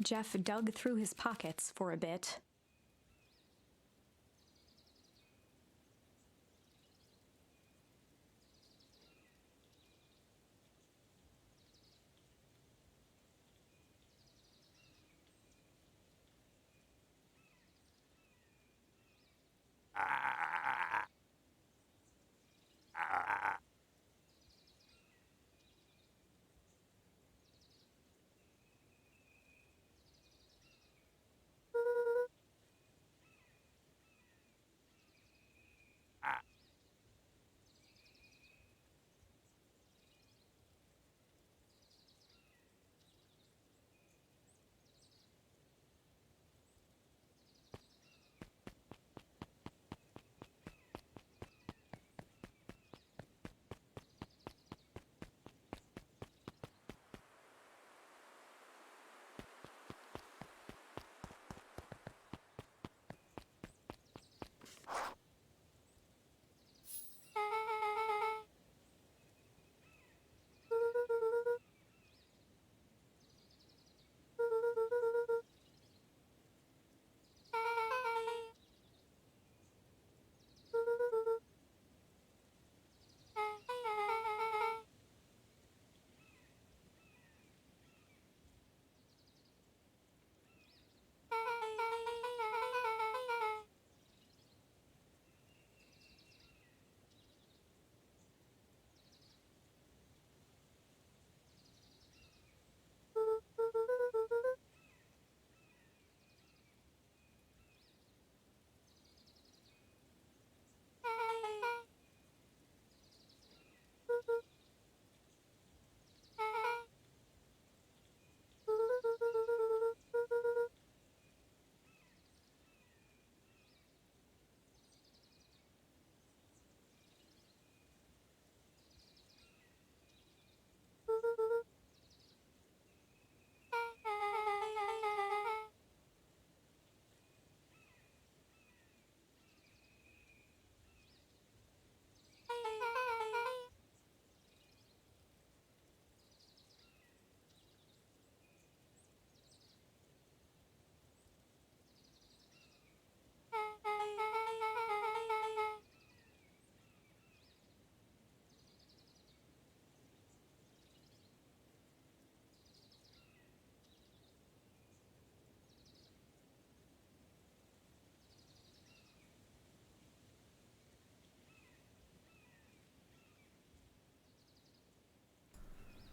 Jeff dug through his pockets for a bit.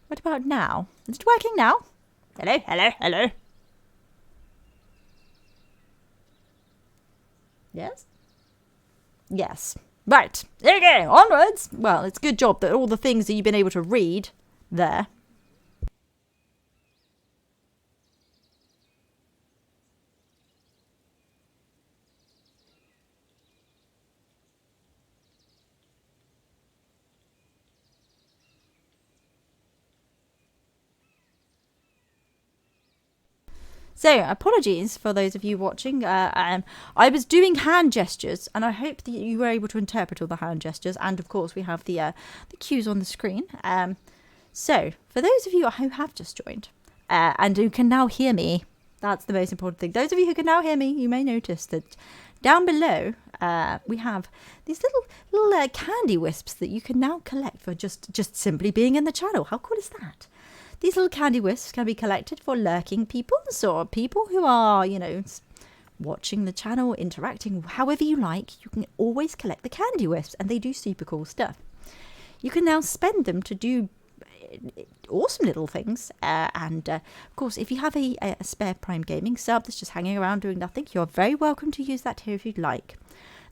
What about now? Is it working now? Hello, hello, hello. Yes? Yes. Right. Okay, onwards. Well, it's a good job that all the things that you've been able to read there. So, apologies for those of you watching. I was doing hand gestures, and I hope that you were able to interpret all the hand gestures. And of course, we have the cues on the screen. So, for those of you who have just joined and who can now hear me, that's the most important thing. Those of you who can now hear me, you may notice that down below we have these little candy wisps that you can now collect for just simply being in the channel. How cool is that? These little candy wisps can be collected for lurking peoples or people who are, watching the channel, interacting however you like. You can always collect the candy wisps, and they do super cool stuff. You can now spend them to do awesome little things. Of course, if you have a spare Prime Gaming sub that's just hanging around doing nothing, you're very welcome to use that here if you'd like.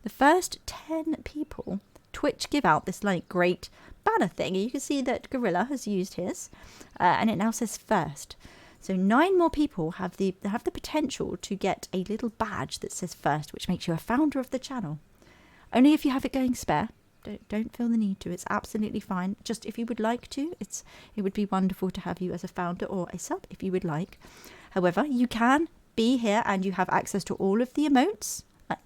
The first 10 people, Twitch give out this great banner thing. You can see that Gorilla has used his, and it now says first. So 9 more people have the potential to get a little badge that says first, which makes you a founder of the channel. Only if you have it going spare. Don't feel the need to. It's absolutely fine. Just if you would like to, it would be wonderful to have you as a founder or a sub if you would like. However, you can be here and you have access to all of the emotes.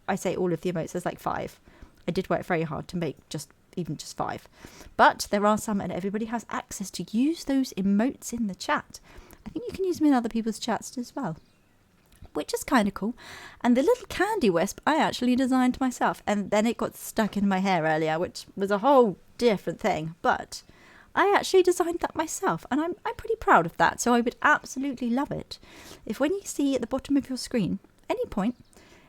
I say all of the emotes. There's 5. I did work very hard to make just 5. But there are some, and everybody has access to use those emotes in the chat. I think you can use them in other people's chats as well, which is kind of cool. And the little candy wisp I actually designed myself, and then it got stuck in my hair earlier, which was a whole different thing. But I actually designed that myself, and I'm pretty proud of that. So I would absolutely love it if when you see at the bottom of your screen, any point,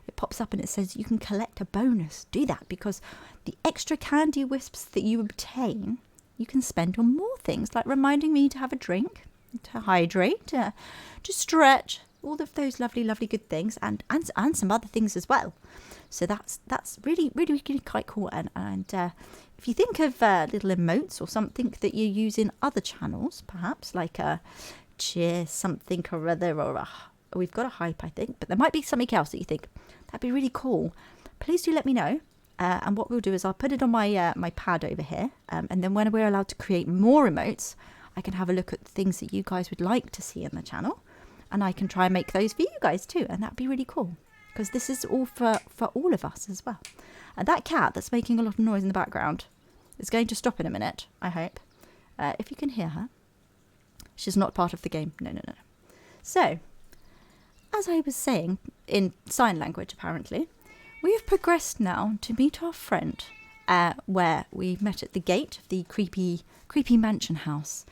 it pops up and it says you can collect a bonus. Do that, because the extra candy wisps that you obtain, you can spend on more things, like reminding me to have a drink, to hydrate, to stretch, all of those lovely, lovely good things, and some other things as well. So that's really, really, really quite cool. And if you think of little emotes or something that you use in other channels, perhaps like a cheer something or other, or we've got a hype, I think, but there might be something else that you think that'd be really cool. Please do let me know. And what we'll do is I'll put it on my my pad over here, and then when we're allowed to create more emotes, I can have a look at things that you guys would like to see in the channel, and I can try and make those for you guys too, and that'd be really cool, because this is all for all of us as well. And that cat that's making a lot of noise in the background is going to stop in a minute, I hope. If you can hear her. She's not part of the game. No. So, as I was saying, in sign language apparently, we have progressed now to meet our friend, where we met at the gate of the creepy mansion house.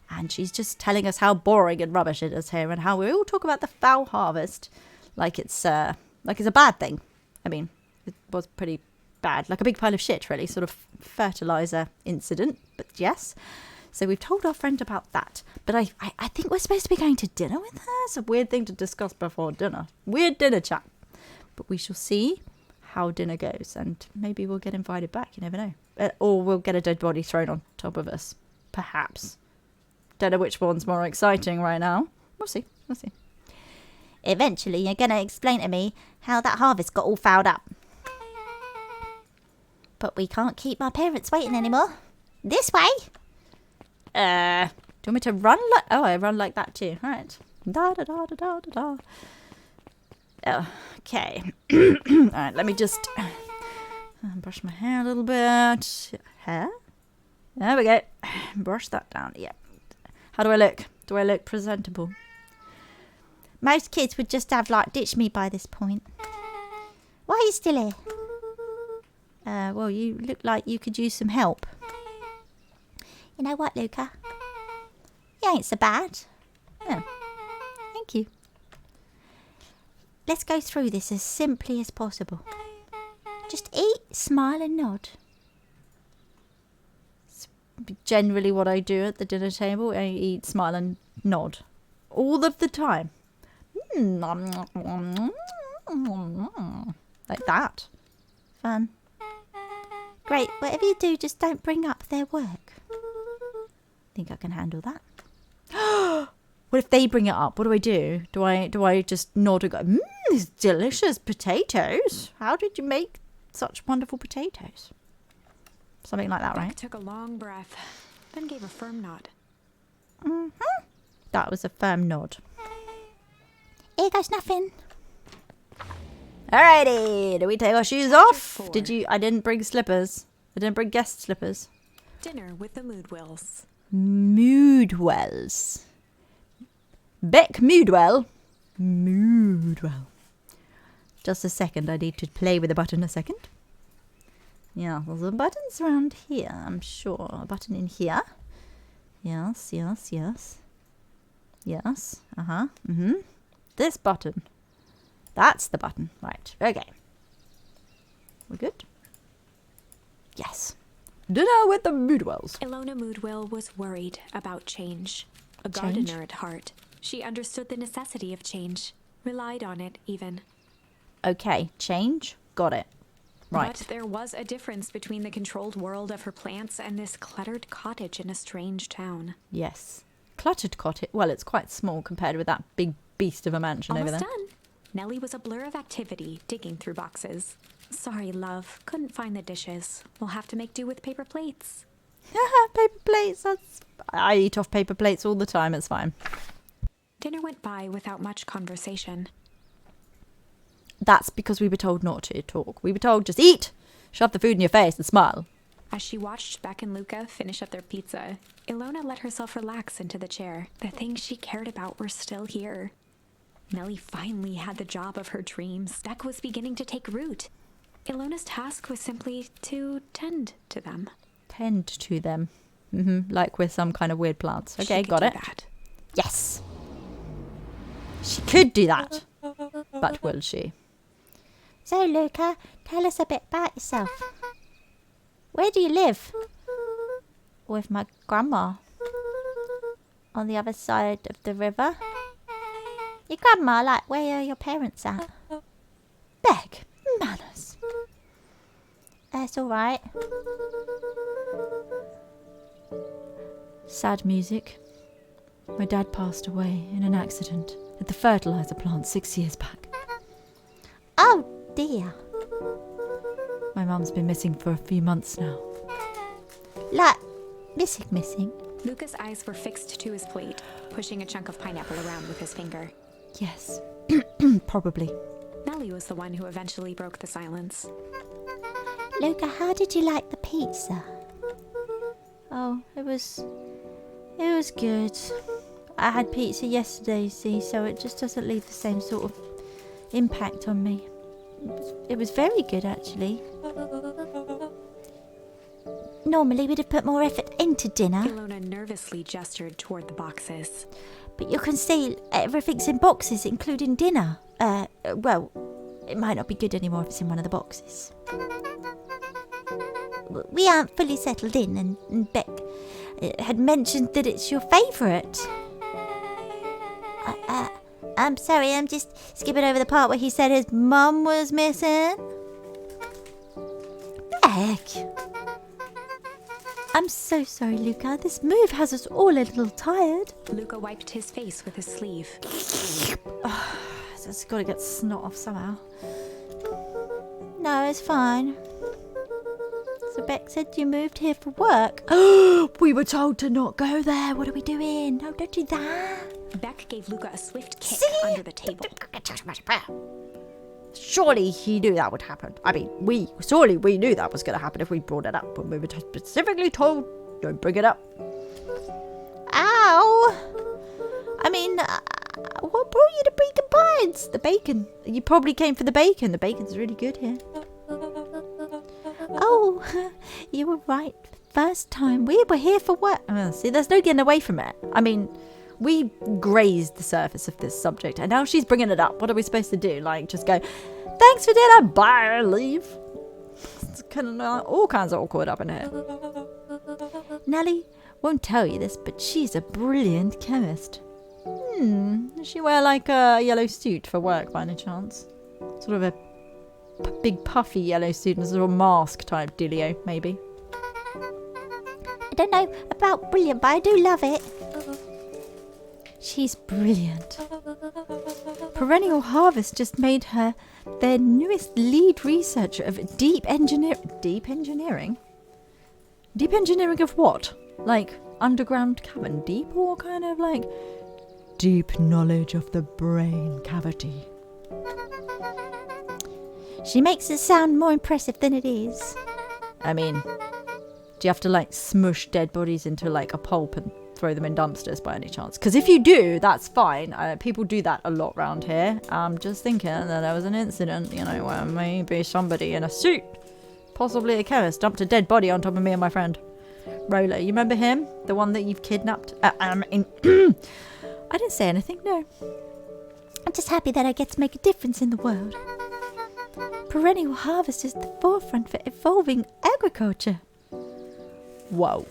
And she's just telling us how boring and rubbish it is here, and how we all talk about the foul harvest like it's a bad thing. I mean, it was pretty bad, like a big pile of shit, really, sort of fertilizer incident. But yes, so we've told our friend about that. But I think we're supposed to be going to dinner with her. It's a weird thing to discuss before dinner. Weird dinner chat. But we shall see how dinner goes, and maybe we'll get invited back. You never know. Or we'll get a dead body thrown on top of us, perhaps. Don't know which one's more exciting right now. We'll see. Eventually, you're going to explain to me how that harvest got all fouled up. But we can't keep my parents waiting anymore. This way. Do you want me to run like... Oh, I run like that too. All right. Da. Oh, okay. All right, let me just brush my hair a little bit. Hair? There we go. Brush that down. Yeah. How do I look? Do I look presentable? Most kids would just have, ditched me by this point. Why are you still here? Well, you look like you could use some help. You know what, Luca? You ain't so bad. Yeah. Thank you. Let's go through this as simply as possible. Just eat, smile and nod. It's generally what I do at the dinner table. I eat, smile and nod. All of the time. Like that. Fun. Great. Whatever you do, just don't bring up their work. Think I can handle that. What if they bring it up? What do? Do I just nod and go, these delicious potatoes. How did you make such wonderful potatoes? Something like that, Beck right? took a long breath, then gave a firm nod. That was a firm nod. Here goes nothing. Alrighty, do we take our shoes off? 4. I didn't bring slippers. I didn't bring guest slippers. Dinner with the Moodwells. Moodwells. Beck Moodwell. Just a second, I need to play with the button a second. Yeah, there's a buttons around here, I'm sure. A button in here. Yes. Yes, This button. That's the button. Right, okay. We're good? Yes. Dinner with the Moodwells. Ilona Moodwell was worried about change. A Change? gardener at heart, she understood the necessity of change, relied on it even. Okay, change. Got it. Right. But there was a difference between the controlled world of her plants and this cluttered cottage in a strange town. Yes. Cluttered cottage. Well, it's quite small compared with that big beast of a mansion over Almost there. done. Nellie was a blur of activity, digging through boxes. Sorry, love. Couldn't find the dishes. We'll have to make do with paper plates. Paper plates. I eat off paper plates all the time. It's fine. Dinner went by without much conversation. That's because we were told not to talk. We were told just eat, shove the food in your face and smile. As she watched Beck and Luca finish up their pizza, Ilona let herself relax into the chair. The things she cared about were still here. Nellie finally had the job of her dreams. Beck was beginning to take root. Ilona's task was simply to tend to them. Tend to them. Like with some kind of weird plants. Okay, She could got do it. that. Yes. She could do that. But will she? So, Luca, tell us a bit about yourself. Where do you live? With my grandma. On the other side of the river? Your grandma, like, where are your parents at? Beck, manners. That's alright. Sad music. My dad passed away in an accident at the fertilizer plant 6 years back. Oh, dear. My mum's been missing for a few months now. Like, missing. Luca's eyes were fixed to his plate, pushing a chunk of pineapple around with his finger. Yes, probably. Nellie was the one who eventually broke the silence. Luca, how did you like the pizza? Oh, it was good. I had pizza yesterday, you see, so it just doesn't leave the same sort of impact on me. It was very good, actually. Normally we'd have put more effort into dinner, Ilona nervously gestured toward the boxes. but you can see everything's in boxes, including dinner. Well, it might not be good anymore if it's in one of the boxes. We aren't fully settled in, and Beck had mentioned that it's your favourite. I'm sorry, I'm just skipping over the part where he said his mum was missing. Beck! I'm so sorry, Luca. This move has us all a little tired. Luca wiped his face with his sleeve. It's got to get snot off somehow. No, it's fine. So Beck said you moved here for work. We were told to not go there. What are we doing? No, don't do that. Beck gave Luca a swift kick See? under the table. Surely he knew that would happen. I mean, we knew that was going to happen if we brought it up. When we were specifically told, don't bring it up. Ow! I mean, what brought you to Beacon Pines? The bacon. You probably came for the bacon. The bacon's really good here. Oh, you were right. First time. We were here for work. See, there's no getting away from it. I mean, we grazed the surface of this subject, and now she's bringing it up. What are we supposed to do? Like, just go, thanks for dinner, bye, leave? It's kind of all kinds of awkward up in here. Nellie won't tell you this, but she's a brilliant chemist. Does she wear like a yellow suit for work by any chance? Sort of a big puffy yellow suit and sort of mask type dealio, maybe? I don't know about brilliant, but I do love it. She's brilliant. Perennial Harvest just made her their newest lead researcher of deep engineering. Deep engineering? Deep engineering of what? Like underground cavern deep, or kind of like deep knowledge of the brain cavity? She makes it sound more impressive than it is. I mean, do you have to like smush dead bodies into like a pulp and throw them in dumpsters by any chance? Because if you do, that's fine. People do that a lot round here. I'm just thinking that there was an incident, where maybe somebody in a suit, possibly a chemist, dumped a dead body on top of me and my friend Roller. You remember him? The one that you've kidnapped? I didn't say anything, no. I'm just happy that I get to make a difference in the world. Perennial Harvest is the forefront for evolving agriculture. Whoa.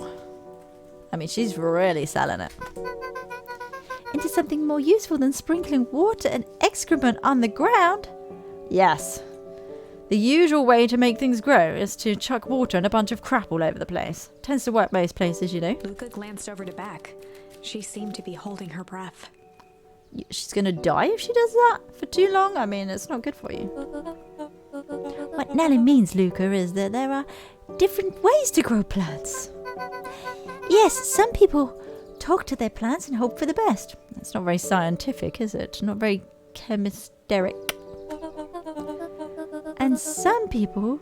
I mean, she's really selling it. Into something more useful than sprinkling water and excrement on the ground. Yes. The usual way to make things grow is to chuck water and a bunch of crap all over the place. Tends to work most places, Luca glanced over to Beck. She seemed to be holding her breath. She's going to die if she does that for too long. I mean, it's not good for you. What Nellie means, Luca, is that there are different ways to grow plants. Yes, some people talk to their plants and hope for the best. It's not very scientific, is it? Not very chemisteric. And some people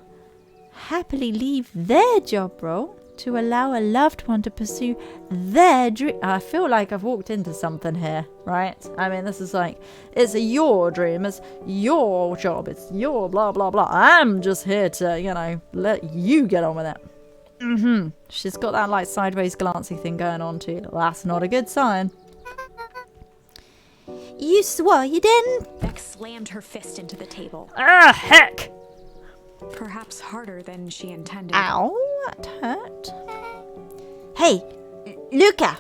happily leave their job role to allow a loved one to pursue their dream. I feel like I've walked into something here, right? I mean, this is like, it's your dream, it's your job, it's your blah, blah, blah. I'm just here to, you know, let you get on with it. She's got that, like, sideways glancy thing going on, too. That's not a good sign. You swore you didn't? Beck slammed her fist into the table, Ah, heck! perhaps harder than she intended. Ow, that hurt. Hey, Luca.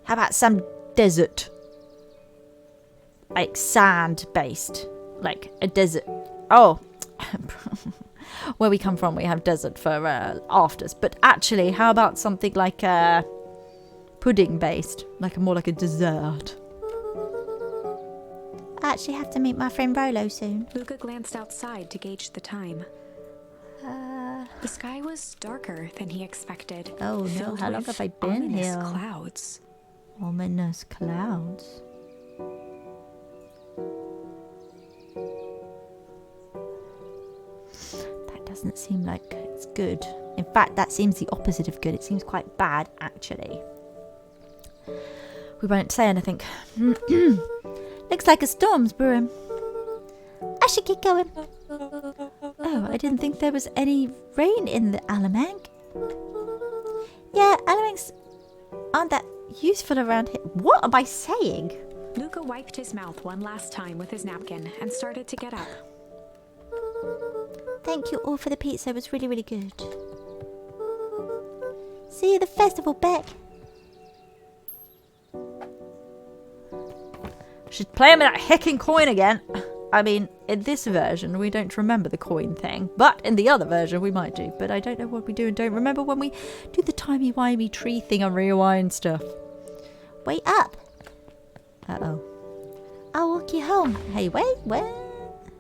How about some desert? Like sand-based. Like a desert. Oh. Where we come from, we have desert for afters. But actually, how about something like pudding-based? Like more like a dessert. I actually have to meet my friend Rolo soon. Luca glanced outside to gauge the time. The sky was darker than he expected. Oh no, filled how long with have I been ominous here? Clouds. Ominous clouds. That doesn't seem like it's good. In fact, that seems the opposite of good. It seems quite bad, actually. We won't say anything. Looks like a storm's brewing. I should get going. Oh, I didn't think there was any rain in the Alamanc. Yeah, Alamancs aren't that useful around here. What am I saying? Luca wiped his mouth one last time with his napkin and started to get up. Thank you all for the pizza. It was really, really good. See you at the festival, Beck. She's playing with that heckin' coin again. I mean, in this version, we don't remember the coin thing. But in the other version, we might do. But I don't know what we do and don't remember when we do the timey-wimey tree thing and rewind stuff. Wait up. Uh-oh. I'll walk you home. Hey, wait, wait.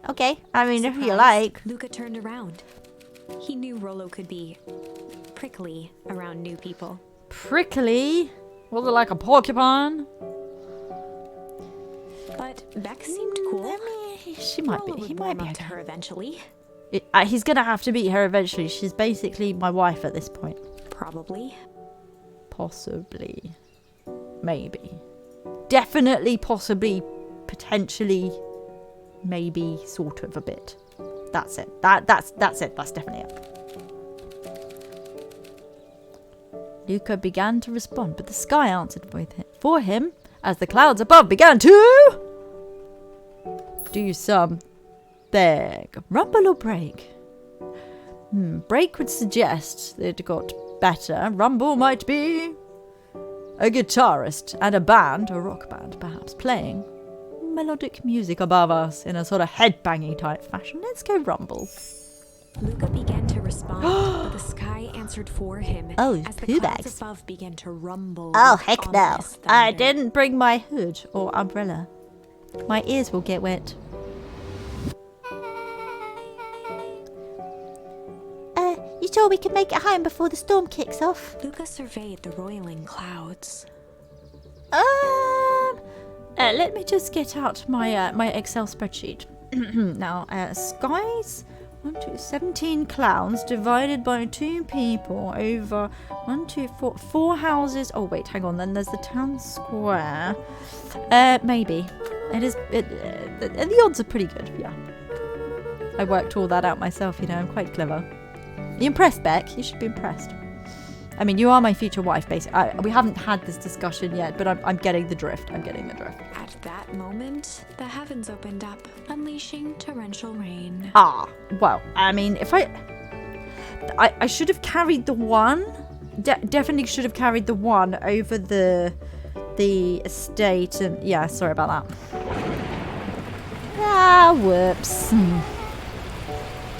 Okay, I mean, if you Surprised, like. Luca turned around. He knew Rolo could be prickly around new people. Prickly? Was it like a porcupine? But Beck seemed cool. I mean, She might Rolo be. would He warm might be. up to her eventually. He's gonna have to meet her eventually. She's basically my wife at this point. Probably. Possibly. Maybe. Definitely, possibly, potentially, maybe, sort of a bit. That's it. That's it. That's definitely it. Luca began to respond, but the sky answered for him as the clouds above began to do some big rumble or break. Break would suggest that it got better. Rumble might be a guitarist and a band, a rock band perhaps, playing melodic music above us in a sort of headbanging type fashion. Let's go rumble. Luca began to respond, but the sky answered for him Oh, as the poo clouds bags. above began to rumble. Oh, with heck no. ominous I thunder. didn't bring my hood or umbrella. My ears will get wet. You sure we can make it home before the storm kicks off? Luca surveyed the roiling clouds. Let me just get out my my Excel spreadsheet. Now, skies, 17 clouds divided by 2 people over 4 houses. Oh wait, hang on. Then there's the town square. Maybe it is. The odds are pretty good. Yeah, I worked all that out myself. You know, I'm quite clever. You impressed, Beck? You should be impressed. I mean, you are my future wife, basically. We haven't had this discussion yet, but I'm getting the drift. I'm getting the drift. At that moment, the heavens opened up, unleashing torrential rain. Ah, well, I mean, if I should have carried the one. Definitely should have carried the one over the estate, and yeah, sorry about that. Ah, whoops.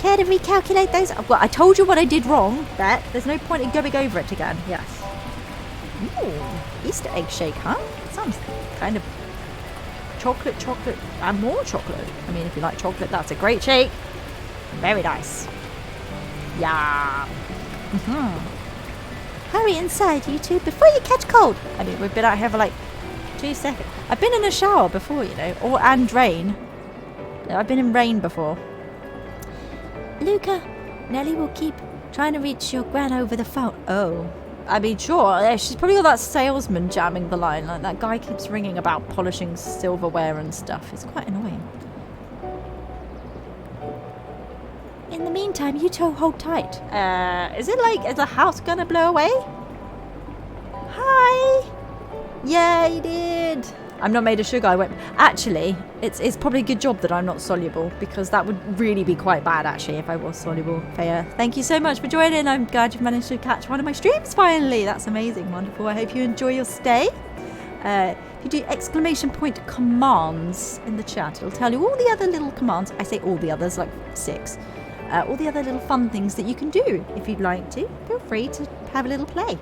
Care to recalculate those? Well, I told you what I did wrong, Beck. There's no point in going over it again. Yes. Ooh, Easter egg shake, huh? Sounds kind of chocolate, and more chocolate. I mean, if you like chocolate, that's a great shake. Very nice. Yeah. Hurry inside, you two, before you catch cold. I mean, we've been out here for like 2 seconds. I've been in a shower before, you know, and rain. I've been in rain before. Luca, Nellie will keep trying to reach your gran over the phone. Oh. I mean, sure. Yeah, she's probably got that salesman jamming the line. Like, that guy keeps ringing about polishing silverware and stuff. It's quite annoying. In the meantime, you two hold tight. Is the house gonna blow away? Hi! Yeah, you did. I'm not made of sugar. I went. Actually, it's probably a good job that I'm not soluble, because that would really be quite bad actually if I was soluble. Faya, thank you so much for joining. I'm glad you've managed to catch one of my streams finally. That's amazing, wonderful. I hope you enjoy your stay. If you do !commands in the chat, it'll tell you all the other little commands. I say all the others, like 6. All the other little fun things that you can do if you'd like to. Feel free to have a little play.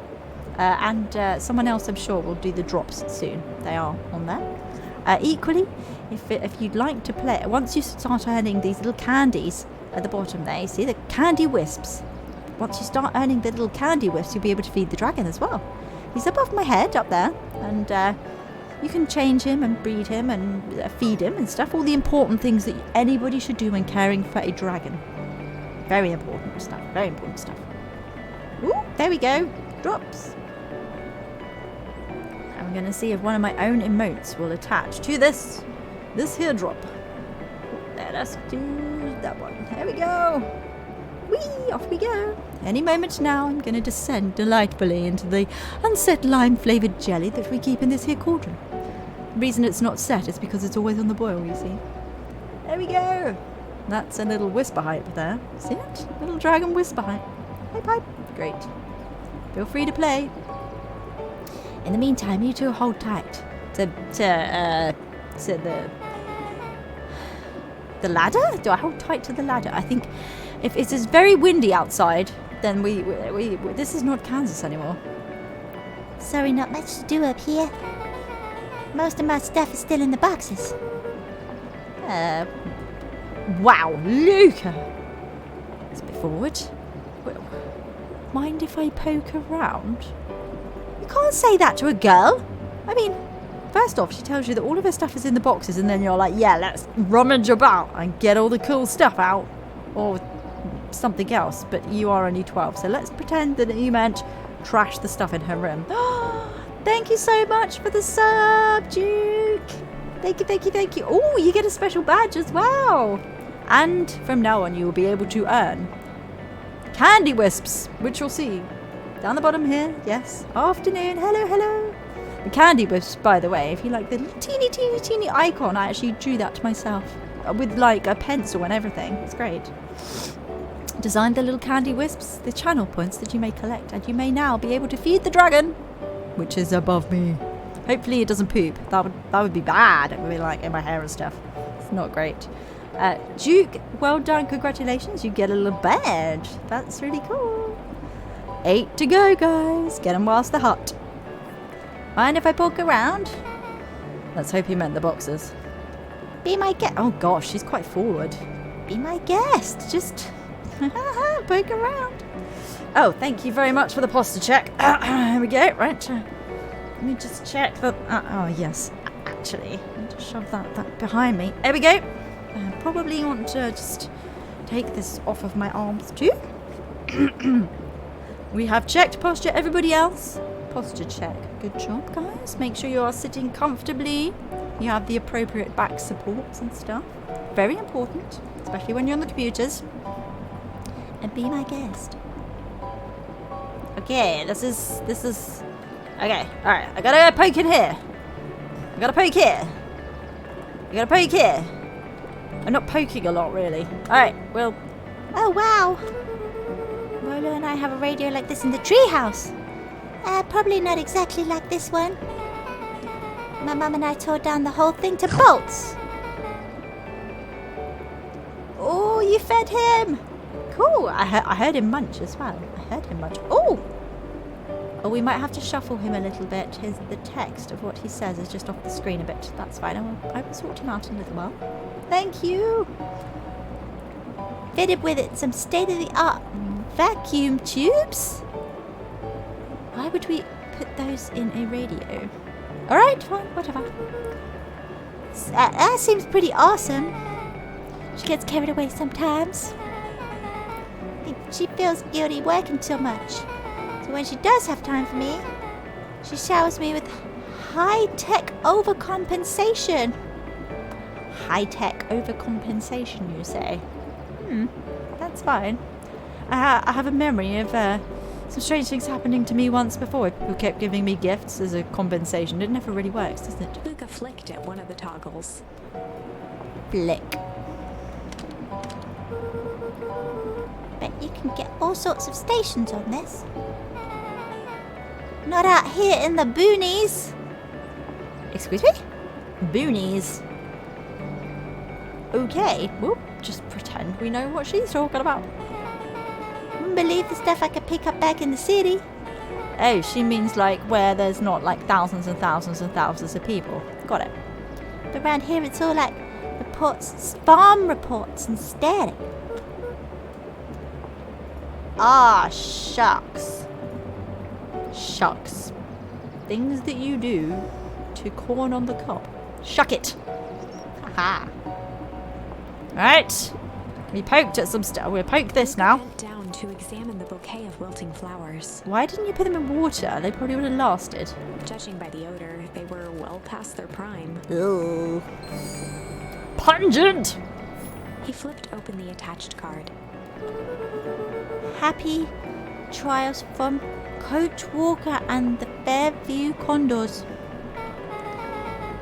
And someone else, I'm sure, will do the drops soon. They are on there. Equally, if you'd like to play, once you start earning these little candies at the bottom there, you see the candy wisps. Once you start earning the little candy wisps, you'll be able to feed the dragon as well. He's above my head up there, and you can change him and breed him and feed him and stuff. All the important things that anybody should do when caring for a dragon. Very important stuff. Very important stuff. Ooh, there we go. Drops. I'm going to see if one of my own emotes will attach to this here drop. Let us do that one. There we go. Whee! Off we go. Any moment now, I'm going to descend delightfully into the unset lime-flavoured jelly that we keep in this here cauldron. The reason it's not set is because it's always on the boil, you see. There we go. That's a little whisper hype there. See it? Little dragon whisper hype. Hype, hype. Great. Feel free to play. In the meantime, you two hold tight. To the ladder? Do I hold tight to the ladder? I think if it is very windy outside, then we this is not Kansas anymore. Sorry, not much to do up here. Most of my stuff is still in the boxes. Wow, Luca! Let's be forward. Mind if I poke around? You can't say that to a girl. I mean, first off, she tells you that all of her stuff is in the boxes, and then you're like, yeah, let's rummage about and get all the cool stuff out. Or something else, but you are only 12, so let's pretend that you meant trash the stuff in her room. Thank you so much for the sub, Duke. Thank you, thank you, thank you. Oh, you get a special badge as well. And from now on, you will be able to earn candy wisps, which you'll see down the bottom here. Yes. Afternoon. Hello, hello. The candy wisps, by the way, if you like the little teeny icon, I actually drew that to myself with like a pencil and everything. It's great. Designed the little candy wisps, the channel points that you may collect, and you may now be able to feed the dragon, which is above me. Hopefully it doesn't poop. That would be bad. It would be like in my hair and stuff. It's not great. Duke, well done. Congratulations. You get a little badge. That's really cool. 8 to go, guys. Get them whilst they're hot. Mind if I poke around? Let's hope he meant the boxes. Be my guest. Oh gosh, she's quite forward. Be my guest. Just poke around. Oh, thank you very much for the posture check. Here we go. Right. Let me just check that. Oh, yes. Actually, let me just shove that behind me. There we go. I probably want to just take this off of my arms too. We have checked posture. Everybody else? Posture check. Good job, guys. Make sure you are sitting comfortably. You have the appropriate back supports and stuff. Very important, especially when you're on the computers. And be my guest. Okay, this is okay. All right, I gotta poke in here. I gotta poke here. I gotta poke here. I'm not poking a lot, really. All right, well. Oh wow. Rolo and I have a radio like this in the treehouse. Probably not exactly like this one. My mum and I tore down the whole thing to bolts. Oh, you fed him. Cool. I heard him munch as well. I heard him munch. Oh, we might have to shuffle him a little bit. The text of what he says is just off the screen a bit. That's fine. I will sort him out in a little while. Thank you. Fitted with it some state-of-the-art vacuum tubes. Why would we put those in a radio? All right, fine, whatever. That seems pretty awesome. She gets carried away sometimes. She feels guilty working so much. So when she does have time for me, she showers me with high-tech overcompensation. High-tech overcompensation, you say? That's fine. I have a memory of some strange things happening to me once before. People kept giving me gifts as a compensation. It never really works, does it? Luca flicked at one of the toggles. Flick. Bet you can get all sorts of stations on this. Not out here in the boonies. Excuse me? Boonies. Okay, we'll just pretend we know what she's talking about. Believe the stuff I could pick up back in the city. Oh, she means like where there's not like thousands and thousands and thousands of people. Got it. But around here it's all like reports, farm reports instead. Ah, shucks. Shucks. Things that you do to corn on the cob. Shuck it. Haha. Alright. We poked at some stuff. We'll poke this Luca now. bent down to examine the bouquet of wilting flowers. Why didn't you put them in water? They probably would have lasted. Judging by the odor, they were well past their prime. Ooh. Pungent! He flipped open the attached card. Happy trials from Coach Walker and the Fairview Condors.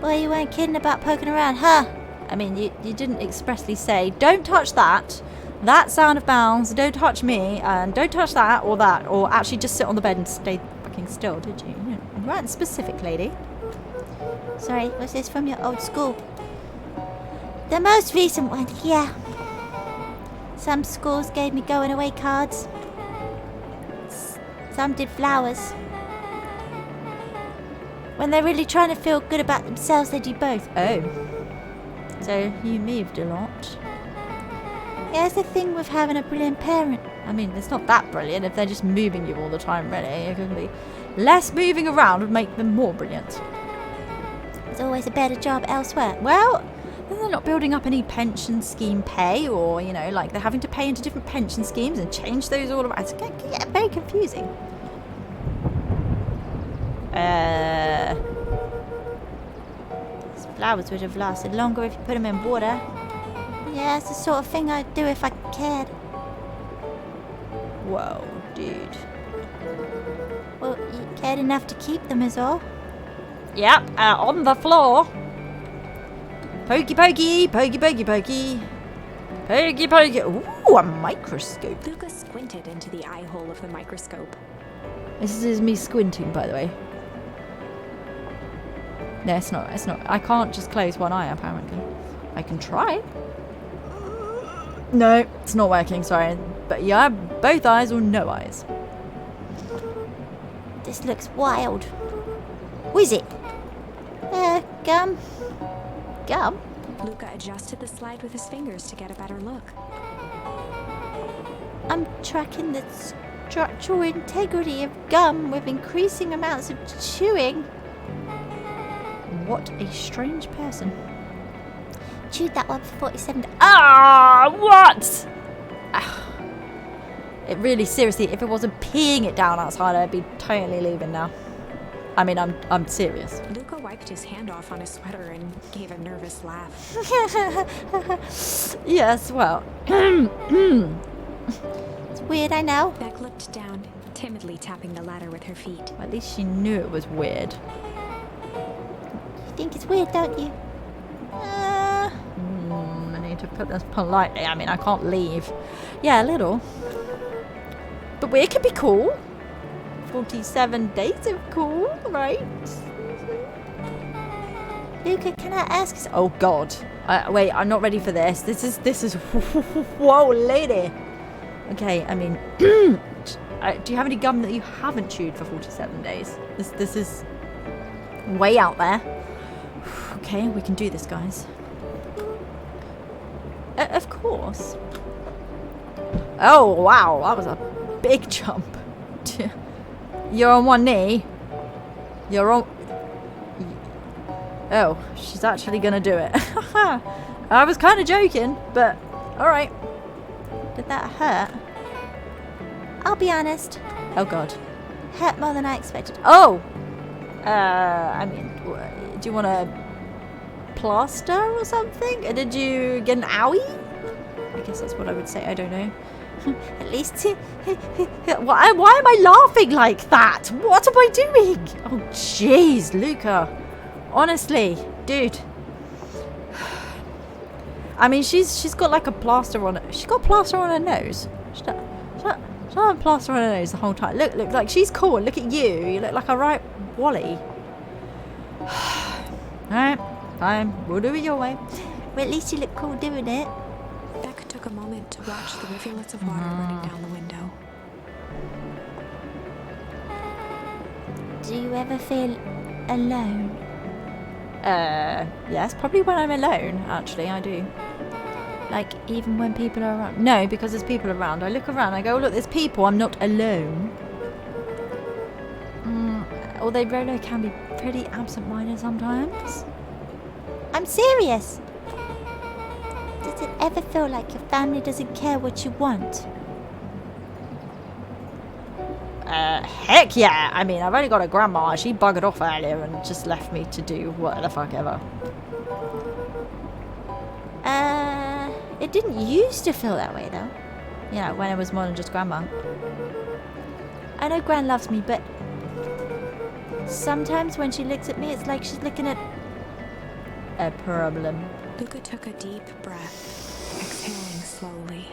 Boy, you weren't kidding about poking around, huh? I mean, you didn't expressly say, don't touch that. That's out of bounds. Don't touch me. And don't touch that or that. Or actually just sit on the bed and stay fucking still, did you? You weren't specific, lady. Sorry, was this from your old school? The most recent one, yeah. Some schools gave me going away cards. Some did flowers. When they're really trying to feel good about themselves, they do both. Oh. So you moved a lot. Yeah, it's the thing with having a brilliant parent. I mean, it's not that brilliant if they're just moving you all the time, really. It could be less moving around would make them more brilliant. There's always a better job elsewhere. Well, then they're not building up any pension scheme pay, or, you know, like they're having to pay into different pension schemes and change those all around. It's going to get very confusing. These flowers would have lasted longer if you put them in water. Yeah, it's the sort of thing I'd do if I cared. Whoa, dude. Well, you cared enough to keep them is all. Yep, on the floor. Pokey pokey, pokey pokey pokey. Pokey pokey. Ooh, a microscope. Luca squinted into the eye hole of the microscope. This is me squinting, by the way. No, it's not. It's not. I can't just close one eye, apparently. I can try. No, it's not working, sorry. But yeah, both eyes or no eyes. This looks wild. What is it? Gum. Gum? Luca adjusted the slide with his fingers to get a better look. I'm tracking the structural integrity of gum with increasing amounts of chewing. What a strange person. Chewed that one for 47 days. Ah, what? It really, seriously, if it wasn't peeing it down outside, I'd be totally leaving now. I mean, I'm serious. Luca wiped his hand off on his sweater and gave a nervous laugh. Yes, well. It's weird, I know. Beck looked down, timidly tapping the ladder with her feet. At least she knew it was weird. You think it's weird, don't you? I need to put this politely. I mean, I can't leave. Yeah, a little. But weird could be cool. 47 days of cool, right? Luca, can I ask? Oh God! Wait, I'm not ready for this. This is. Whoa, lady. Okay, I mean, do you have any gum that you haven't chewed for 47 days? This is way out there. Okay, we can do this, guys. Of course. Oh wow, that was a big jump. You're on one knee. You're on. Oh, she's actually gonna do it. I was kind of joking, but all right. Did that hurt? I'll be honest. Oh God. Hurt more than I expected. Oh! I mean, do you want a plaster or something? Did you get an owie? I guess that's what I would say. I don't know. At least Why am I laughing like that? What am I doing? Oh, jeez, Luca. Honestly, dude. I mean, she's got like a plaster on it. She's got plaster on her nose. She's not a plaster on her nose the whole time. Look, like she's cool. Look at you. You look like a right Wally. Alright, fine. We'll do it your way. well, at least you look cool doing it. Beck took a moment to watch the rivulets of water running down the window. Do you ever feel alone? Yes, probably when I'm alone, actually, I do. Like, even when people are around. No, because there's people around. I look around, I go, oh, look, there's people, I'm not alone. Although Rolo can be pretty absent-minded sometimes. I'm serious. Does it ever feel like your family doesn't care what you want? Heck yeah! I mean, I've only got a grandma. She buggered off earlier and just left me to do what the fuck ever. It didn't used to feel that way, though. You know, when it was more than just grandma. I know Gran loves me, but sometimes when she looks at me, it's like she's looking at A problem. Luca took a deep breath, exhaling slowly.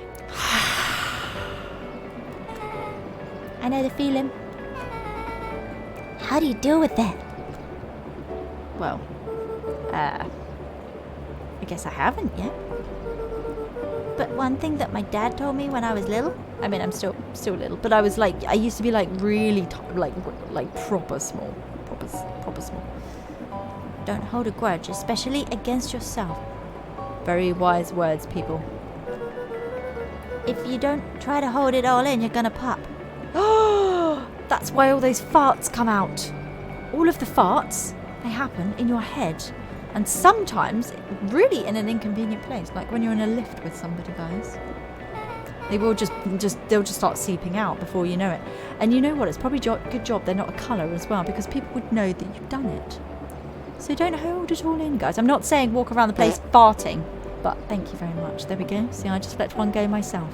I know the feeling. How do you deal with that? Well, I guess I haven't yet. But one thing that my dad told me when I was little, I mean, I'm still little, but I was like, I used to be like really, like proper small, proper small. don't hold a grudge, especially against yourself. Very wise words, people. If you don't try to hold it all in, you're gonna pop. That's why all those farts come out. All of the farts, they happen in your head. And sometimes, really in an inconvenient place, like when you're in a lift with somebody, guys. They will they'll just start seeping out before you know it. And you know what? It's probably good job they're not a colour as well, because people would know that you've done it. So don't hold it all in, guys. I'm not saying walk around the place farting, but thank you very much. There we go. See, I just let one go myself.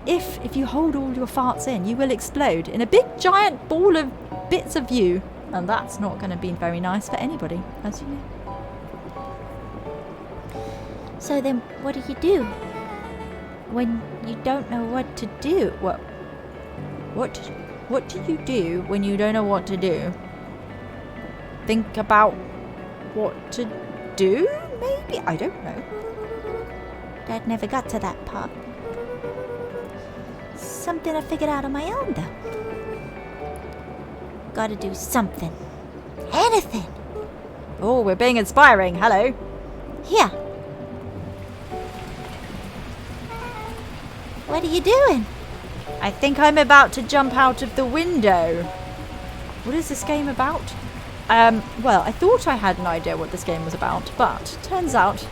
If you hold all your farts in, you will explode in a big giant ball of bits of you. And that's not going to be very nice for anybody, as you know. So then, what do? When you don't know what to do? What do you do when you don't know what to do? Think about what to do, maybe? I don't know. Dad never got to that part. Something I figured out on my own, though. Gotta do something. Anything. Oh, we're being inspiring. Hello. Here. What are you doing? I think I'm about to jump out of the window. What is this game about? Well, I thought I had an idea what this game was about, but turns out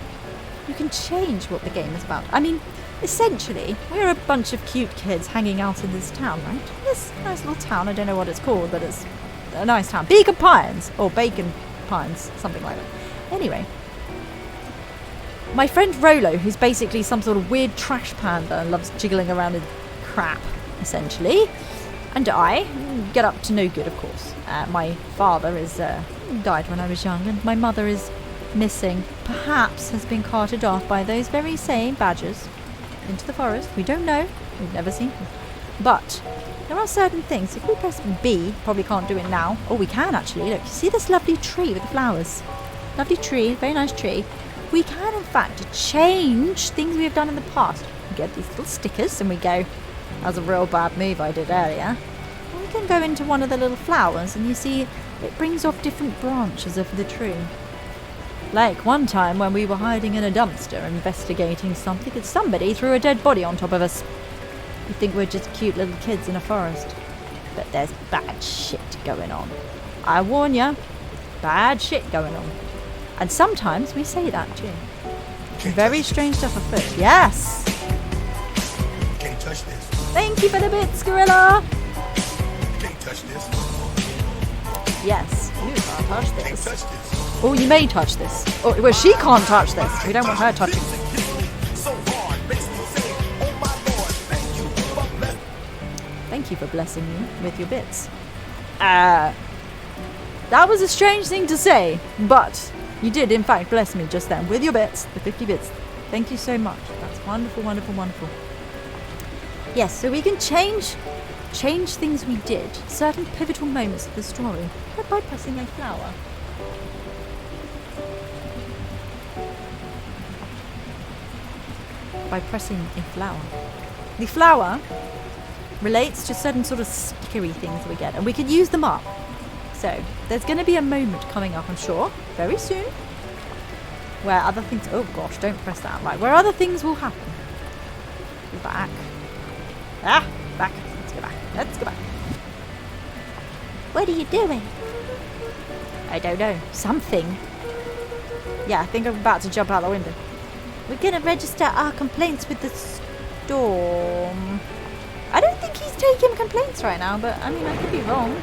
you can change what the game is about. I mean, essentially, we're a bunch of cute kids hanging out in this town, right? This nice little town, I don't know what it's called, but it's a nice town. Beacon Pines, or Bacon Pines, something like that. Anyway, my friend Rolo, who's basically some sort of weird trash panda and loves jiggling around in crap, essentially, and I get up to no good, of course. My father is died when I was young, and my mother is missing. Perhaps has been carted off by those very same badgers into the forest. We don't know. We've never seen them. But there are certain things. If we press B, probably can't do it now. Oh, we can actually. Look, you see this lovely tree with the flowers? Lovely tree, very nice tree. We can, in fact, change things we have done in the past. We get these little stickers and we go, that was a real bad move I did earlier. And we can go into one of the little flowers and you see it brings off different branches of the tree. Like one time when we were hiding in a dumpster investigating something and somebody threw a dead body on top of us. You think we're just cute little kids in a forest. But there's bad shit going on. I warn ya, bad shit going on. And sometimes we say that too. Very strange stuff afoot. Yes! Can't touch this. Thank you for the bits, Gorilla. Can't touch this. Yes, you can't touch Can't this. touch this. Oh, you may touch this. Oh, well, she can't touch this. We don't want her touching. So hard, makes me say, oh my Lord, thank you for blessing. Thank you for blessing me with your bits. That was a strange thing to say, but you did in fact bless me just then with your bits, the 50 bits. Thank you so much. That's wonderful, wonderful, wonderful. Yes, so we can change things we did, certain pivotal moments of the story, by pressing a flower. By pressing a flower. The flower relates to certain sort of stickery things that we get, and we can use them up. So, there's going to be a moment coming up, I'm sure, very soon, where other things... Oh gosh, don't press that. Right, where other things will happen. Go back. Back. Let's go back. Let's go back. What are you doing? I don't know. Something. Yeah, I think I'm about to jump out the window. We're gonna register our complaints with the Storm. I don't think he's taking complaints right now, but I mean, I could be wrong.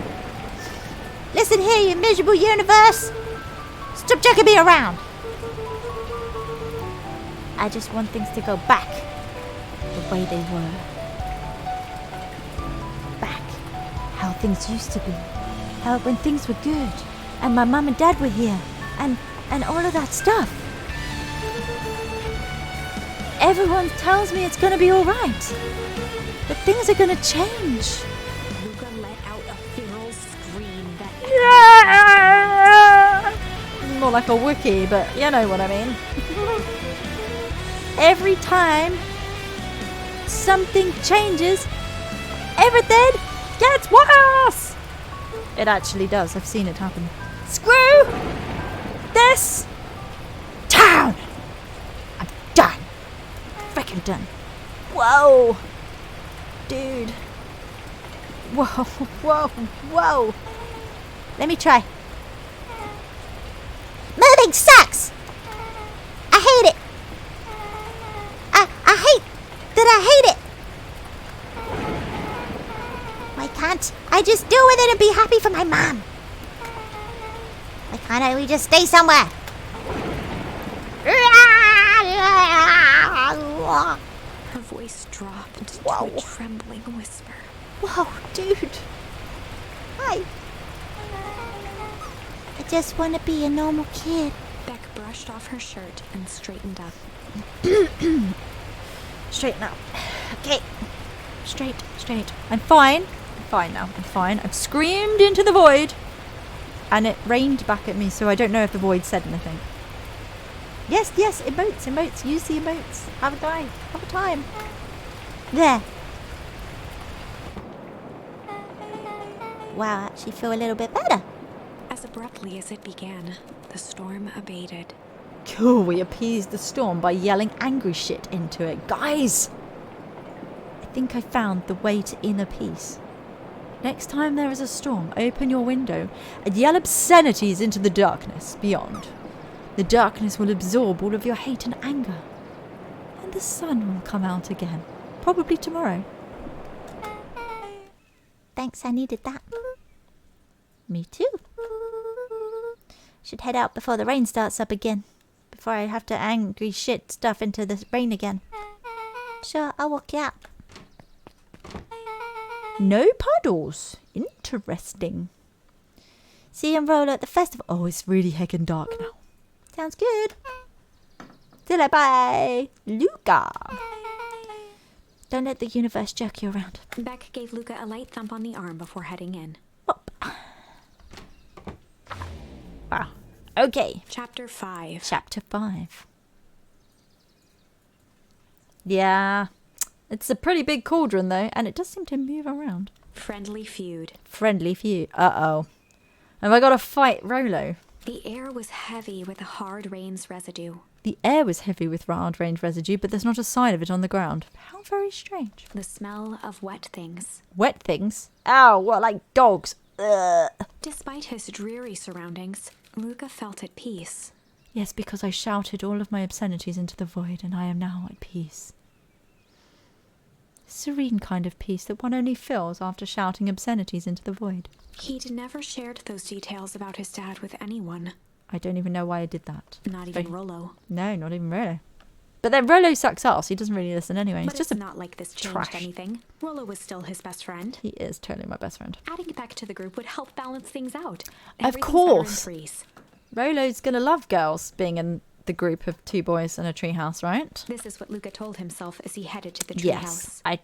Listen here, you miserable universe! Stop jerking me around! I just want things to go back the way they were. Back. How things used to be. How when things were good. And my mum and dad were here. And all of that stuff. Everyone tells me it's gonna be alright. But things are gonna change. Luca let out a feral scream that More like a wiki, but you know what I mean. Every time something changes, everything gets worse. It actually does. I've seen it happen. Screw this town. I'm done. Freaking done. Whoa! Dude. Whoa. Let me try. Moving sucks. I hate it. I hate that I hate it. Why can't I just deal with it and be happy for my mom? Why can't we just stay somewhere? her voice dropped to Whoa. a trembling whisper. Whoa, dude. Hi. I just want to be a normal kid. Beck brushed off her shirt and straightened up. Straighten up. Okay. Straight. I'm fine. I'm fine now. I'm fine. I've screamed into the void. And it rained back at me, so I don't know if the void said anything. Yes, emotes. Use the emotes. Have a guy. Have a time. There. Wow, I actually feel a little bit better. As abruptly as it began, the storm abated. Cool, we appeased the storm by yelling angry shit into it. Guys! I think I found the way to inner peace. Next time there is a storm, open your window and yell obscenities into the darkness beyond. The darkness will absorb all of your hate and anger. And the sun will come out again. Probably tomorrow. Thanks, I needed that. Me too. Should head out before the rain starts up again. Before I have to angry shit stuff into the rain again. Sure, I'll walk you out. No puddles. Interesting. See you and roll at the festival. Oh, it's really heckin' dark now. Sounds good. Till I bye. Luca. Don't let the universe jerk you around. Beck gave Luca a light thump on the arm before heading in. Up. Wow. Okay. Chapter 5. Chapter 5. Yeah. It's a pretty big cauldron, though, and it does seem to move around. Friendly feud. Friendly feud. Uh-oh. Have I got to fight Rolo? The air was heavy with the hard rain's residue. The air was heavy with hard range residue, but there's not a sign of it on the ground. How very strange. The smell of wet things. Wet things? Ow, what, like dogs? Ugh. Despite his dreary surroundings, Luca felt at peace. Yes, because I shouted all of my obscenities into the void, and I am now at peace. serene kind of peace that one only feels after shouting obscenities into the void. He'd never shared those details about his dad with anyone. I don't even know why I did that. Not even Rollo. No, not even Rollo. But then Rollo sucks ass. He doesn't really listen anyway. But He's just it's a... not like this changed trash. anything. Rollo was still his best friend. He is totally my best friend. Adding Beck to the group would help balance things out. Of Everything's course. better in threes. Rollo's gonna love girls being in the group of 2 boys and a treehouse, right? This is what Luca told himself as he headed to the Yes. treehouse.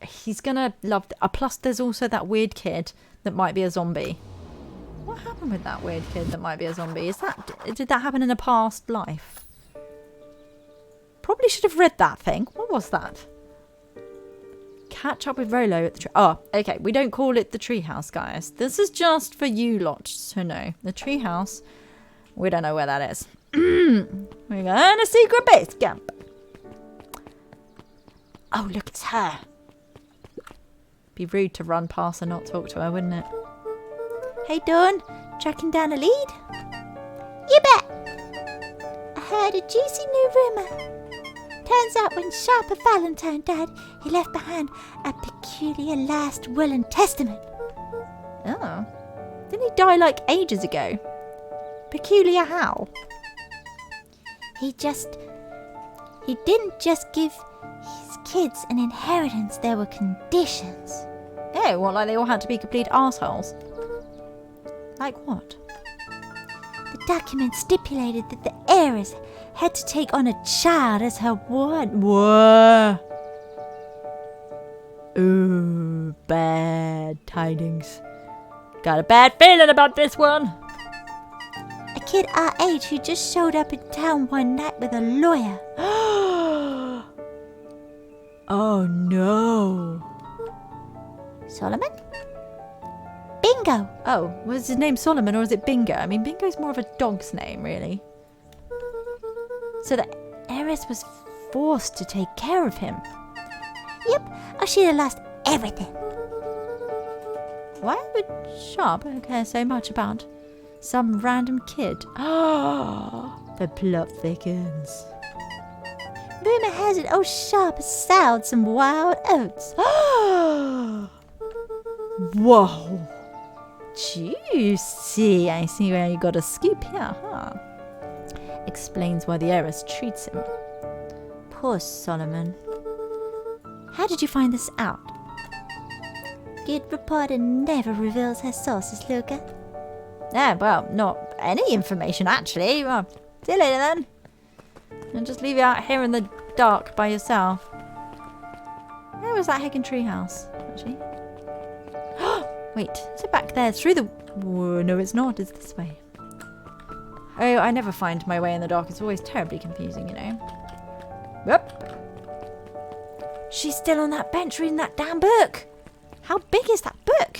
He's gonna love... plus there's also that weird kid that might be a zombie. What happened with that weird kid that might be a zombie? Did that happen in a past life? Probably should have read that thing. What was that? Catch up with Rollo at the tree. Oh, okay. We don't call it the treehouse, guys. This is just for you lot to know. The treehouse, we don't know where that is. We're going to secret base camp. Oh, look, it's her. Be rude to run past and not talk to her, wouldn't it? Hey, Dawn, tracking down a lead? You bet! I heard a juicy new rumour. Turns out when Sharper Valentine died, he left behind a peculiar last will and testament. Oh. Didn't he die like ages ago? Peculiar how? He didn't just give his kids an inheritance, there were conditions. Oh, what, like they all had to be complete assholes? Like what? The document stipulated that the heiress had to take on a child as her ward. Whoa. Ooh, bad tidings. Got a bad feeling about this one. A kid our age who just showed up in town one night with a lawyer. Oh no. Solomon? Bingo! Oh, was his name Solomon or is it Bingo? I mean, Bingo's more of a dog's name, really. So the heiress was forced to take care of him. Yep, or she'd have lost everything. Why would Sharp care so much about some random kid? Ah, the plot thickens. Rumour has it old Sharp has sowed some wild oats. Whoa. Juicy. I see where you got a scoop here, huh? Explains why the heiress treats him. Poor Solomon. How did you find this out? Good reporter never reveals her sources, Luca. Yeah, well, not any information, actually. Well, see you later, then. And just leave you out here in the dark by yourself. Where was that heckin' treehouse, actually? Wait, is it back there? Through the... Whoa, no, it's not. It's this way. Oh, I never find my way in the dark. It's always terribly confusing, you know. Whoop. She's still on that bench reading that damn book. How big is that book?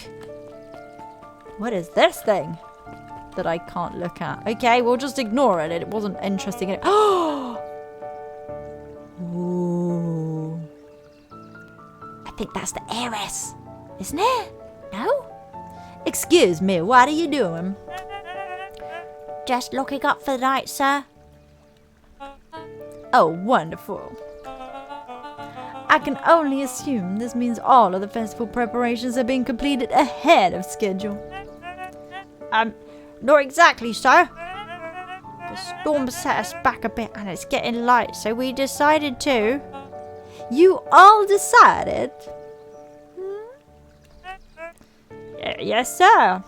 What is this thing that I can't look at? Okay, we'll just ignore it. It wasn't interesting. Oh! Ooh. I think that's the heiress, isn't it? No? Excuse me, what are you doing? Just looking up for the night, sir. Oh, wonderful. I can only assume this means all of the festival preparations are being completed ahead of schedule. Not exactly, sir. The storm set us back a bit and it's getting light, so we decided to... You all decided? Yes, sir.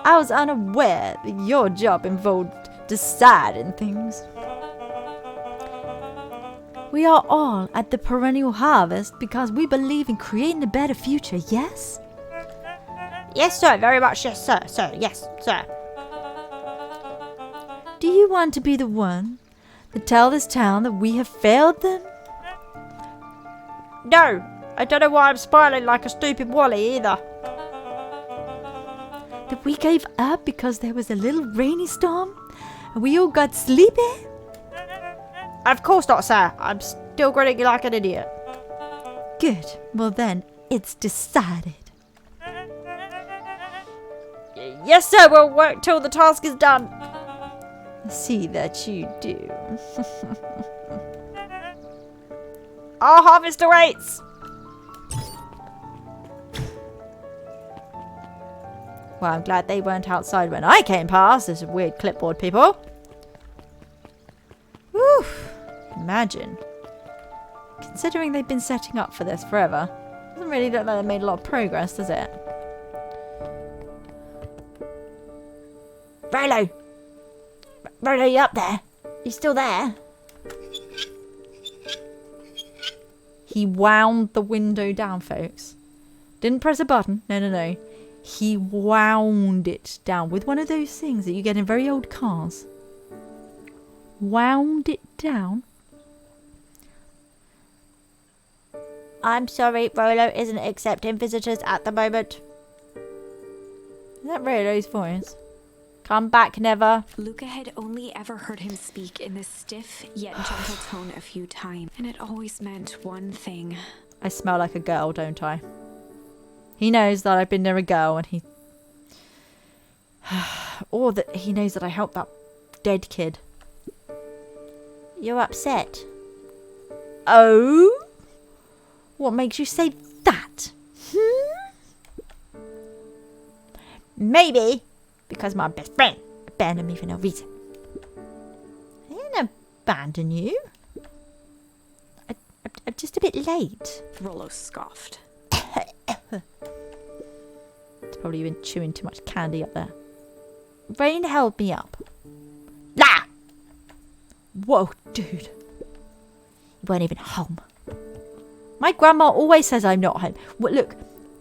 I was unaware that your job involved deciding things. We are all at the perennial harvest because we believe in creating a better future, yes? Yes, sir. Very much, yes, sir. Sir, yes, sir. Do you want to be the one to tell this town that we have failed them? No. I don't know why I'm smiling like a stupid Wally either. That we gave up because there was a little rainy storm and we all got sleepy? Of course not, sir. I'm still grinning like an idiot. Good. Well then, it's decided. Yes, sir. We'll work till the task is done. See that you do. Our harvest awaits. Well, I'm glad they weren't outside when I came past. This weird clipboard people. Whew. Imagine. Considering they've been setting up for this forever. Doesn't really look like they made a lot of progress, does it? Rolo! Rolo, you up there? You still there? He wound the window down, folks. Didn't press a button. No, no, no. He wound it down with one of those things that you get in very old cars. Wound it down. I'm sorry, Rolo isn't accepting visitors at the moment. Is that Rolo's voice? Come back, never. Luca had only ever heard him speak in this stiff yet gentle tone a few times, and it always meant one thing. I smell like a girl, don't I? He knows that I've been near a girl and he... or that he knows that I helped that dead kid. You're upset. Oh? What makes you say that? Maybe because my best friend abandoned me for no reason. I didn't abandon you. I'm just a bit late. Rolo scoffed. It's probably been chewing too much candy up there. Rain held me up. La! Whoa, dude. You weren't even home. My grandma always says I'm not home. Well, look,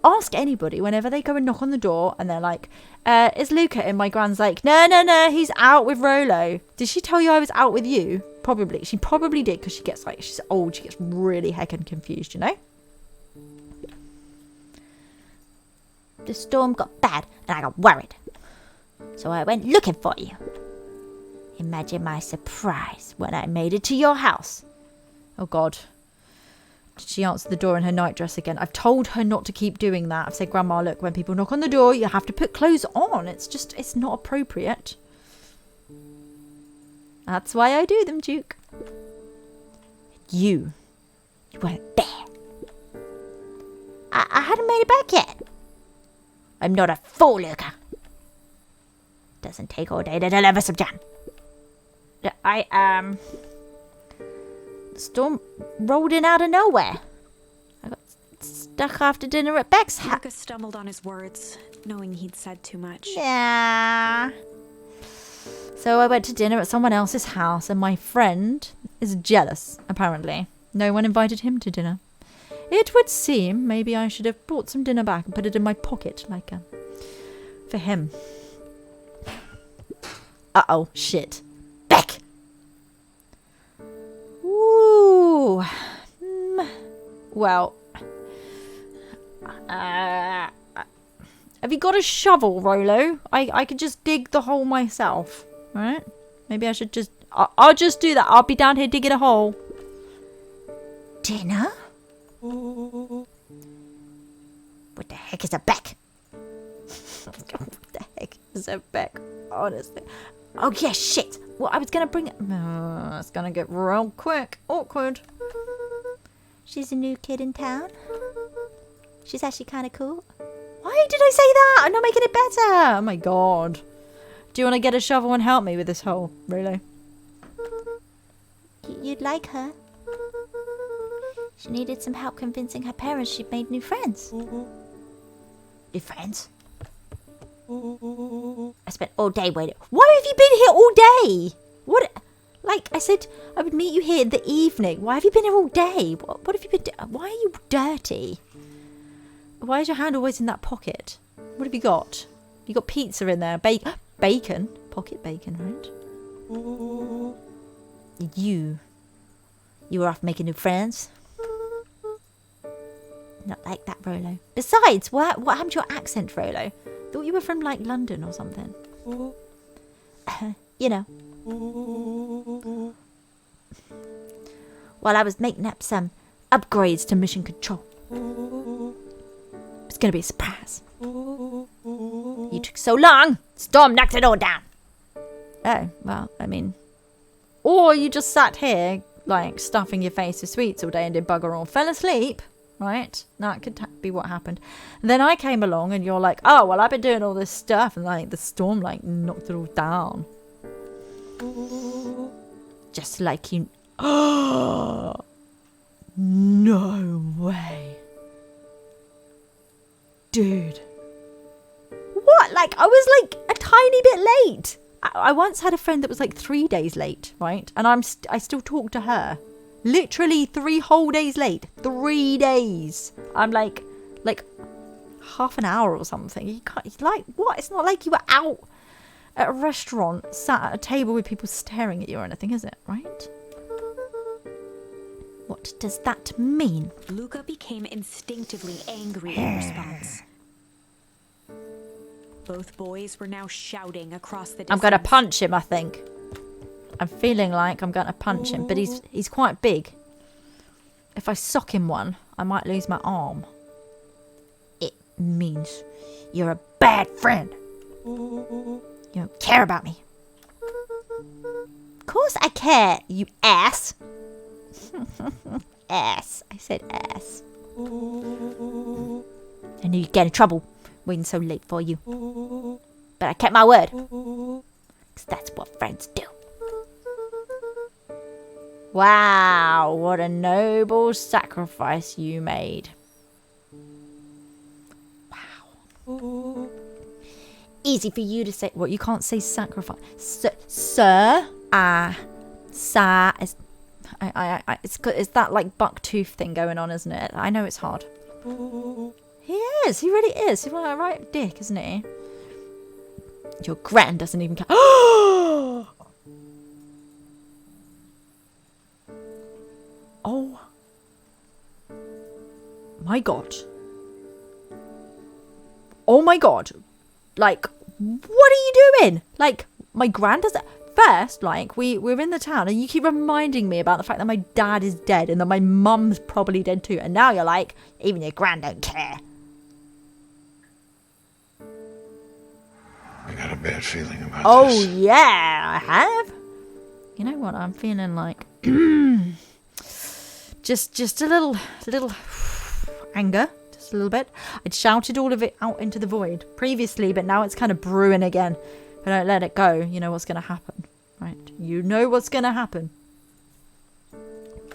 ask anybody whenever they go and knock on the door and they're like, is Luca in? My grand's like, no, he's out with Rolo. Did she tell you I was out with you? Probably. She probably did because she gets like, she's old. She gets really heckin' confused, you know? The storm got bad and I got worried. So I went looking for you. Imagine my surprise when I made it to your house. Oh, God. Did she answer the door in her nightdress again? I've told her not to keep doing that. I've said, Grandma, look, when people knock on the door, you have to put clothes on. It's not appropriate. That's why I do them, Duke. You weren't there. I hadn't made it back yet. I'm not a fool, Luca. Doesn't take all day to deliver some jam. The storm rolled in out of nowhere. I got stuck after dinner at Beck's house. Luca stumbled on his words, knowing he'd said too much. Yeah. So I went to dinner at someone else's house, and my friend is jealous, apparently. No one invited him to dinner. It would seem maybe I should have brought some dinner back and put it in my pocket, like, for him. Uh-oh, shit. Beck! Ooh. Well. Have you got a shovel, Rolo? I could just dig the hole myself. Alright? Maybe I should just... I'll just do that. I'll be down here digging a hole. Dinner? What the heck is a Beck? What the heck is a Beck? Honestly. Oh, yeah, shit. Well, I was going to bring it... it's going to get real quick. Awkward. She's a new kid in town. She's actually kind of cool. Why did I say that? I'm not making it better. Oh, my God. Do you want to get a shovel and help me with this hole, Rolo? You'd like her. She needed some help convincing her parents she'd made new friends. New friends? I spent all day waiting. Why have you been here all day? What? Like I said, I would meet you here in the evening. Why have you been here all day? What have you been doing? Why are you dirty? Why is your hand always in that pocket? What have you got? You got pizza in there. Bacon. Pocket bacon, right? You were off making new friends? Not like that, Rolo. Besides, what happened to your accent, Rolo? Thought you were from, like, London or something. You know. While I was making up some upgrades to mission control. It's going to be a surprise. You took so long, storm knocked it all down. Oh, well, I mean... Or you just sat here, like, stuffing your face with sweets all day and did bugger all. Fell asleep, right? That could be be what happened. And then I came along and you're like, oh, well, I've been doing all this stuff. And like the storm like knocked it all down. Just like you... Oh, no way. Dude. What? Like, I was like a tiny bit late. I once had a friend that was like 3 days late, right? And I still talk to her. Literally 3 whole days late. 3 days. I'm like half an hour or something. You can't, like, what? It's not like you were out at a restaurant, sat at a table with people staring at you or anything, is it? Right? What does that mean? Luca became instinctively angry in response. Both boys were now shouting across the distance. I'm going to punch him, I think. I'm feeling like I'm going to punch him, but he's quite big. If I sock him one, I might lose my arm. It means you're a bad friend. You don't care about me. Of course I care, you ass. Ass. I said ass. I knew you'd get in trouble waiting so late for you. But I kept my word. 'Cause that's what friends do. Wow, what a noble sacrifice you made. Wow. Easy for you to say. What, you can't say sacrifice. Sir? It's that like buck tooth thing going on, isn't it? I know it's hard. He is. He really is. He's like a right dick, isn't he? Your gran doesn't even care. Oh. My God. Oh my God. Like, what are you doing? Like, my gran does that. First, like, we're in the town and you keep reminding me about the fact that my dad is dead and that my mum's probably dead too. And now you're like, even your gran don't care. I got a bad feeling about Oh, this. yeah, I have. You know what? I'm feeling like just a little anger. Just a little bit. I'd shouted all of it out into the void previously, but now it's kind of brewing again. If I don't let it go, you know what's going to happen, right? You know what's going to happen.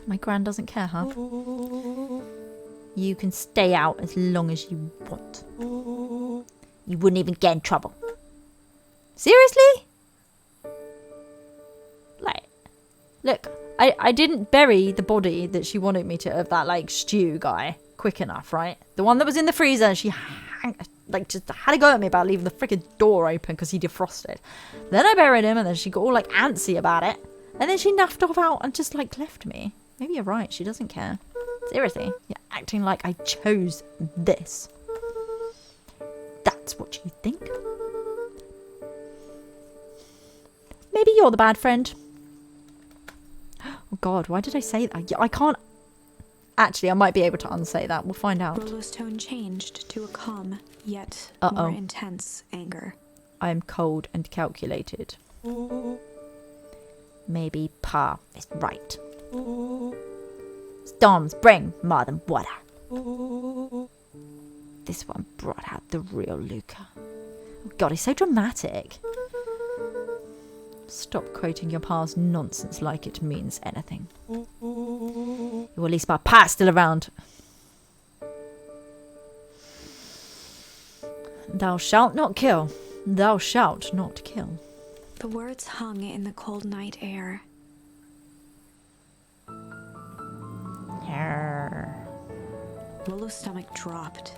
My gran doesn't care, huh? You can stay out as long as you want. You wouldn't even get in trouble. Seriously? Like, look, I didn't bury the body that she wanted me to of that, like, stew guy quick enough, right? The one that was in the freezer and she just had a go at me about leaving the freaking door open because he defrosted. Then I buried him and then she got all, like, antsy about it. And then she naffed off out and just, like, left me. Maybe you're right, she doesn't care. Seriously, you're acting like I chose this. That's what you think? Maybe you're the bad friend. Oh God, why did I say that? I can't... Actually, I might be able to unsay that. We'll find out. Rolo's tone changed to a calm, yet Uh-oh. more intense anger. I am cold and calculated. Maybe Pa is right. Storms bring more than water. This one brought out the real Luca. Oh God, he's so dramatic. Stop quoting your pa's nonsense like it means anything. Well, at least my pa's still around. Thou shalt not kill. Thou shalt not kill. The words hung in the cold night air. Rolo's stomach dropped,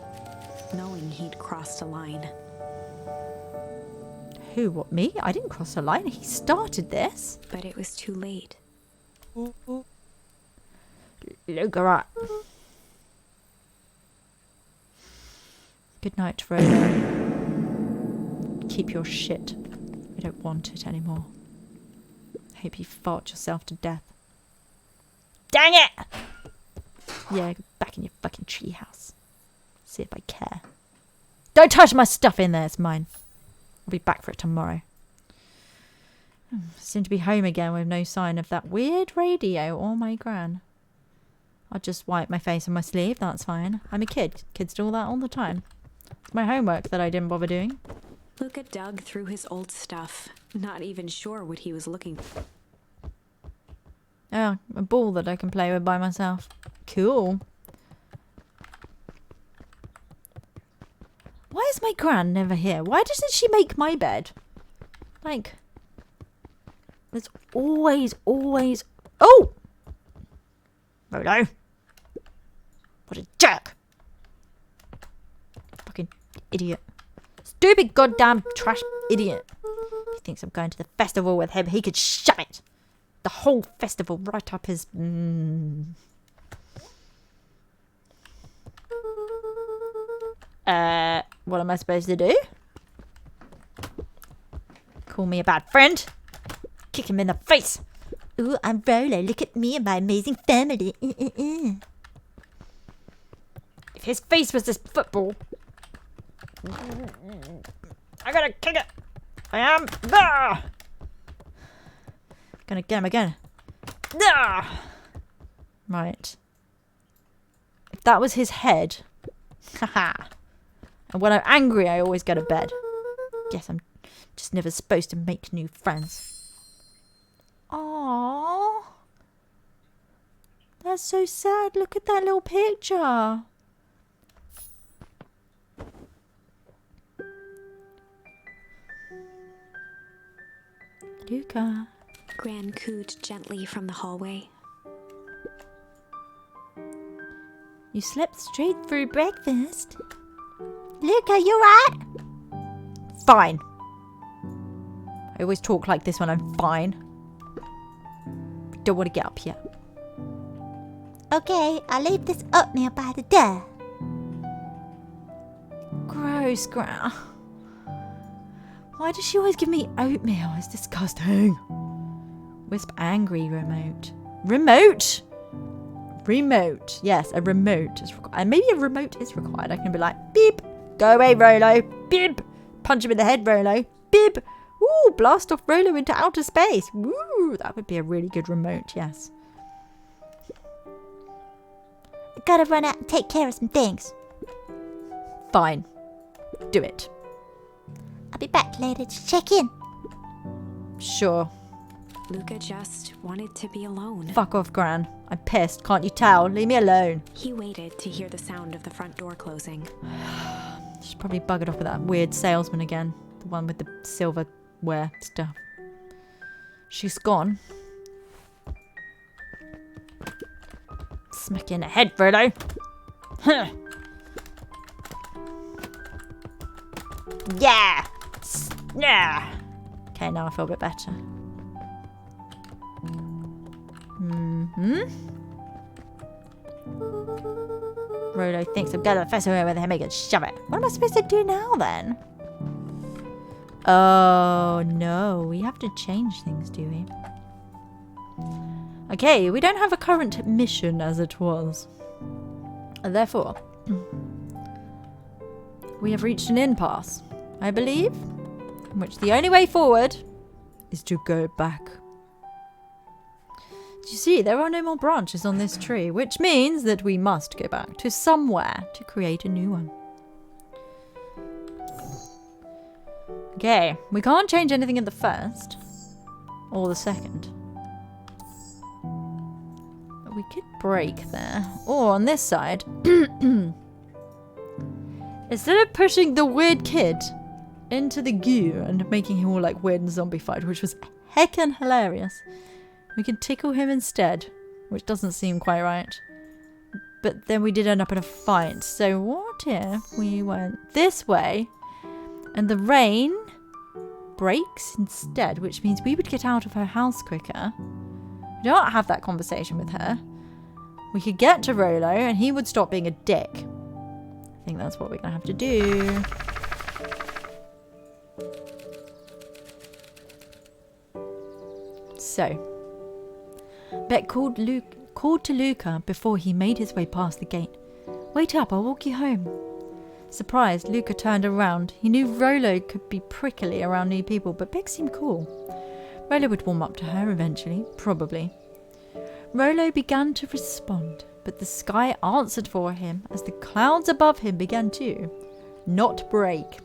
knowing he'd crossed a line. Who? What? Me? I didn't cross a line. He started this. But it was too late. Look, alright. Good night, Rolo. Keep your shit. I don't want it anymore. Hope you fart yourself to death. Dang it! Yeah, go back in your fucking treehouse. See if I care. Don't touch my stuff in there. It's mine. I'll be back for it tomorrow. Seem to be home again with no sign of that weird radio or my gran. I'll just wipe my face on my sleeve. That's fine. I'm a kid. Kids do all that all the time. It's my homework that I didn't bother doing. Luca dug through his old stuff, not even sure what he was looking for. Oh, a ball that I can play with by myself. Cool. Why is my gran never here? Why doesn't she make my bed? Like, there's always... Oh! Rolo. What a jerk. Fucking idiot. Stupid goddamn trash idiot. He thinks I'm going to the festival with him. He could shove it. The whole festival right up his... What am I supposed to do? Call me a bad friend? Kick him in the face. Ooh, I'm Rolo. Look at me and my amazing family. If his face was this football... I gotta kick it. I am... Ah! Gonna get him again. Ah! Right. If that was his head... Haha. And when I'm angry, I always go to bed. Guess I'm just never supposed to make new friends. Aww. That's so sad. Look at that little picture. Luca. Gran cooed gently from the hallway. You slept straight For breakfast. Luca, you right? Fine. I always talk like this when I'm fine. Don't want to get up yet. Okay, I'll leave this oatmeal by the door. Gross, Gra. Why does she always give me oatmeal? It's disgusting. Wisp angry remote. Remote? Remote. Yes, a remote is required. And maybe a remote is required. I can be like, beep. Go away, Rolo. Beep. Punch him in the head, Rolo. Beep. Ooh, blast off Rolo into outer space. Woo, that would be a really good remote, yes. Gotta run out and take care of some things. Fine. Do it. I'll be back later to check in. Sure. Luca just wanted to be alone. Fuck off, Gran. I'm pissed. Can't you tell? Leave me alone. He waited to hear the sound of the front door closing. She's probably buggered off with that weird salesman again. The one with the silverware stuff. She's gone. Smack you in the head, Frodo. Huh. Yeah. Yeah. Okay, now I feel a bit better. Rolo thinks I'm going to the festival with him. He can shove it. What am I supposed to do now then? Oh no, we have to change things, do we? Okay, we don't have a current mission as it was. Therefore, we have reached an impasse, I believe, in which the only way forward is to go back. Do you see, there are no more branches on this tree, which means that we must go back to somewhere to create a new one. Okay, we can't change anything at the first or the second. But we could break there. Or on this side, instead of pushing the weird kid into the goo and making him all like weird and zombified, which was heckin' hilarious, we could tickle him instead, which doesn't seem quite right. But then we did end up in a fight. So what if we went this way and the rain breaks instead, which means we would get out of her house quicker. We don't have that conversation with her. We could get to Rolo and he would stop being a dick. I think that's what we're going to have to do. So, Beck called to Luca before he made his way past the gate. Wait up, I'll walk you home. Surprised, Luca turned around. He knew Rolo could be prickly around new people, but Beck seemed cool. Rolo would warm up to her eventually, probably. Rolo began to respond. But the sky answered for him as the clouds above him began to not break.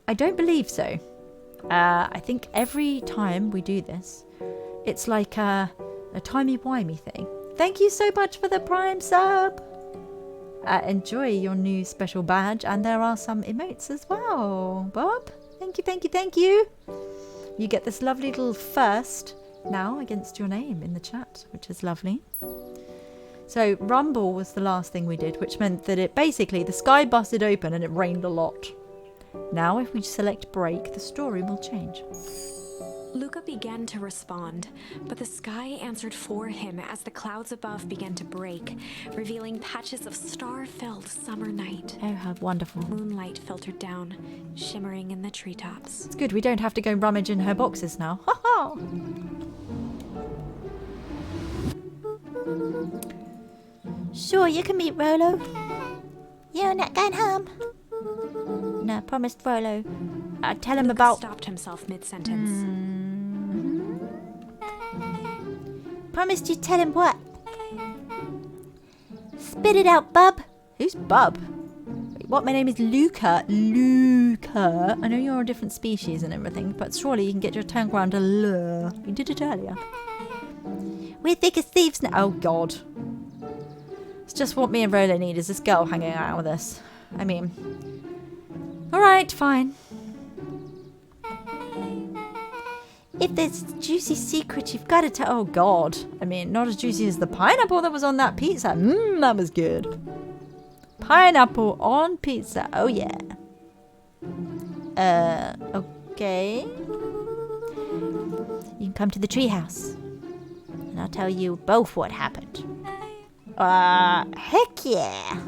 I don't believe so. I think every time we do this, it's like a timey-wimey thing. Thank you so much for the Prime sub. Enjoy your new special badge, and there are some emotes as well. Bob, thank you, thank you, thank you. You get this lovely little first now against your name in the chat, which is lovely. So Rumble was the last thing we did, which meant that it basically, the sky busted open and it rained a lot. Now if we select break, the story will change. Luca began to respond, but the sky answered for him as the clouds above began to break, revealing patches of star-filled summer night. Oh, how wonderful. Moonlight filtered down, shimmering in the treetops. It's good, we don't have to go rummage in her boxes now. Ha ha! Sure, you can meet Rolo. You're not going home. No, promised Rolo. I'd tell him Luca about... stopped himself mid-sentence. Promised you'd tell him what? Spit it out, bub. Who's Bub? Wait, what? My name is Luca. Luca. I know you're a different species and everything, but surely you can get your tongue around a lure. You did it earlier. We're thick as thieves now. Oh, God. It's just what me and Rolo need is this girl hanging out with us. I mean... Alright, fine. If there's a juicy secret, you've got to tell... Oh, God. I mean, not as juicy as the pineapple that was on that pizza. Mmm, that was good. Pineapple on pizza. Oh, yeah. Okay. You can come to the treehouse, and I'll tell you both what happened. Heck yeah.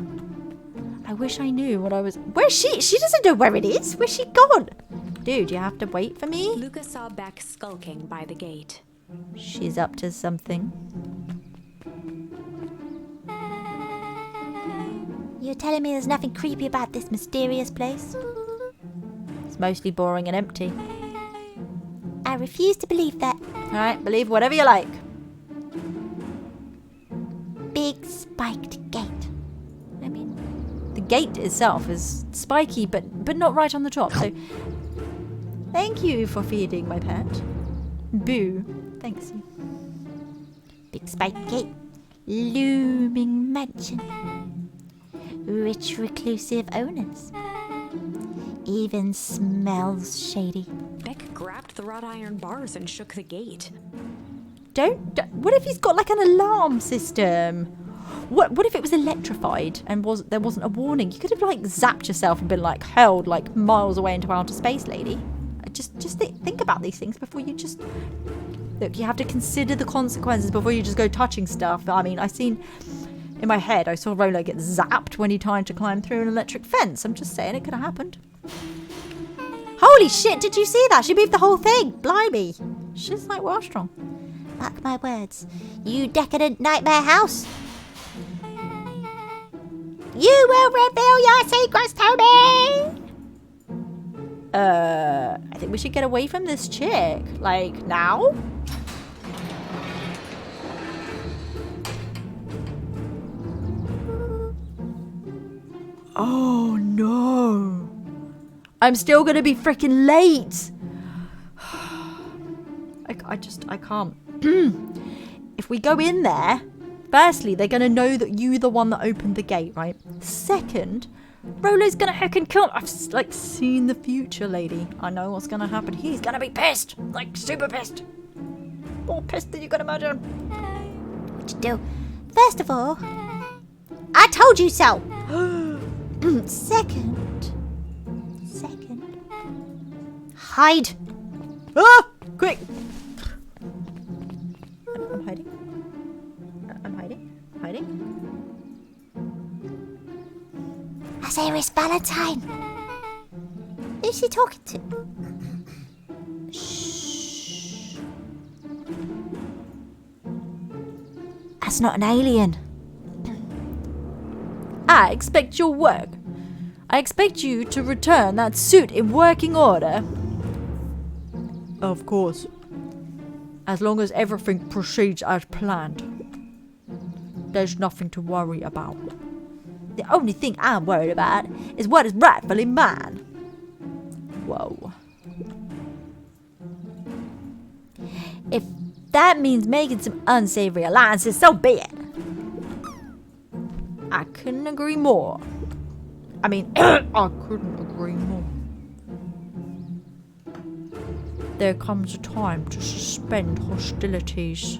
I wish I knew what I was... Where's she? She doesn't know where it is. Where's she gone? Dude, you have to wait for me? Luca saw Beck skulking by the gate. She's up to something. You're telling me there's nothing creepy about this mysterious place? It's mostly boring and empty. I refuse to believe that. Alright, believe whatever you like. Big spiked gate. I mean, the gate itself is spiky, but not right on the top. So, thank you for feeding my pet. Boo. Thanks you. Big spiked gate. Looming mansion. Rich reclusive owners. Even smells shady. Beck grabbed the wrought iron bars and shook the gate. Don't. What if he's got like an alarm system? What if it was electrified and there wasn't a warning? You could have like zapped yourself and been like hurled like miles away into outer space, lady. Just think about these things before you just... Look, you have to consider the consequences before you just go touching stuff. I mean, in my head, I saw Rolo get zapped when he tried to climb through an electric fence. I'm just saying it could have happened. Holy shit, did you see that? She moved the whole thing. Blimey. She's like well strong. Mark my words. You decadent nightmare house. You will reveal your secrets to me. I think we should get away from this chick. Like, now? Oh, no. I'm still gonna be freaking late. I can't. If we go in there, firstly, they're gonna know that you're the one that opened the gate, right? Second, Rolo's gonna heckin' kill. I've like seen the future, lady. I know what's gonna happen. He's gonna be pissed, like super pissed. More pissed than you can imagine. What you do? First of all, I told you so. Second, hide. Ah! Quick! I'm hiding. I'm hiding. Osiris Valentine. Who's she talking to? Shh. That's not an alien. I expect your work. I expect you to return that suit in working order. Of course. As long as everything proceeds as planned. There's nothing to worry about. The only thing I'm worried about is what is rightfully mine. Whoa. If that means making some unsavory alliances, so be it. I couldn't agree more. I mean, I couldn't agree more. There comes a time to suspend hostilities.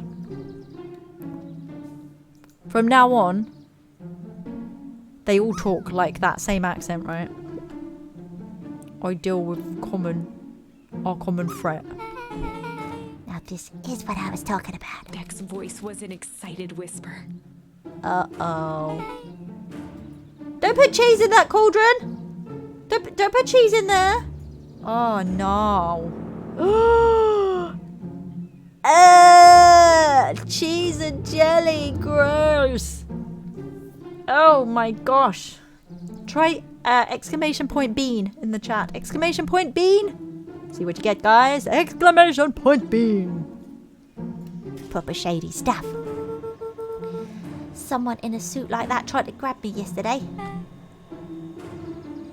From now on, they all talk like that same accent, right? I deal with our common threat. Now this is what I was talking about. Beck's voice was an excited whisper. Uh-oh. Don't put cheese in that cauldron! Don't put cheese in there! Oh, no. Cheese and jelly, gross! Oh my gosh. Try exclamation point bean in the chat. Exclamation point bean! See what you get, guys. Exclamation point bean! Proper shady stuff. Someone in a suit like that tried to grab me yesterday.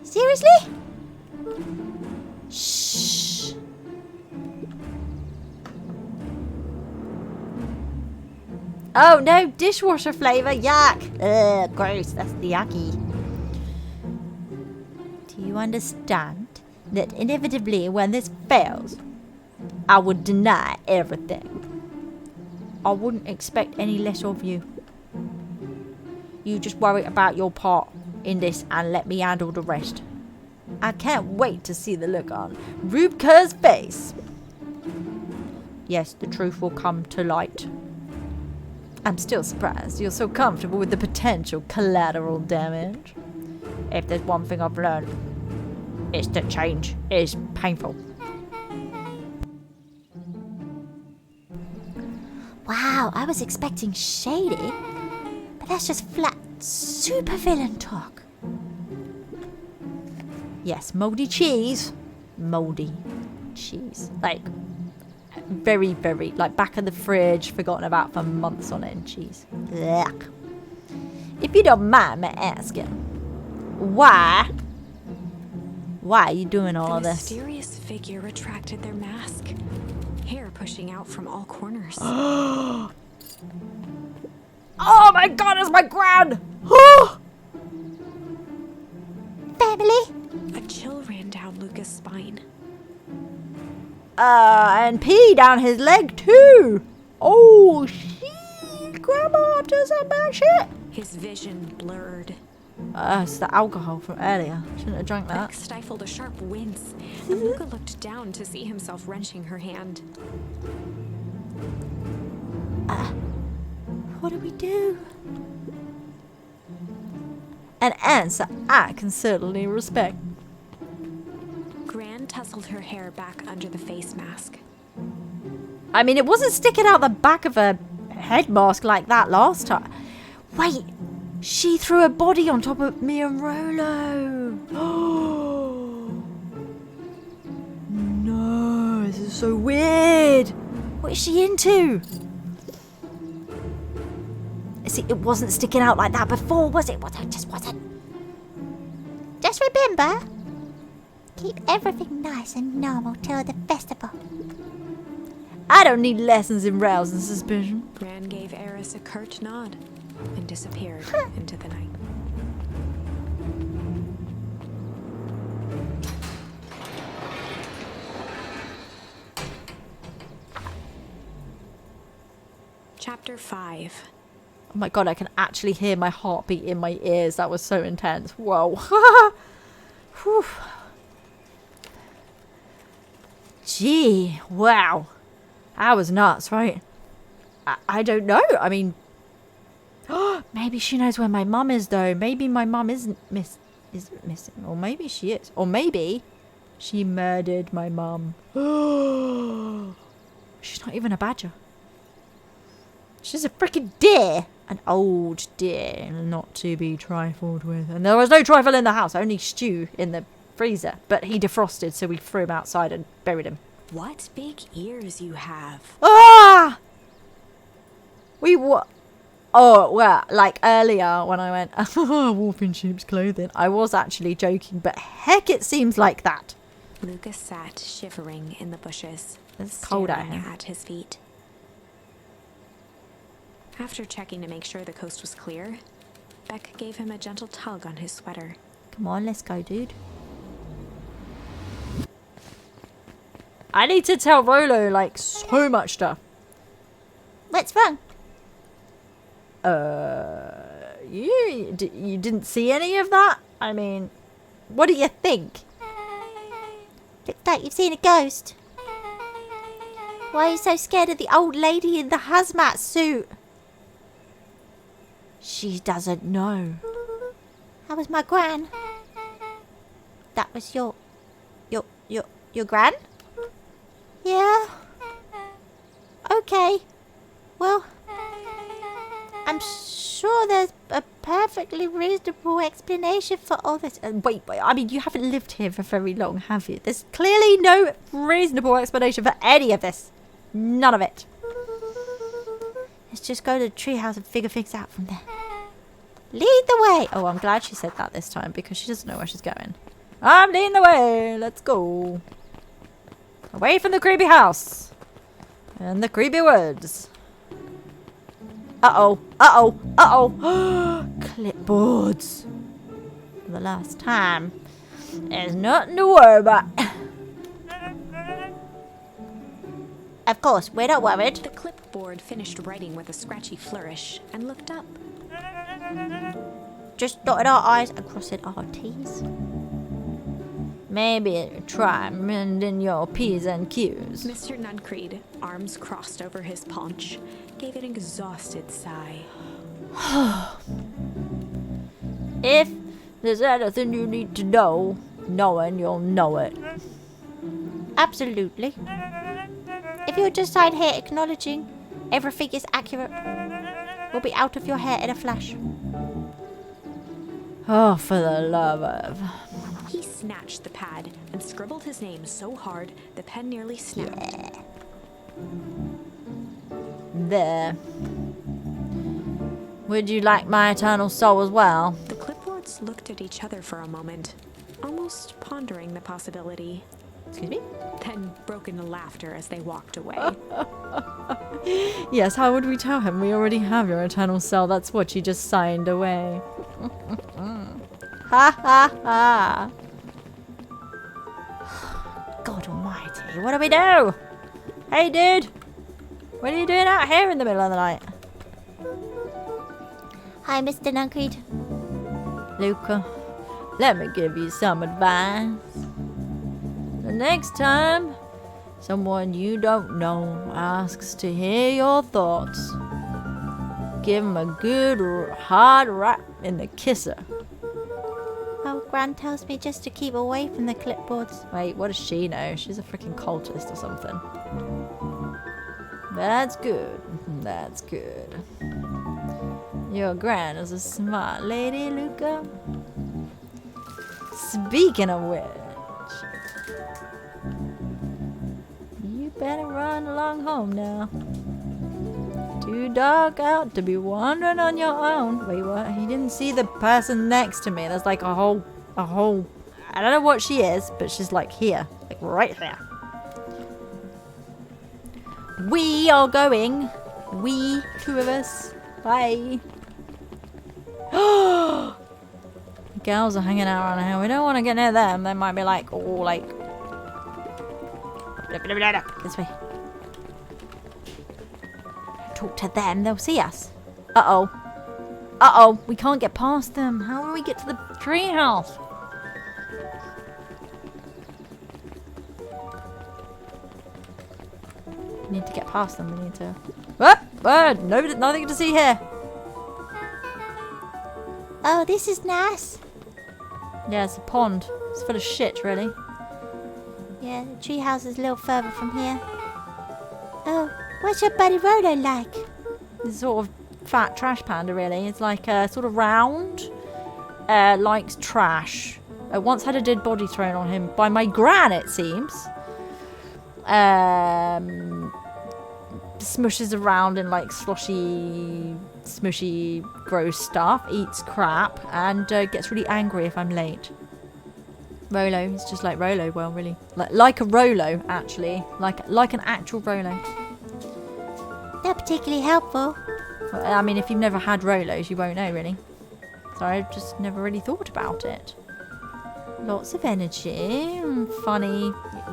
Seriously? Shh. Oh no, dishwasher flavour, yuck! Ugh, gross, that's the yucky. Do you understand that inevitably when this fails, I would deny everything? I wouldn't expect any less of you. You just worry about your part in this and let me handle the rest. I can't wait to see the look on Rubka's face. Yes, the truth will come to light. I'm still surprised you're so comfortable with the potential collateral damage. If there's one thing I've learned, it's that change is painful. Wow, I was expecting shady. But that's just flat supervillain talk. Yes, moldy cheese. Moldy cheese. Like, very, very, like back in the fridge, forgotten about for months on end cheese. Ugh. If you don't mind me asking, why are you doing all The of this? mysterious figure retracted their mask, hair pushing out from all corners. Oh my god, it's my gran! Family? A chill ran down Luca's spine. And pee down his leg too! Oh, shit! Grandma up to some bad shit! His vision blurred. It's the alcohol from earlier. Shouldn't have drank that. Beck stifled a sharp wince, and Luca looked down to see himself wrenching her hand. What do we do? An answer I can certainly respect. Gran tousled her hair back under the face mask. I mean, it wasn't sticking out the back of a head mask like that last time. Wait, she threw her body on top of me and Rolo. No, this is so weird. What is she into? See, it wasn't sticking out like that before, was it? Just wasn't. Just remember, keep everything nice and normal till the festival. I don't need lessons in rousing suspicion. Gran gave Eris a curt nod and disappeared into the night. Chapter 5. Oh my god, I can actually hear my heartbeat in my ears. That was so intense. Whoa. Whew. Gee, wow. That was nuts, right? I don't know. I mean, maybe she knows where my mum is, though. Maybe my mum isn't missing. Or maybe she is. Or maybe she murdered my mum. She's not even a badger. She's a freaking deer. An old deer, not to be trifled with. And there was no trifle in the house, only stew in the freezer. But he defrosted, so we threw him outside and buried him. What big ears you have. Ah! We what? Oh, well, like earlier when I went, wolf in sheep's clothing, I was actually joking, but heck, it seems like that. Lucas sat shivering in the bushes, It's cold out staring here. at his feet. After checking to make sure the coast was clear, Beck gave him a gentle tug on his sweater. Come on, let's go, dude. I need to tell Rolo, like, so much stuff. What's wrong? You didn't see any of that? I mean, what do you think? Looks like you've seen a ghost. Why are you so scared of the old lady in the hazmat suit? She doesn't know. That was my gran. That was your gran? Yeah. Okay. Well, I'm sure there's a perfectly reasonable explanation for all this. Wait, I mean, you haven't lived here for very long, have you? There's clearly no reasonable explanation for any of this. None of it. Let's just go to the treehouse and figure things out from there. Lead the way. Oh, I'm glad she said that this time because she doesn't know where she's going. I'm leading the way. Let's go. Away from the creepy house. And the creepy woods. Uh-oh. Uh-oh. Uh-oh. Clipboards. For the last time. There's nothing to worry about. Of course, we're not worried. The clipboard finished writing with a scratchy flourish and looked up. Just dotted our I's and crossed our T's. Maybe try mending your P's and Q's. Mr. Nuncreed, arms crossed over his paunch, gave an exhausted sigh. If there's anything you need to know, knowing you'll know it. Absolutely. If you'll just sign here acknowledging everything is accurate, we'll be out of your hair in a flash. Oh, for the love of... He snatched the pad and scribbled his name so hard the pen nearly snapped. There. Would you like my eternal soul as well? The clipboards looked at each other for a moment, almost pondering the possibility, Excuse me? then broke into laughter as they walked away. Yes, how would we tell him? We already have your eternal soul. That's what you just signed away. Ha ha ha. God almighty, what do we do? Hey dude! What are you doing out here in the middle of the night? Hi, Mr. Nuncreed. Luca, let me give you some advice. The next time someone you don't know asks to hear your thoughts, give them a good hard rap in the kisser. Oh, Gran tells me just to keep away from the clipboards. Wait, what does she know? She's a freaking cultist or something. That's good. That's good. Your gran is a smart lady, Luca. Speaking of which, you better run along home now. Too dark out to be wandering on your own. Wait, what? He didn't see the person next to me. There's like a whole, I don't know what she is, but she's like here, like right there. We are going. We, two of us. Bye. The girls are hanging out around here. We don't want to get near them. They might be like, oh, like. This way. Talk to them. They'll see us. Uh-oh. Uh-oh. We can't get past them. How do we get to the treehouse? We need to get past them. We need to... Whoop! Bird! Nobody, nothing to see here. Oh, this is nice. Yeah, it's a pond. It's full of shit, really. Yeah, the treehouse is a little further from here. Oh, what's your buddy Rolo like? It's sort of fat trash panda, really. It's like sort of round. Likes trash. Once had a dead body thrown on him by my gran, it seems. smushes around in like sloshy, smushy, gross stuff, eats crap, and gets really angry if I'm late. Rolo, he's just like Rolo. Well, really, like a Rolo, actually, like an actual Rolo. Not particularly helpful. Well, I mean, if you've never had Rolos, you won't know, really. So I just never really thought about it. Lots of energy, funny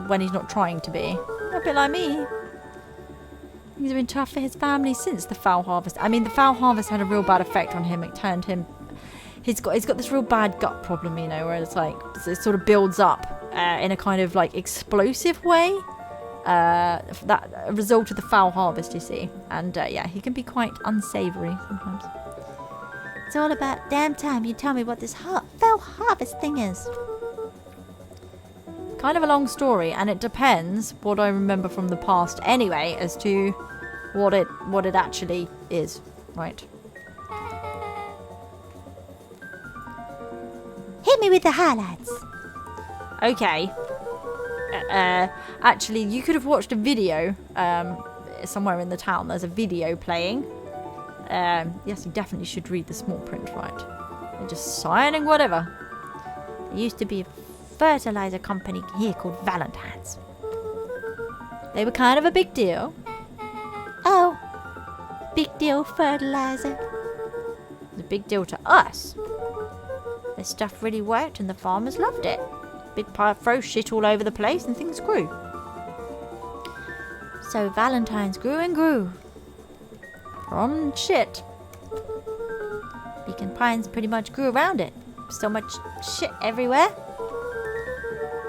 when he's not trying to be. A bit like me. Things have been tough for his family since the foul harvest. I mean, the foul harvest had a real bad effect on him. It turned him. He's got this real bad gut problem, you know, where it's like it sort of builds up in a kind of like explosive way. That a result of the foul harvest, you see, and yeah, he can be quite unsavory sometimes. It's all about damn time you tell me what this fell harvest thing is. Kind of a long story, and it depends what I remember from the past anyway as to what it actually is, right? Hit me with the highlights. Okay. Actually, you could have watched a video somewhere in the town. There's a video playing. Yes, you definitely should read the small print, right? They're just signing whatever. There used to be a fertilizer company here called Valentine's. They were kind of a big deal. Oh, big deal fertilizer. It was a big deal to us. Their stuff really worked and the farmers loved it. Big pile throw shit all over the place and things grew. So Valentine's grew and grew. From shit. Beacon Pines pretty much grew around it. So much shit everywhere.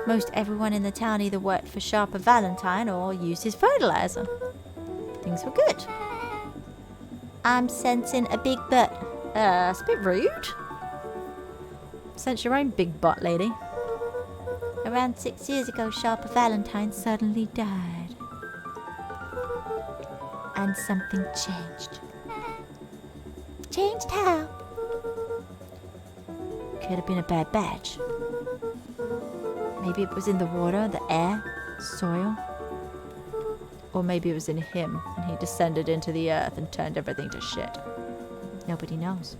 Most everyone in the town either worked for Sharper Valentine or used his fertilizer. Things were good. I'm sensing a big butt. It's a bit rude. Sense your own big butt, lady. Around 6 years ago, Sharper Valentine suddenly died. And something changed. Changed how? Could have been a bad batch. Maybe it was in the water, the air, soil. Or maybe it was in him and he descended into the earth and turned everything to shit. Nobody knows.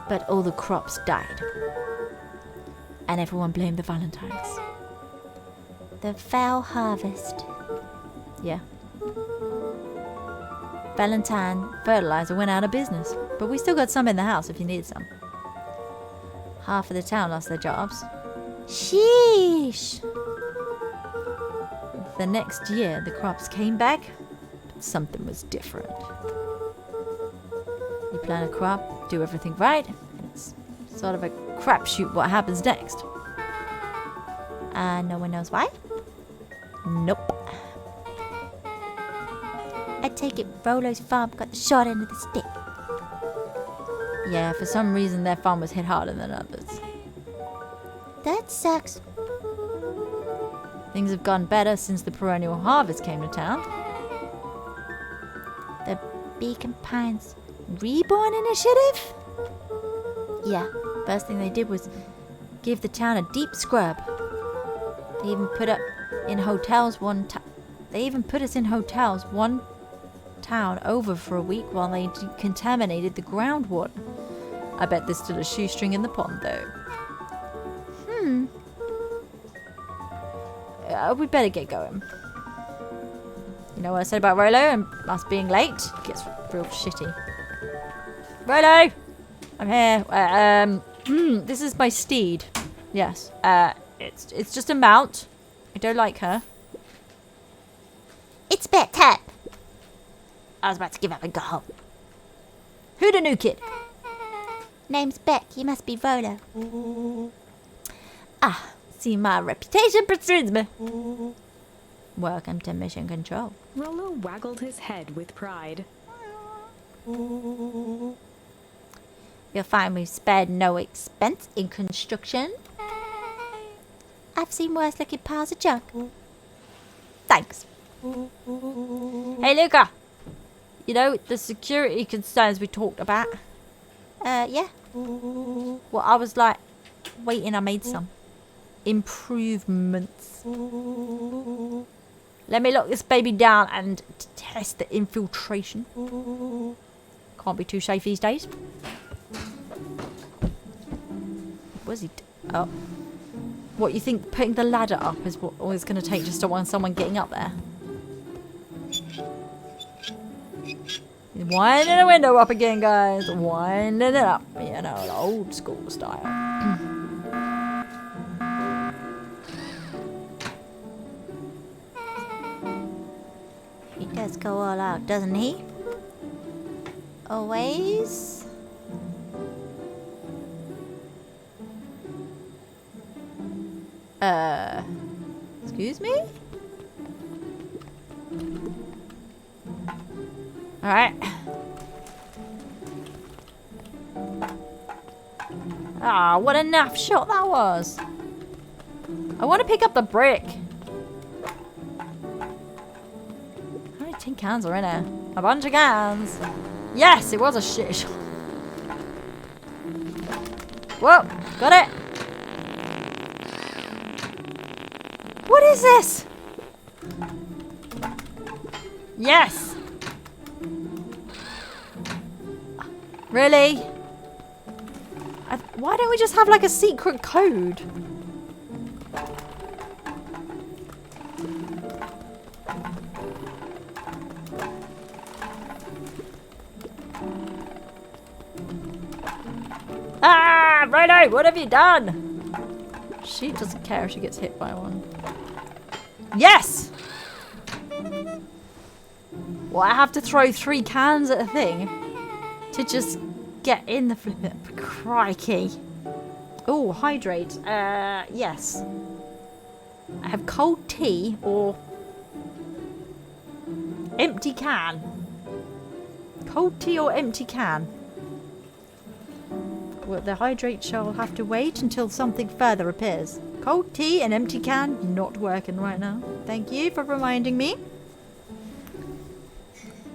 But all the crops died. And everyone blamed the Valentines. The foul harvest. Yeah. Valentine fertilizer went out of business. But we still got some in the house if you need some. Half of the town lost their jobs. Sheesh. The next year, the crops came back, but something was different. You plant a crop, do everything right, and it's sort of a crapshoot what happens next. No one knows why? Nope. I take it Rolo's farm got the short end of the stick. Yeah, for some reason their farm was hit harder than others. That sucks. Things have gone better since the perennial harvest came to town. The Beacon Pines Reborn Initiative? Yeah, first thing they did was give the town a deep scrub. They even put us in hotels one town over for a week while they contaminated the groundwater. I bet there's still a shoestring in the pond, though. We better get going. You know what I said about Rolo and us being late? It gets real shitty. Rolo! I'm here. This is my steed. Yes. It's just a mount. I don't like her. It's bet time. I was about to give up and go home. Who the new kid? Name's Beck. You must be Rolo. Ah, see, my reputation precedes me. Welcome to Mission Control. Rolo waggled his head with pride. You'll find we've spared no expense in construction. I've seen worse looking piles of junk. Thanks. Hey, Luca. You know, the security concerns we talked about? Yeah. Well, I was like, waiting, I made some improvements. Let me lock this baby down and test the infiltration. Can't be too safe these days. Where's he? Oh. What, you think putting the ladder up is what all it's going to take just to want someone getting up there? Winding the window up again, guys. Winding it up. You know, the old school style. He does go all out, doesn't he? Always. Excuse me? Alright. Ah, what a naff shot that was. I want to pick up the brick. How many tin cans are in there? A bunch of cans. Yes, it was a shit shot. Whoa, got it. What is this? Yes. Really? Why don't we just have like a secret code? Ah, Rhino, what have you done? She doesn't care if she gets hit by one. Yes! Well, I have to throw 3 cans at a thing to just get in the flip. Crikey. Oh, hydrate. Yes. I have cold tea or empty can. Cold tea or empty can. Well, the hydrate shall have to wait until something further appears. Cold tea and empty can not working right now. Thank you for reminding me.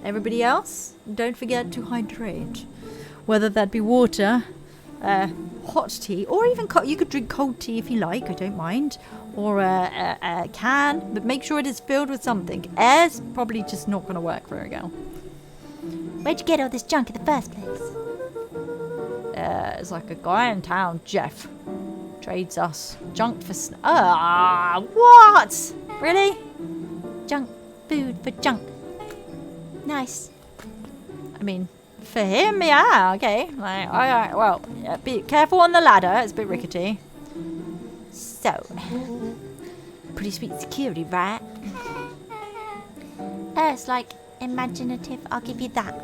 Everybody else, don't forget to hydrate. Whether that be water, hot tea, or even you could drink cold tea if you like, I don't mind. Or a can, but make sure it is filled with something. Air's probably just not going to work very well. Where'd you get all this junk in the first place? It's like a guy in town, Jeff, trades us junk for what? Really? Junk food for junk. Nice. I mean, for him, yeah, okay. Like, alright, well, yeah, be careful on the ladder. It's a bit rickety. So, Pretty sweet security, right? it's like imaginative. I'll give you that.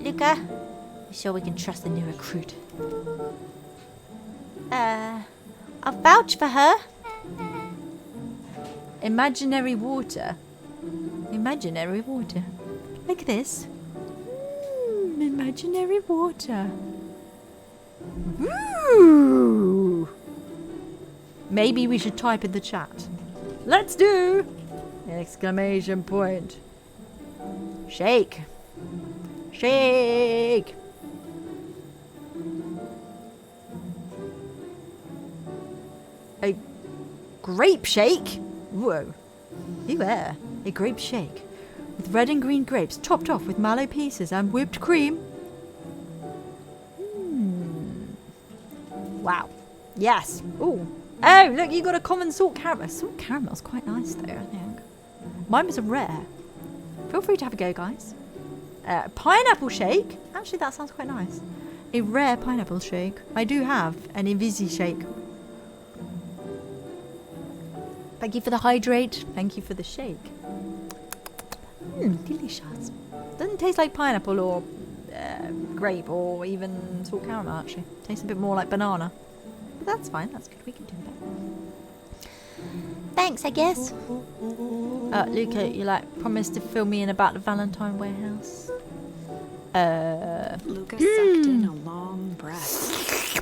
Luca, you sure we can trust the new recruit? I'll vouch for her. Imaginary water. Imaginary water. Like this. Imaginary water. Ooh. Maybe we should type in the chat. Let's do! Exclamation point. Shake. Shake. A grape shake? Whoa. Beware. A grape shake. With red and green grapes topped off with mallow pieces and whipped cream. Wow. Yes. Ooh. Oh, look, you got a common salt caramel. Salt caramel's quite nice, though, I think. Mine was a rare. Feel free to have a go, guys. Pineapple shake. Actually, that sounds quite nice. A rare pineapple shake. I do have an Invisi shake. Thank you for the hydrate. Thank you for the shake. Delicious. Doesn't taste like pineapple or grape or even salt caramel, actually. Tastes a bit more like banana. But that's fine. That's good. We can do that. Thanks, I guess. Luca, you promised to fill me in about the Valentine warehouse. Luca sucked in a long breath.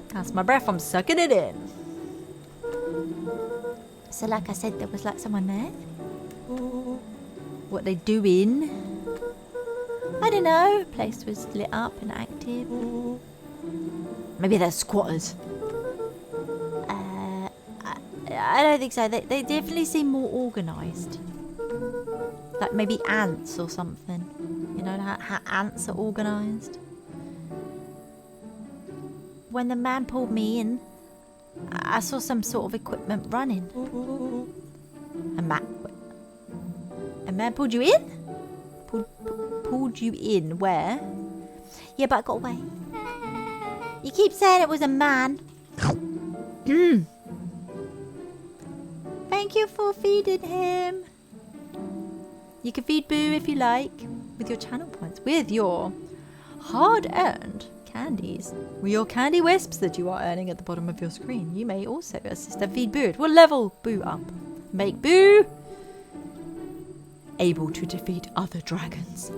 That's my breath. I'm sucking it in. So, like I said, there was someone there. What they doing? I don't know. Place was lit up and active. Maybe they're squatters. I don't think so. They definitely seem more organised. Like maybe ants or something. You know how ants are organised? When the man pulled me in, I saw some sort of equipment running. A man pulled you in? Pulled you in? Where? Yeah, but I got away. You keep saying it was a man. Thank you for feeding him. You can feed Boo if you like. With your channel points. With your hard-earned candies. With your candy wisps that you are earning at the bottom of your screen. You may also assist and feed Boo. It will level Boo up. Make Boo able to defeat other dragons.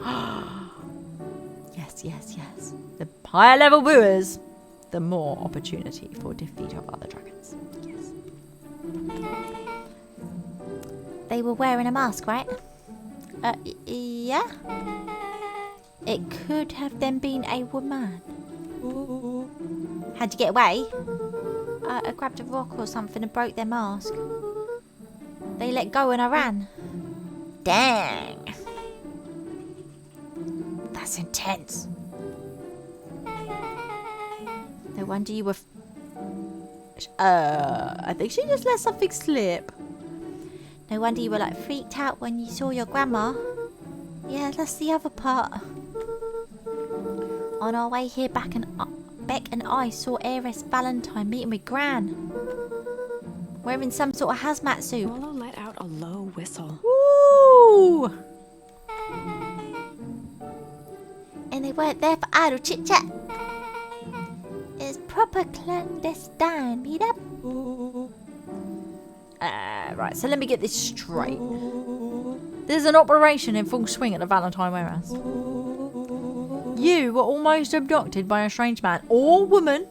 Yes, yes, yes. The higher level Boo is, the more opportunity for defeat of other dragons. Yes. They were wearing a mask, right? Yeah. It could have then been a woman. How'd you get away? I grabbed a rock or something and broke their mask. They let go and I ran. Dang. That's intense. No wonder you were... I think she just let something slip. No wonder you were like freaked out when you saw your grandma. Yeah, that's the other part. On our way here back, Beck and I saw Heiress Valentine meeting with Gran. Wearing some sort of hazmat suit. Rolo let out a low whistle. Woo! And they weren't there for idle chit-chat. It's proper clandestine meet-up. Right, so let me get this straight. There's an operation in full swing at the Valentine warehouse. You were almost abducted by a strange man or woman,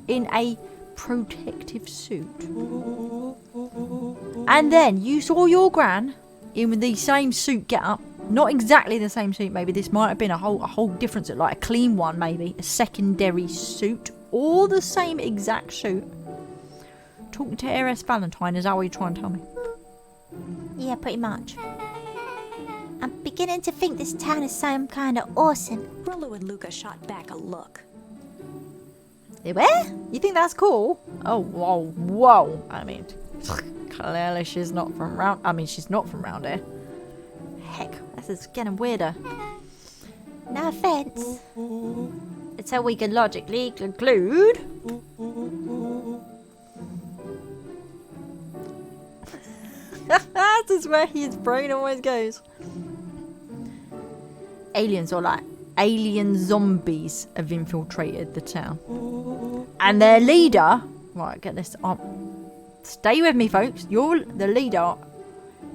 in a protective suit. And then you saw your gran in the same suit get up. Not exactly the same suit, maybe this might have been a whole different suit, like a clean one maybe, a secondary suit, or the same exact suit. Talking to Heiress Valentine, is that what you're trying to tell me? Yeah, pretty much. I'm beginning to think this town is some kind of awesome. Rolo and Luca shot back a look. Where? You think that's cool? Oh, whoa. I mean, clearly she's not from round... she's not from round here. Heck, this is getting weirder. No offense. So we can logically conclude... This is where his brain always goes. Aliens, or like alien zombies, have infiltrated the town. And their leader... Right, get this on. Stay with me, folks. The leader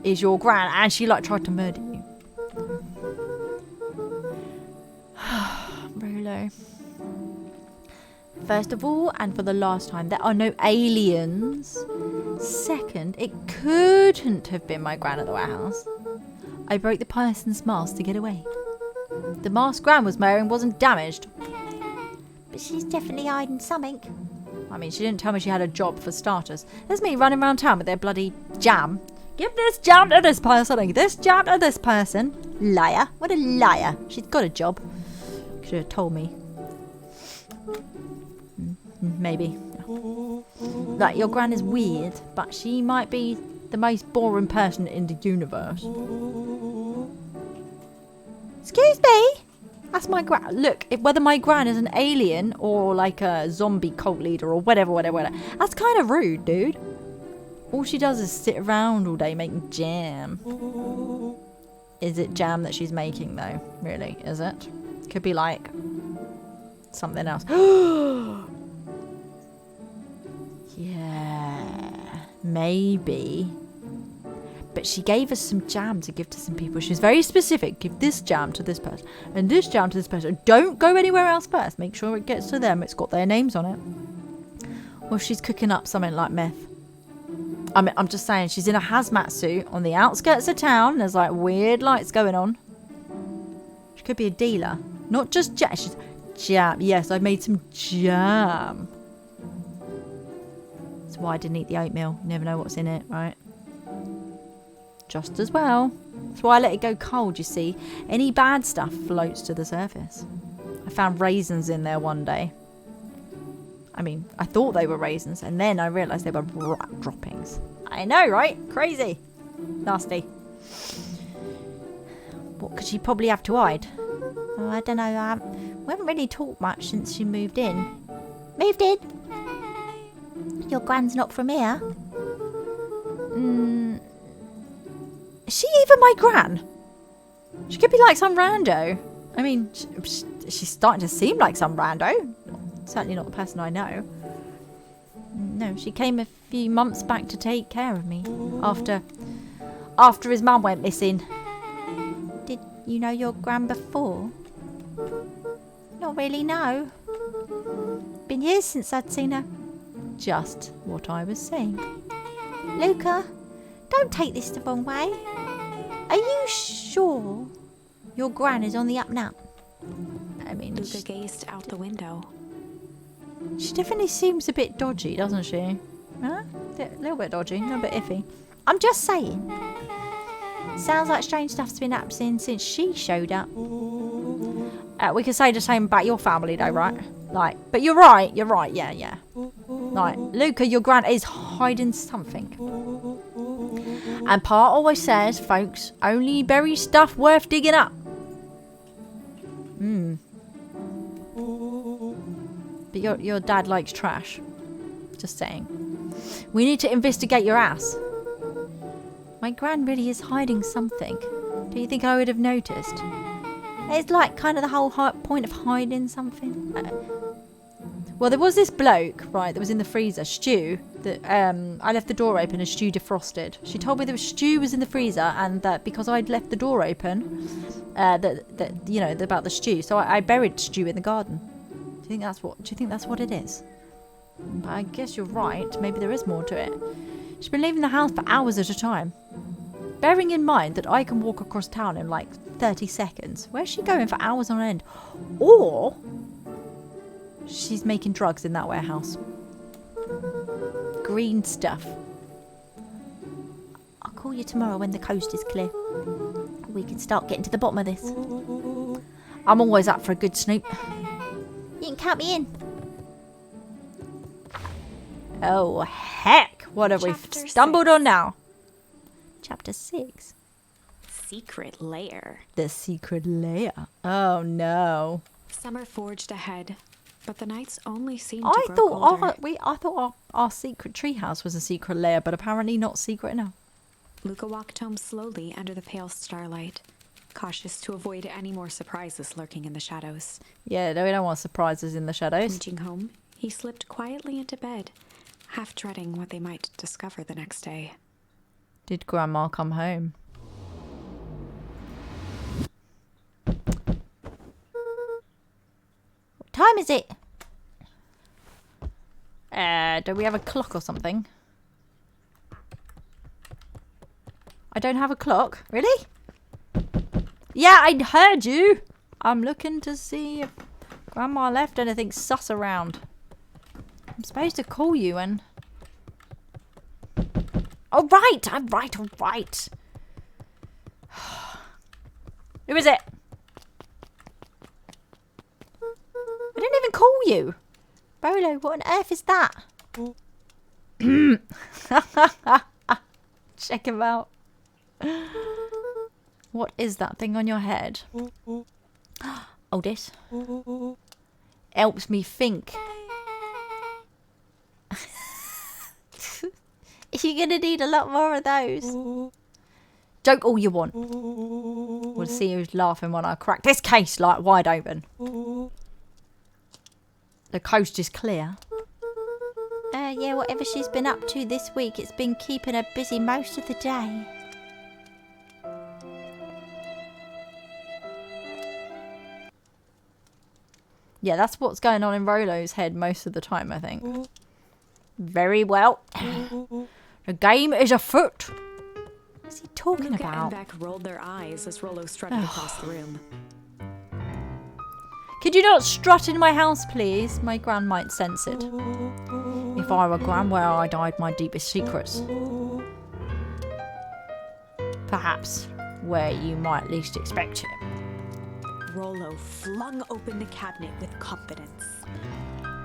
is your gran, and she like tried to murder you. Rolo. First of all, and for the last time, there are no aliens. Second, it couldn't have been my gran at the warehouse. I broke the person's mask to get away. The mask Gran was wearing wasn't damaged. But she's definitely hiding something. She didn't tell me she had a job for starters. There's me running around town with their bloody jam. Give this jam to this person, and this jam to this person. Liar. What a liar. She's got a job. Should have told me. Maybe. Like, your gran is weird, but she might be the most boring person in the universe. Excuse me? That's my gran. Look, whether my gran is an alien or like a zombie cult leader or whatever, that's kind of rude, dude. All she does is sit around all day making jam. Is it jam that she's making, though? Really, is it? Could be like something else. Yeah, maybe. But she gave us some jam to give to some people. She's very specific. Give this jam to this person and this jam to this person. Don't go anywhere else first. Make sure it gets to them. It's got their names on it. Or she's cooking up something like meth. I'm just saying, she's in a hazmat suit on the outskirts of town. There's like weird lights going on. She could be a dealer. Not just jam. She's jam. Yes, I made some jam. That's why I didn't eat the oatmeal. You never know what's in it, right? Just as well. That's why I let it go cold, you see. Any bad stuff floats to the surface. I found raisins in there one day. I mean, I thought they were raisins, and then I realised they were rat droppings. I know, right? Crazy. Nasty. What could she probably have to hide? Oh, I don't know. We haven't really talked much since she moved in. Moved in? Your gran's not from here? Is she even my gran? She could be like some rando. I mean, she's starting to seem like some rando. Certainly not the person I know. No, she came a few months back to take care of me after his mum went missing. Did you know your gran before? Not really, no. Been years since I'd seen her. Just what I was saying. Luca, don't take this the wrong way. Are you sure your gran is on the up and up? I mean, Luca gazed out the window. she definitely seems a bit dodgy, doesn't she? Huh? A little bit dodgy, a little bit iffy. I'm just saying. Sounds like strange stuff's been happening since she showed up. We can say the same about your family, though, right? Like, but you're right, yeah. Like, Luca, your gran is hiding something. And Pa always says, folks, only bury stuff worth digging up. But your dad likes trash. Just saying. We need to investigate your ass. My gran really is hiding something. Do you think I would have noticed? It's like kind of the whole point of hiding something. Well, there was this bloke, right, that was in the freezer, Stu, that I left the door open and Stu defrosted. She told me that Stu was in the freezer and that because I'd left the door open, that you know, about the stew. So I buried Stu in the garden. Do you think that's what it is? But I guess you're right. Maybe there is more to it. She's been leaving the house for hours at a time. Bearing in mind that I can walk across town in like 30 seconds. Where's she going for hours on end? Or she's making drugs in that warehouse. Green stuff. I'll call you tomorrow when the coast is clear. We can start getting to the bottom of this. I'm always up for a good snoop. You can count me in. Oh, heck. What have we Chapter stumbled 6. on now? Chapter 6. Secret lair. The secret lair. Oh, no. Summer forged ahead, but the nights only seemed to I grow thought colder. our secret treehouse was a secret lair, but apparently not secret enough. Luca walked home slowly under the pale starlight, cautious to avoid any more surprises lurking in the shadows. Yeah, no, we don't want surprises in the shadows. Reaching home, he slipped quietly into bed, half dreading what they might discover the next day. Did Grandma come home? What time is it? Do we have a clock or something? I don't have a clock. Really? Yeah, I heard you. I'm looking to see if Grandma left anything sus around. I'm supposed to call you and... All right. Who is it? I didn't even call you. Bolo, what on earth is that? Check him out. What is that thing on your head? Oh, this helps me think. You're going to need a lot more of those. Joke all you want. We'll see who's laughing when I crack this case like wide open. The coast is clear. Yeah, whatever she's been up to this week, it's been keeping her busy most of the day. Yeah, that's what's going on in Rolo's head most of the time, I think. Very well. The game is afoot. What's he talking Luca about? and Beck rolled their eyes as Rolo strutted across the room. Could you not strut in my house, please? My gran might sense it. If if I were Gran where I'd hide my deepest secrets. Perhaps where you might least expect it. Rollo flung open the cabinet with confidence.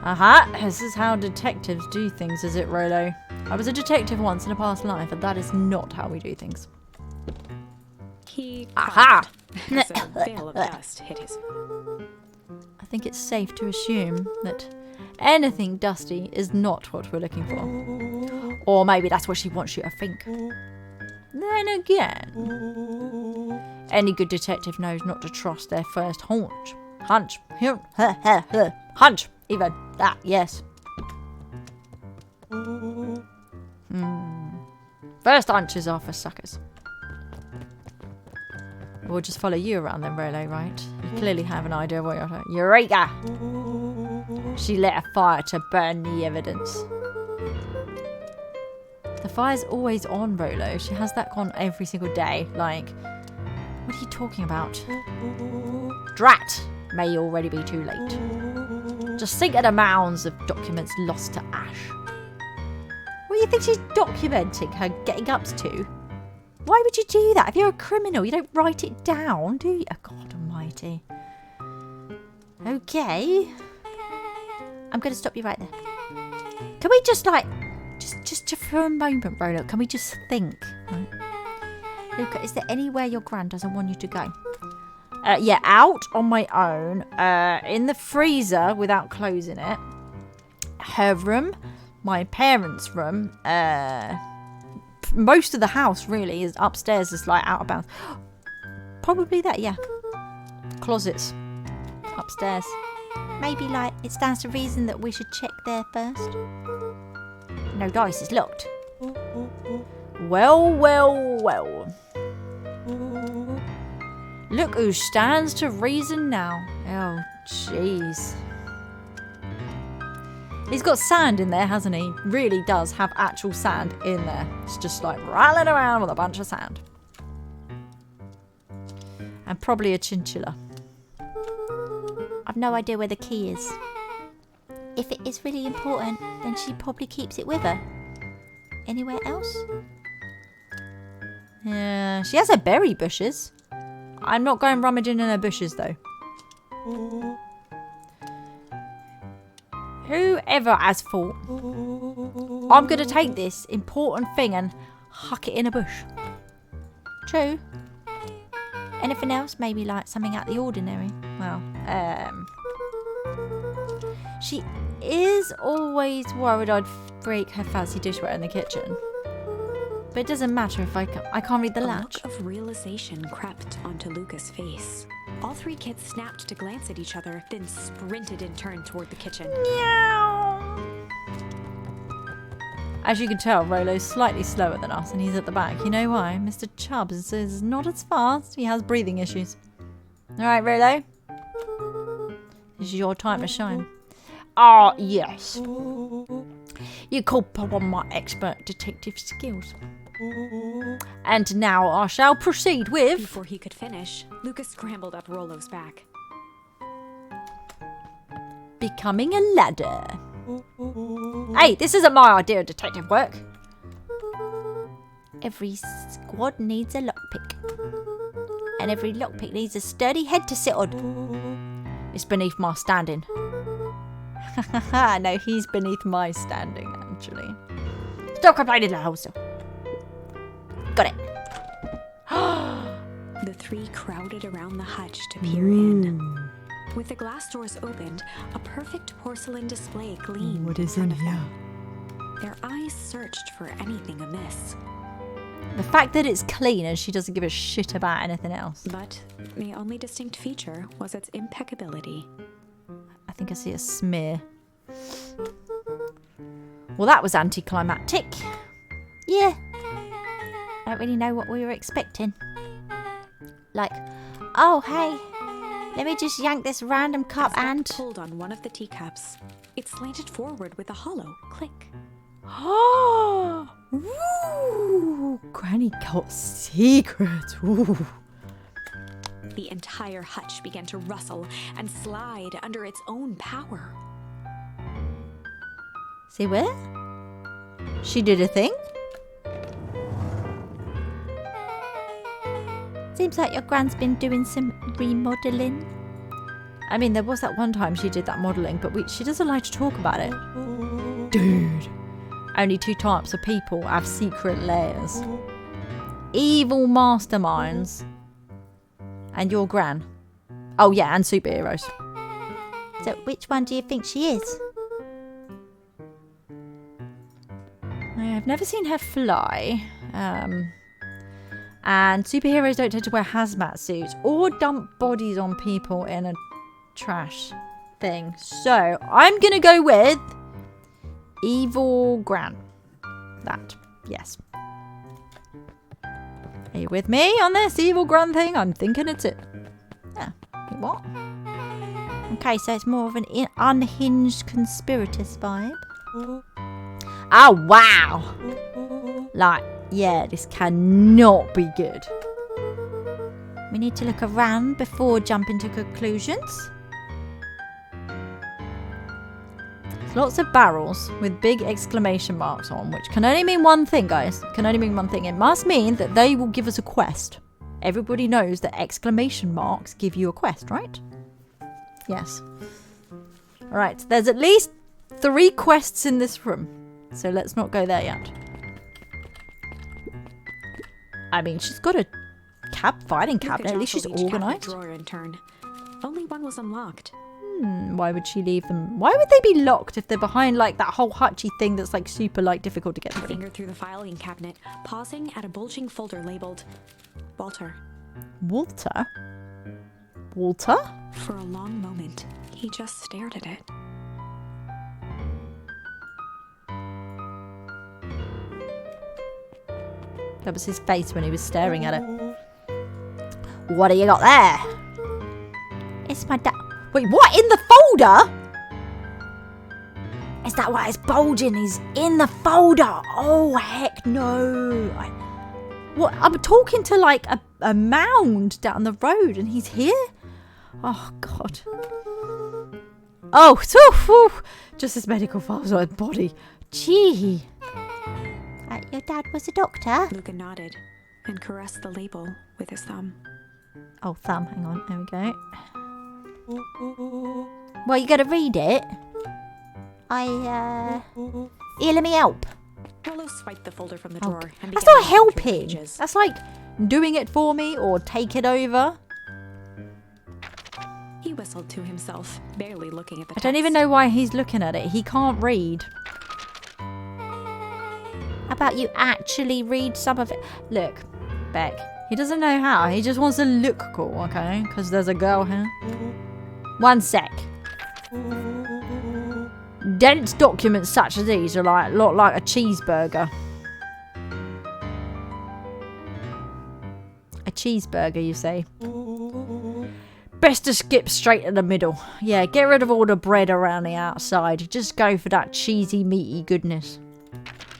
Aha! This is how detectives do things, is it, Rollo? I was a detective once in a past life, and that is not how we do things. He Aha! coughed as a veil of dust hit his. I think it's safe to assume that anything dusty is not what we're looking for. Or maybe that's what she wants you to think. Then again, any good detective knows not to trust their first hunch. Hunch. Hunch. Even that, yes. First hunches are for suckers. We'll just follow you around then, Rollo, right? You clearly have an idea of what you're doing. Eureka! She lit a fire to burn the evidence. The fire's always on, Rollo. She has that on every single day. Like, what are you talking about? Drat! May already be too late. Just think of the mounds of documents lost to ash. What do you think she's documenting her getting ups to? Why would you do that? If you're a criminal, you don't write it down, do you? Oh, God almighty. Okay. I'm going to stop you right there. Can we just, like, just for a moment, Rollo, can we just think? Right? Luca, is there anywhere your gran doesn't want you to go? Yeah, out on my own, in the freezer without closing it. Her room, my parents' room, most of the house really is upstairs, is like out of bounds. Probably that, yeah. Closets upstairs. Maybe, like, it stands to reason that we should check there first. No dice, it's locked. Well, well, well. Look who stands to reason now. Oh, jeez. He's got sand in there, hasn't he? Really does have actual sand in there. It's just like rattling around with a bunch of sand. And probably a chinchilla. I've no idea where the key is. If it is really important, then she probably keeps it with her. Anywhere else? Yeah, she has her berry bushes. I'm not going rummaging in her bushes, though. Whoever has thought, I'm going to take this important thing and huck it in a bush. True. Anything else? Maybe like something out of the ordinary. Well, she is always worried I'd break her fancy dishware in the kitchen. But it doesn't matter if I can't read the A latch. look of realization crept onto Luca's face. All three kids snapped to glance at each other, then sprinted in turn toward the kitchen. As you can tell, Rollo's slightly slower than us and he's at the back. You know why? Mr. Chubbs is not as fast. He has breathing issues. Alright, Rollo. This is your time to shine. Ah, yes. You call upon my expert detective skills. And now I shall proceed with... Before he could finish, Luca scrambled up Rollo's back. becoming a ladder. Hey, this isn't my idea of detective work. Every squad needs a lockpick. And every lockpick needs a sturdy head to sit on. It's beneath my standing. No, he's beneath my standing, actually. Stop complaining, Hauser. Got it. The three crowded around the hutch to peer in. With the glass doors opened, a perfect porcelain display gleamed. What is in here? Their eyes searched for anything amiss. The fact that it's clean and she doesn't give a shit about anything else. But the only distinct feature was its impeccability. I think I see a smear. Well, that was anticlimactic. Yeah. I don't really know what we were expecting. Like, oh, hey, let me just yank this random cup As Beck and... pulled on one of the teacups. It slanted forward with a hollow click. Oh, ooh, Granny got secrets. Ooh. The entire hutch began to rustle and slide under its own power. See where? She did a thing. Seems like your Gran's been doing some remodeling. I mean, there was that one time she did that modelling, but she doesn't like to talk about it. Dude. Only 2 types of people have secret layers. Evil masterminds. And your Gran. Oh yeah, and superheroes. So which one do you think she is? I've never seen her fly. And superheroes don't tend to wear hazmat suits or dump bodies on people in a trash thing. So I'm gonna go with Evil Gran. That, yes. Are you with me on this Evil Gran thing? I'm thinking it's it. Yeah. What? Okay, so it's more of an unhinged conspiratist vibe. Oh wow! Like, yeah, this cannot be good. We need to look around before jumping to conclusions. Lots of barrels with big exclamation marks on, which can only mean one thing, guys. Can only mean one thing. It must mean that they will give us a quest. Everybody knows that exclamation marks give you a quest, right? Yes. Alright, there's at least 3 quests in this room. So let's not go there yet. I mean, she's got a fighting cabinet. At least she's organised. Drawer in turn. Only one was unlocked. Why would she leave them? Why would they be locked if they're behind like that whole hutchy thing that's like super like difficult to get through? Finger through the filing cabinet, pausing at a bulging folder labeled Walter. Walter? Walter? For a long moment, he just stared at it. That was his face when he was staring at it. What do you got there? It's my dad. Wait, what? In the folder? Is that why it's bulging? He's in the folder. Oh, heck no. What? I'm talking to like a mound down the road and he's here? Oh, God. Oh, just his medical files on his body. Gee. Your dad was a doctor? Luca nodded and caressed the label with his thumb. Oh, thumb. Hang on. There we go. Well, you gotta read it. Here, let me help. Rollo swiped the folder from the drawer and That's began not reading through the helping. pages. That's like doing it for me or take it over. He whistled to himself, barely looking at the I don't even know why he's looking at it. He can't read. How about you actually read some of it? Look, Beck, he doesn't know how. He just wants to look cool, okay? Because there's a girl here. One sec. Dense documents such as these are like a lot like a cheeseburger. A cheeseburger, you say? Best to skip straight to the middle. Yeah, get rid of all the bread around the outside. Just go for that cheesy, meaty goodness.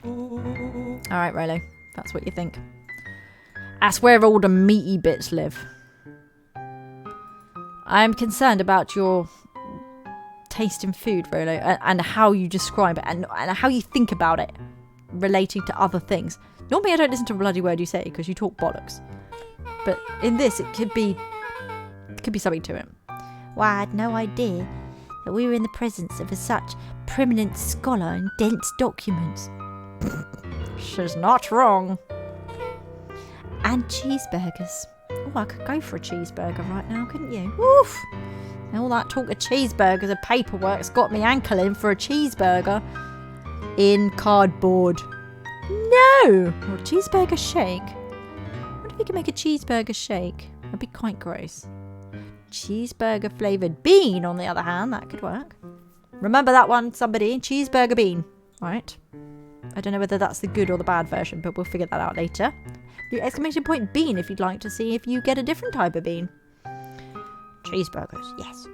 Alright, Rolo. That's what you think. That's where all the meaty bits live. I am concerned about your taste in food, Rolo, and how you describe it, and how you think about it relating to other things. Normally I don't listen to a bloody word you say, because you talk bollocks. But in this, it could be something to it. Well, I had no idea that we were in the presence of such preeminent scholar in dense documents. She's not wrong. And cheeseburgers. Oh, I could go for a cheeseburger right now, couldn't you? Woof! All that talk of cheeseburgers and paperwork's got me ankling for a cheeseburger in cardboard. No! Or a cheeseburger shake. What if we could make a cheeseburger shake? That'd be quite gross. Cheeseburger flavoured bean, on the other hand, that could work. Remember that one, somebody? Cheeseburger bean. Right. I don't know whether that's the good or the bad version, but we'll figure that out later. Do exclamation point bean if you'd like to see if you get a different type of bean. Cheeseburgers, yes.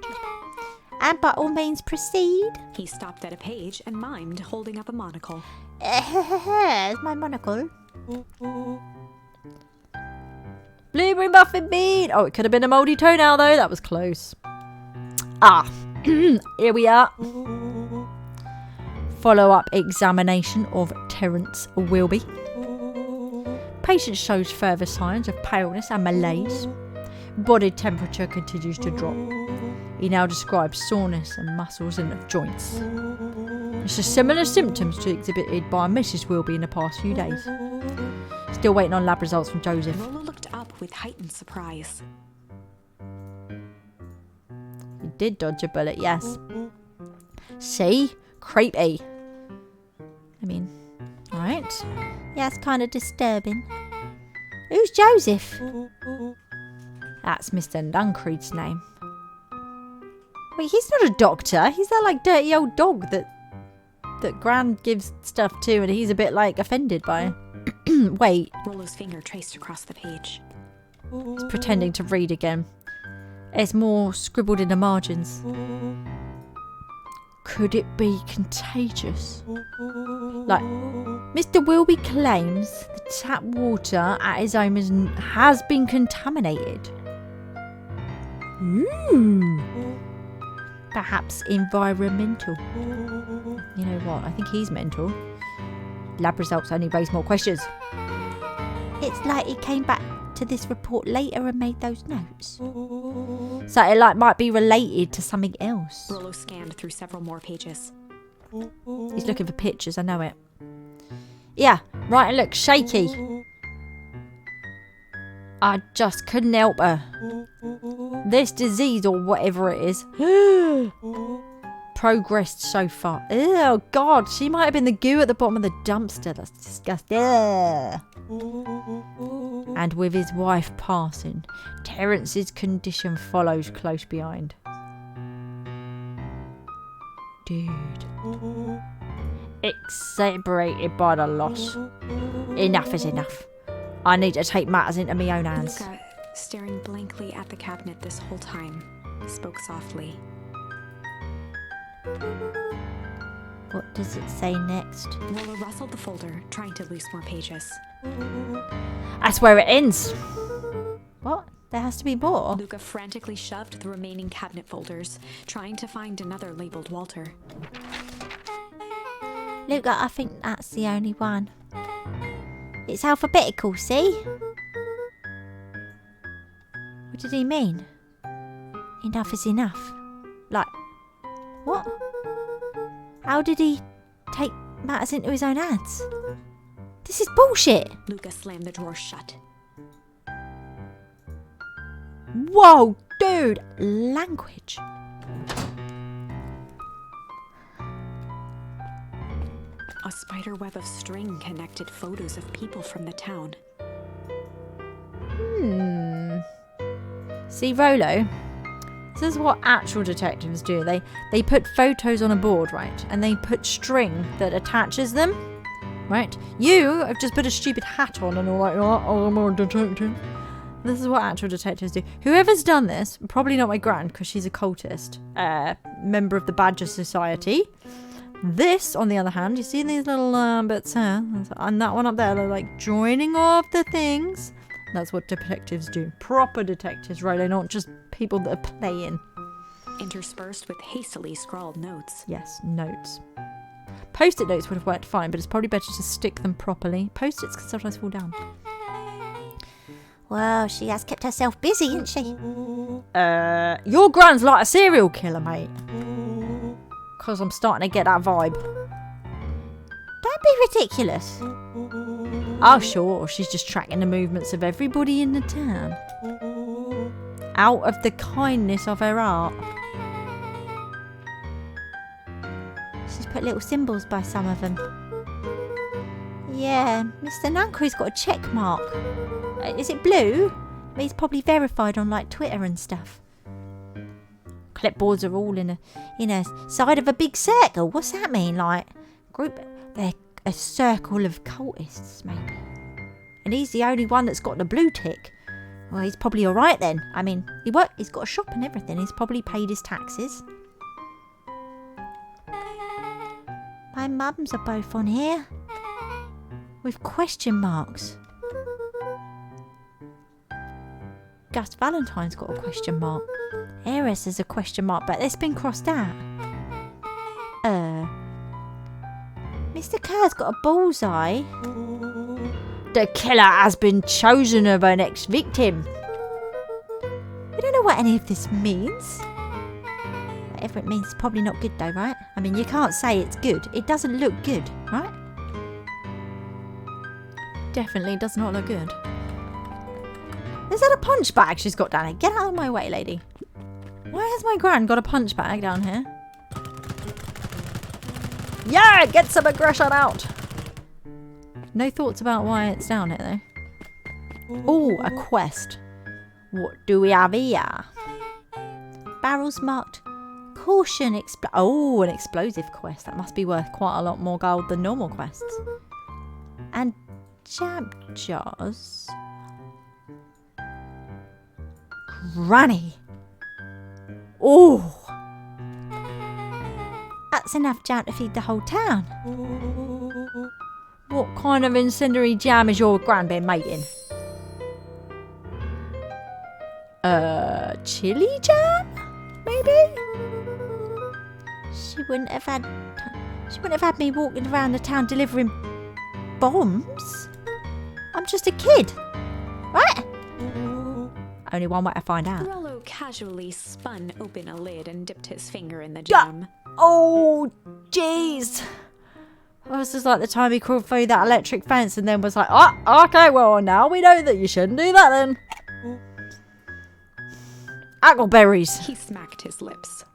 And by all means proceed. He stopped at a page and mimed, holding up a monocle. Here's my monocle. Blueberry muffin bean! Oh, it could have been a mouldy toenail though, that was close. Ah, here we are. Follow-up examination of Terence Wilby. Patient shows further signs of paleness and malaise. Body temperature continues to drop. He now describes soreness and muscles in the joints. This is similar symptoms to exhibited by Mrs. Wilby in the past few days. Still waiting on lab results from Joseph. Rolo looked up with heightened surprise. You did dodge a bullet, yes. See? Creepy. I mean, alright. Yeah, it's kind of disturbing. Who's Joseph? That's Mr. Nuncreed's name. Wait, he's not a doctor. He's that like dirty old dog that Gran gives stuff to and he's a bit like offended by. Wait, Rolo's finger traced across the page. he's pretending to read again. There's more scribbled in the margins. Could it be contagious? Like, Mr. Wilby claims the tap water at his home has been contaminated. Perhaps environmental. You know what? I think he's mental. Lab results only raise more questions. It's like he came back to this report later and made those notes. So it like might be related to something else. Rolo scanned through several more pages. He's looking for pictures, I know it. Yeah, right, and look, shaky. I just couldn't help her. This disease or whatever it is progressed so far. Oh God, she might have been the goo at the bottom of the dumpster. That's disgusting. And with his wife passing, Terence's condition follows close behind. Dude. Exasperated by the loss. Enough is enough. I need to take matters into my own hands. Luca, staring blankly at the cabinet this whole time, spoke softly. What does it say next? Rolo rustled the folder, trying to loose more pages. That's where it ends. What? There has to be more. Luca frantically shoved the remaining cabinet folders, trying to find another labeled Walter. Luca, I think that's the only one. It's alphabetical, see? What did he mean? Enough is enough. Like, what? How did he take matters into his own hands? This is bullshit. Luca slammed the drawer shut. Whoa, dude. Language. A spider web of string connected photos of people from the town. See, Rolo, this is what actual detectives do. They put photos on a board, right? And they put string that attaches them, right? You have just put a stupid hat on and all like, oh, I'm a detective. This is what actual detectives do. Whoever's done this, probably not my gran, because she's a cultist, member of the Badger Society. This, on the other hand, you see these little bits here, and that one up there, they're like joining off the things. That's what detectives do. Proper detectives, right? They're not just people that are playing. Interspersed with hastily scrawled notes. Yes, notes. Post-it notes would have worked fine, but it's probably better to stick them properly. Post-its can sometimes fall down. Well, she has kept herself busy, hasn't she? Your gran's like a serial killer, mate. Because I'm starting to get that vibe. Don't be ridiculous. Oh, sure, she's just tracking the movements of everybody in the town. Out of the kindness of her heart. She's put little symbols by some of them. Yeah, Mr. Nuncre's got a check mark. Is it blue? He's probably verified on like Twitter and stuff. Clipboards are all in a side of a big circle. What's that mean? Like group? They're a circle of cultists, maybe. And he's the only one that's got the blue tick. Well, he's probably all right then. I mean, he's got a shop and everything. He's probably paid his taxes. My mums are both on here with question marks. Gus Valentine's got a question mark. Eris has a question mark, but it's been crossed out. Mr. Kerr's got a bullseye. The killer has been chosen of her next victim. We don't know what any of this means. Whatever it means, it's probably not good though, right? I mean, you can't say it's good. It doesn't look good, right? Definitely does not look good. Is that a punch bag she's got down here? Get out of my way, lady. Why has my gran got a punch bag down here? Yeah, get some aggression out. No thoughts about why it's down here, though. Oh, a quest. What do we have here? Barrels marked caution. Oh, an explosive quest. That must be worth quite a lot more gold than normal quests. And jam jars. Granny. Oh. That's enough jam to feed the whole town. What kind of incendiary jam is your gran been making? Chili jam? Maybe? She wouldn't have had me walking around the town delivering bombs. I'm just a kid, right? Only one way to find out. Rollo casually spun open a lid and dipped his finger in the jam. Oh, jeez. Well, this is like the time he crawled through that electric fence and then was like, oh, okay, well, now we know that you shouldn't do that then. Appleberries. He smacked his lips.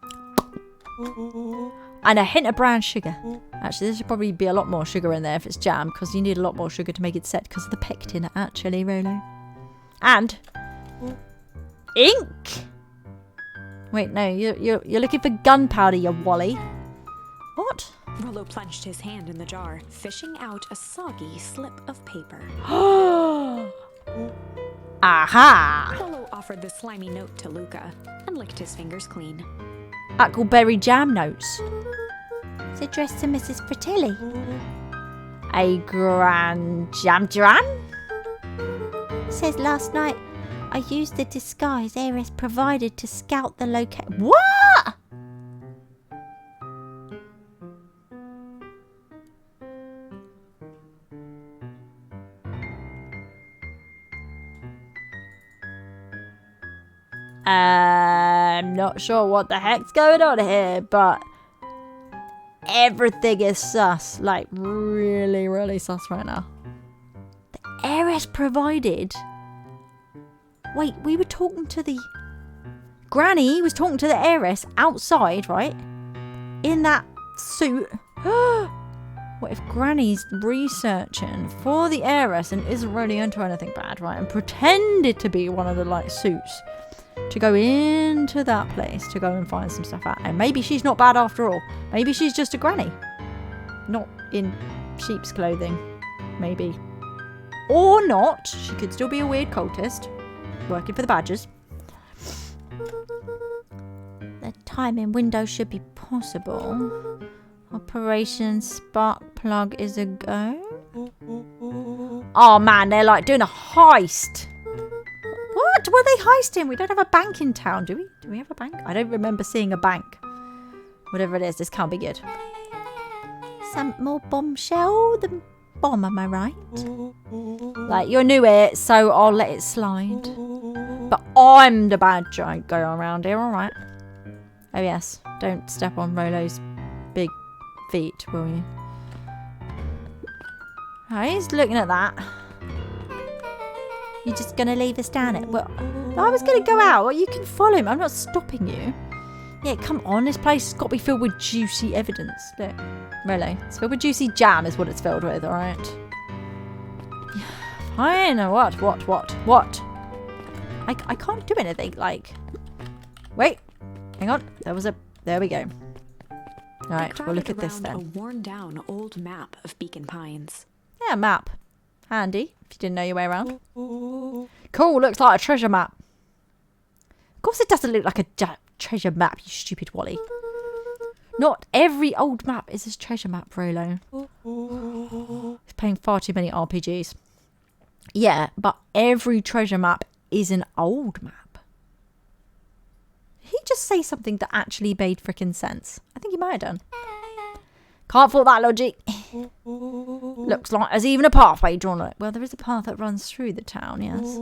And a hint of brown sugar. Actually, there should probably be a lot more sugar in there if it's jam, because you need a lot more sugar to make it set because of the pectin, actually, Rolo. And ink. Wait, no, you're looking for gunpowder, you wally. What? Rollo plunged his hand in the jar, fishing out a soggy slip of paper. Aha! Rollo offered the slimy note to Luca and licked his fingers clean. Huckleberry jam notes. It's addressed to Mrs. Fratelli. A grand jam dran? Says last night I used the disguise Ares provided to scout the location. What? I'm not sure what the heck's going on here, but everything is sus. Like, really, really sus right now. The Ares provided. Wait, we were talking to the... Granny was talking to the heiress outside, right? In that suit. What if Granny's researching for the heiress and isn't really into anything bad, right? And pretended to be one of the, like, suits to go into that place to go and find some stuff out. And maybe she's not bad after all. Maybe she's just a granny. Not in sheep's clothing. Maybe. Or not. She could still be a weird cultist working for the Badgers. The timing window should be possible. Operation Spark Plug is a go. Oh man, they're like doing a heist. What? Were they heisting? We don't have a bank in town, do we? Do we have a bank? I don't remember seeing a bank. Whatever it is, this can't be good. Some more bombshell than bomb, am I right? Like, you're new here, so I'll let it slide. But I'm the bad guy going around here, alright? Oh yes, don't step on Rolo's big feet, will you? Alright, he's looking at that. You're just gonna leave us down it? Well, I was going to go out. Well, you can follow him. I'm not stopping you. Yeah, come on. This place has got to be filled with juicy evidence. Look, Rolo, it's filled with juicy jam is what it's filled with, alright? Fine. What? I can't do anything, like... Wait. Hang on. There we go. Alright, we'll look at this then. A worn-down old map of Beacon Pines. Yeah, map. Handy, if you didn't know your way around. Cool, looks like a treasure map. Of course it doesn't look like a treasure map, you stupid Wally. Not every old map is a treasure map, Rolo. He's playing far too many RPGs. Yeah, but every treasure map is an old map. Did he just say something that actually made frickin' sense? I think he might have done. Can't fault that logic. Looks like there's even a pathway drawn on it. Well, there is a path that runs through the town, yes.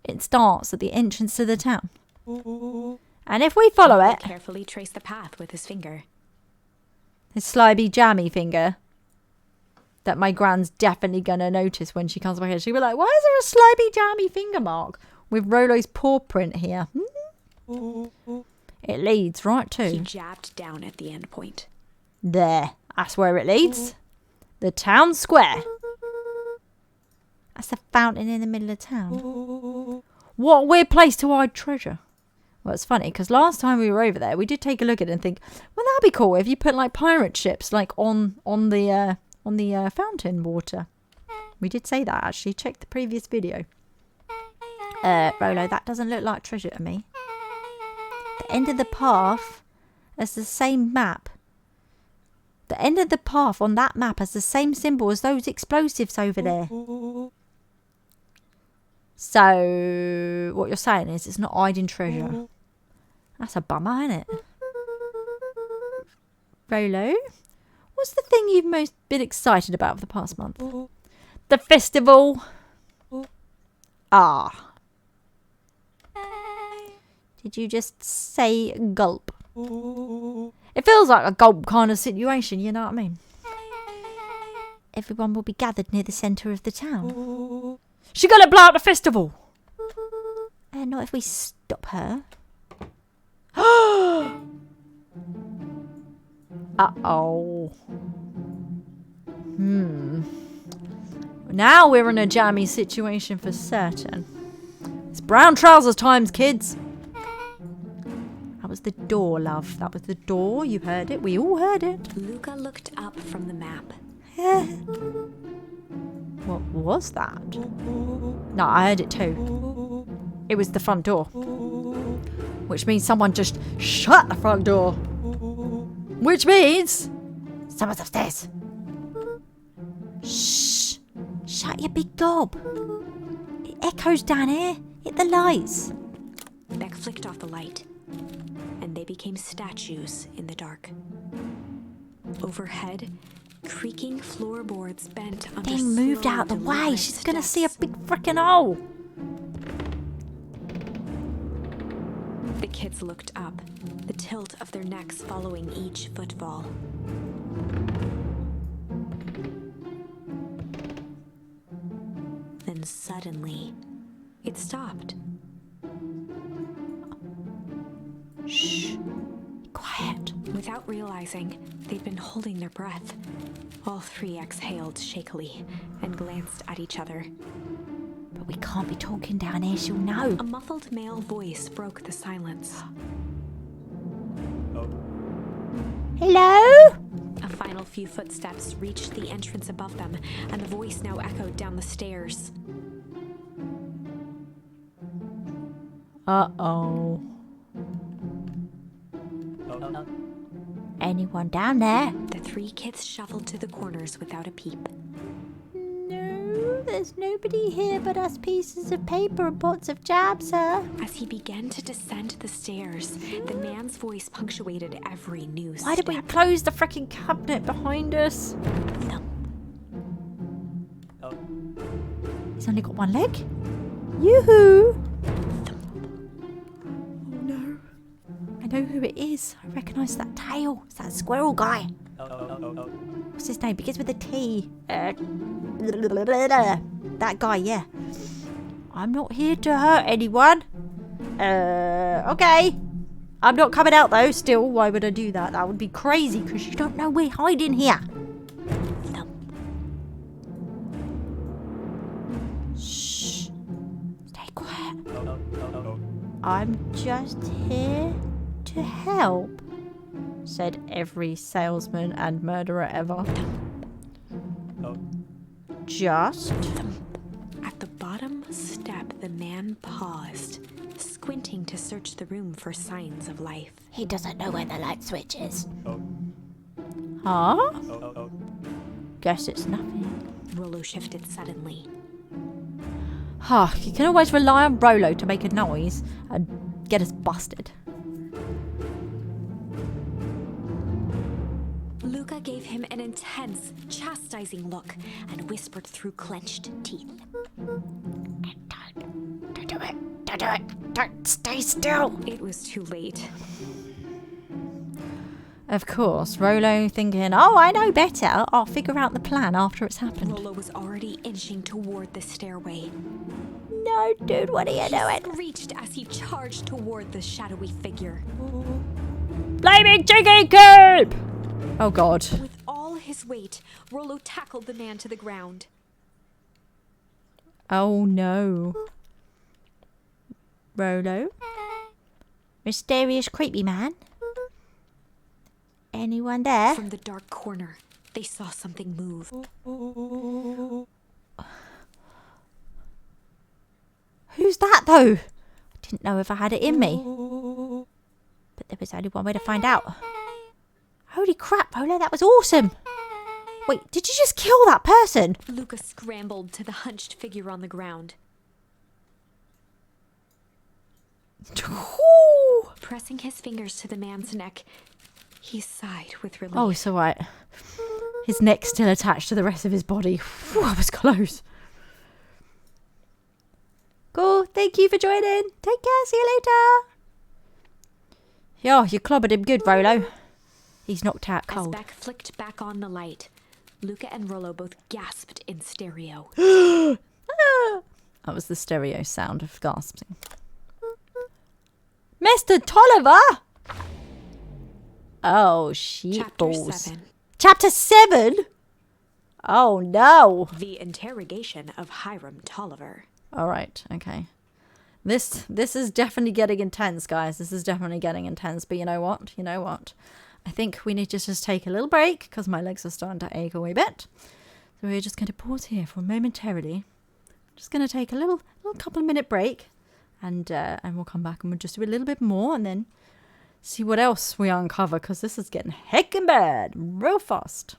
It starts at the entrance to the town. And if we follow He it, carefully traced the path with his finger. his slimy jammy finger, that my gran's definitely going to notice when she comes back here. She'll be like, why is there a slimy jammy finger mark with Rolo's paw print here? It leads right He to jabbed down at the end point. there. That's where it leads. The town square. That's the fountain in the middle of town. What a weird place to hide treasure. Well, it's funny because last time we were over there, we did take a look at it and think, well, that'd be cool if you put like pirate ships like on the fountain water. We did say that actually. Check the previous video. Rolo, that doesn't look like treasure to me. The end of the path has the same map. The end of the path on that map has the same symbol as those explosives over there. So what you're saying is it's not hiding treasure. That's a bummer, isn't it? Rolo, what's the thing you've most been excited about for the past month? The festival. Ah. Did you just say gulp? It feels like a gulp kind of situation, you know what I mean? Everyone will be gathered near the centre of the town. She gonna blow up the festival. Not if we stop her. Uh-oh. Now we're in a jammy situation for certain. It's brown trousers times, kids. That was the door, love. That was the door. You heard it. We all heard it. Luca looked up from the map. What was that? No, I heard it too. It was the front door. Which means someone just shut the front door. Which means someone's upstairs. Shh! Shut your big gob. It echoes down here. Hit the lights. Beck flicked off the light, and they became statues in the dark. Overhead, creaking floorboards bent under Thing moved slow, out the way. deliberate She's gonna see a steps. big frickin' hole. The kids looked up, the tilt of their necks following each footfall. Then suddenly, it stopped. Shh. Quiet. Without realizing, they'd been holding their breath. All three exhaled shakily and glanced at each other. But we can't be talking down here. She'll know. A muffled male voice broke the silence. Hello? A final few footsteps reached the entrance above them, and the voice now echoed down the stairs. Uh-oh. Anyone down there? The three kids shuffled to the corners without a peep. No, there's nobody here but us pieces of paper and pots of jam, sir. As he began to descend the stairs, the man's voice punctuated every new Why did we step. close the freaking cabinet behind us? He's only got one leg. Yoo-hoo! I know who it is. I recognise that tail. It's that squirrel guy. What's his name? Begins with a T. That guy, yeah. I'm not here to hurt anyone. Okay. I'm not coming out though, still. Why would I do that? That would be crazy. Because you don't know we're hiding here. Shh. Stay quiet. I'm just here to help, said every salesman and murderer ever. Just. At the bottom step, the man paused, squinting to search the room for signs of life. He doesn't know where the light switch is. Huh? Guess it's nothing. Rolo shifted suddenly. You can always rely on Rolo to make a noise and get us busted. Luca gave him an intense, chastising look and whispered through clenched teeth. Don't do it. Don't do it. Don't stay still. It was too late. Of course, Rolo thinking, oh, I know better. I'll figure out the plan after it's happened. Rolo was already inching toward the stairway. No, dude, what are you doing? Screeched as he charged toward the shadowy figure. Blaming Jiggy Coop! Oh, God. With all his weight, Rolo tackled the man to the ground. Oh, no. Rolo? Mysterious creepy man? Anyone there? From the dark corner, they saw something move. Who's that, though? I didn't know if I had it in me. But there was only one way to find out. Holy crap, Rolo, that was awesome. Wait, did you just kill that person? Luca scrambled to the hunched figure on the ground. Ooh. Pressing his fingers to the man's neck, he sighed with relief. Oh, it's all right. His neck's still attached to the rest of his body. Whew, that was close. Cool. Thank you for joining. Take care. See you later. Yeah, you clobbered him good, Rolo. He's knocked out As cold. Beck flicked back on the light, Luca and Rolo both gasped in stereo. That was the stereo sound of gasping. Mr. Tolliver! Oh, shit Chapter balls. 7. Chapter 7? Oh, no. The Interrogation of Hiram Tolliver. All right, okay. This is definitely getting intense, guys. This is definitely getting intense. But you know what? You know what? I think we need to just take a little break because my legs are starting to ache a wee bit. So we're just going to pause here for momentarily. Just going to take a little couple of minute break, and we'll come back and we'll just do a little bit more and then see what else we uncover because this is getting heckin' bad real fast.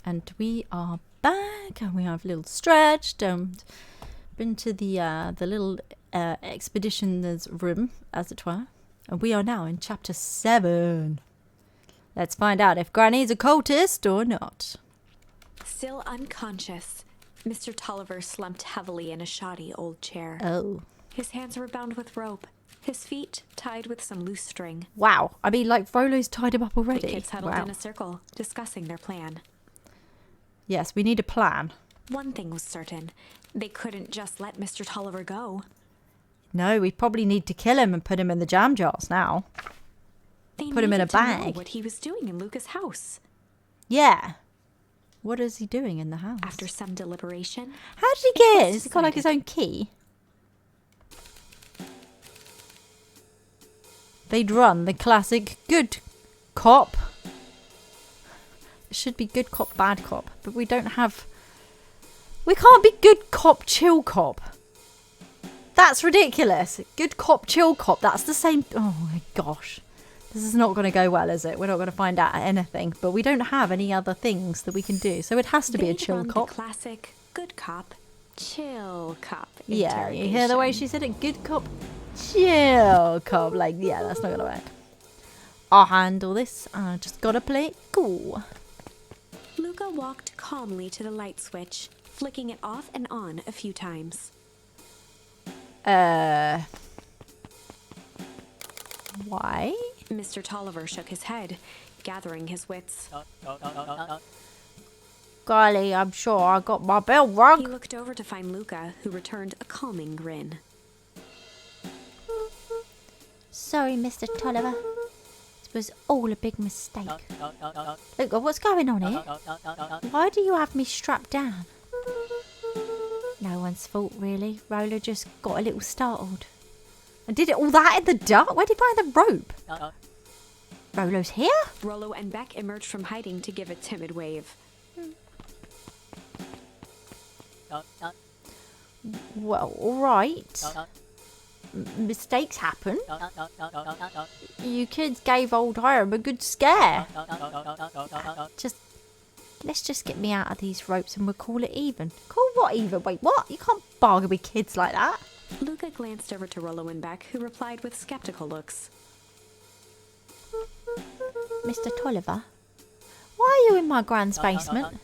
And we are back, and we have a little stretched and been to the little expeditioner's room, as it were. And we are now in chapter 7. Let's find out if Granny's a cultist or not. Still unconscious, Mr. Tolliver slumped heavily in a shoddy old chair. Oh. His hands were bound with rope, his feet tied with some loose string. Wow. I mean, like, Frollo's tied him up The already. kids huddled Wow. in a circle, discussing their plan. Yes, we need a plan. One thing was certain. They couldn't just let Mr. Tolliver go. No, we probably need to kill him and put him in the jam jars now. They Put him in a needed to know bag. what he was doing in Luca's house. Yeah. What is he doing in the house? After some deliberation, How did he it get was in? Has he got like his own key? They'd run the classic good cop. It should be good cop, bad cop. But we don't have... We can't be good cop, chill cop. That's ridiculous. Good cop, chill cop. That's the same... Oh my gosh. This is not going to go well, is it? We're not going to find out anything. But we don't have any other things that we can do. So it has to be a they'd chill run cop. The classic good cop, chill cop. Yeah, you hear the way interrogation. she said it? Good cop, chill cop. Like, yeah, that's not going to work. I'll handle this. I just got to play it cool. Luca walked calmly to the light switch, flicking it off and on a few times. Why? Mr. Tolliver shook his head, gathering his wits. Golly, I'm sure I got my bell He rung. looked over to find Luca, who returned a calming grin. Sorry, Mr. Tolliver. It was all a big mistake. Luca, what's going on here? Why do you have me strapped down? No one's fault, really. Rollo just got a little startled. And did it all that in the dark? Where did he find the rope? Rollo's here? Rollo and Beck emerged from hiding to give a timid wave. Well, all right. Mistakes happen. You kids gave old Hiram a good scare. Let's just get me out of these ropes and we'll call it even. Call what even? Wait, what? You can't bargain with kids like that. Luca glanced over to Rollo and Beck, who replied with skeptical looks. Mr. Tolliver, why are you in my grand's basement?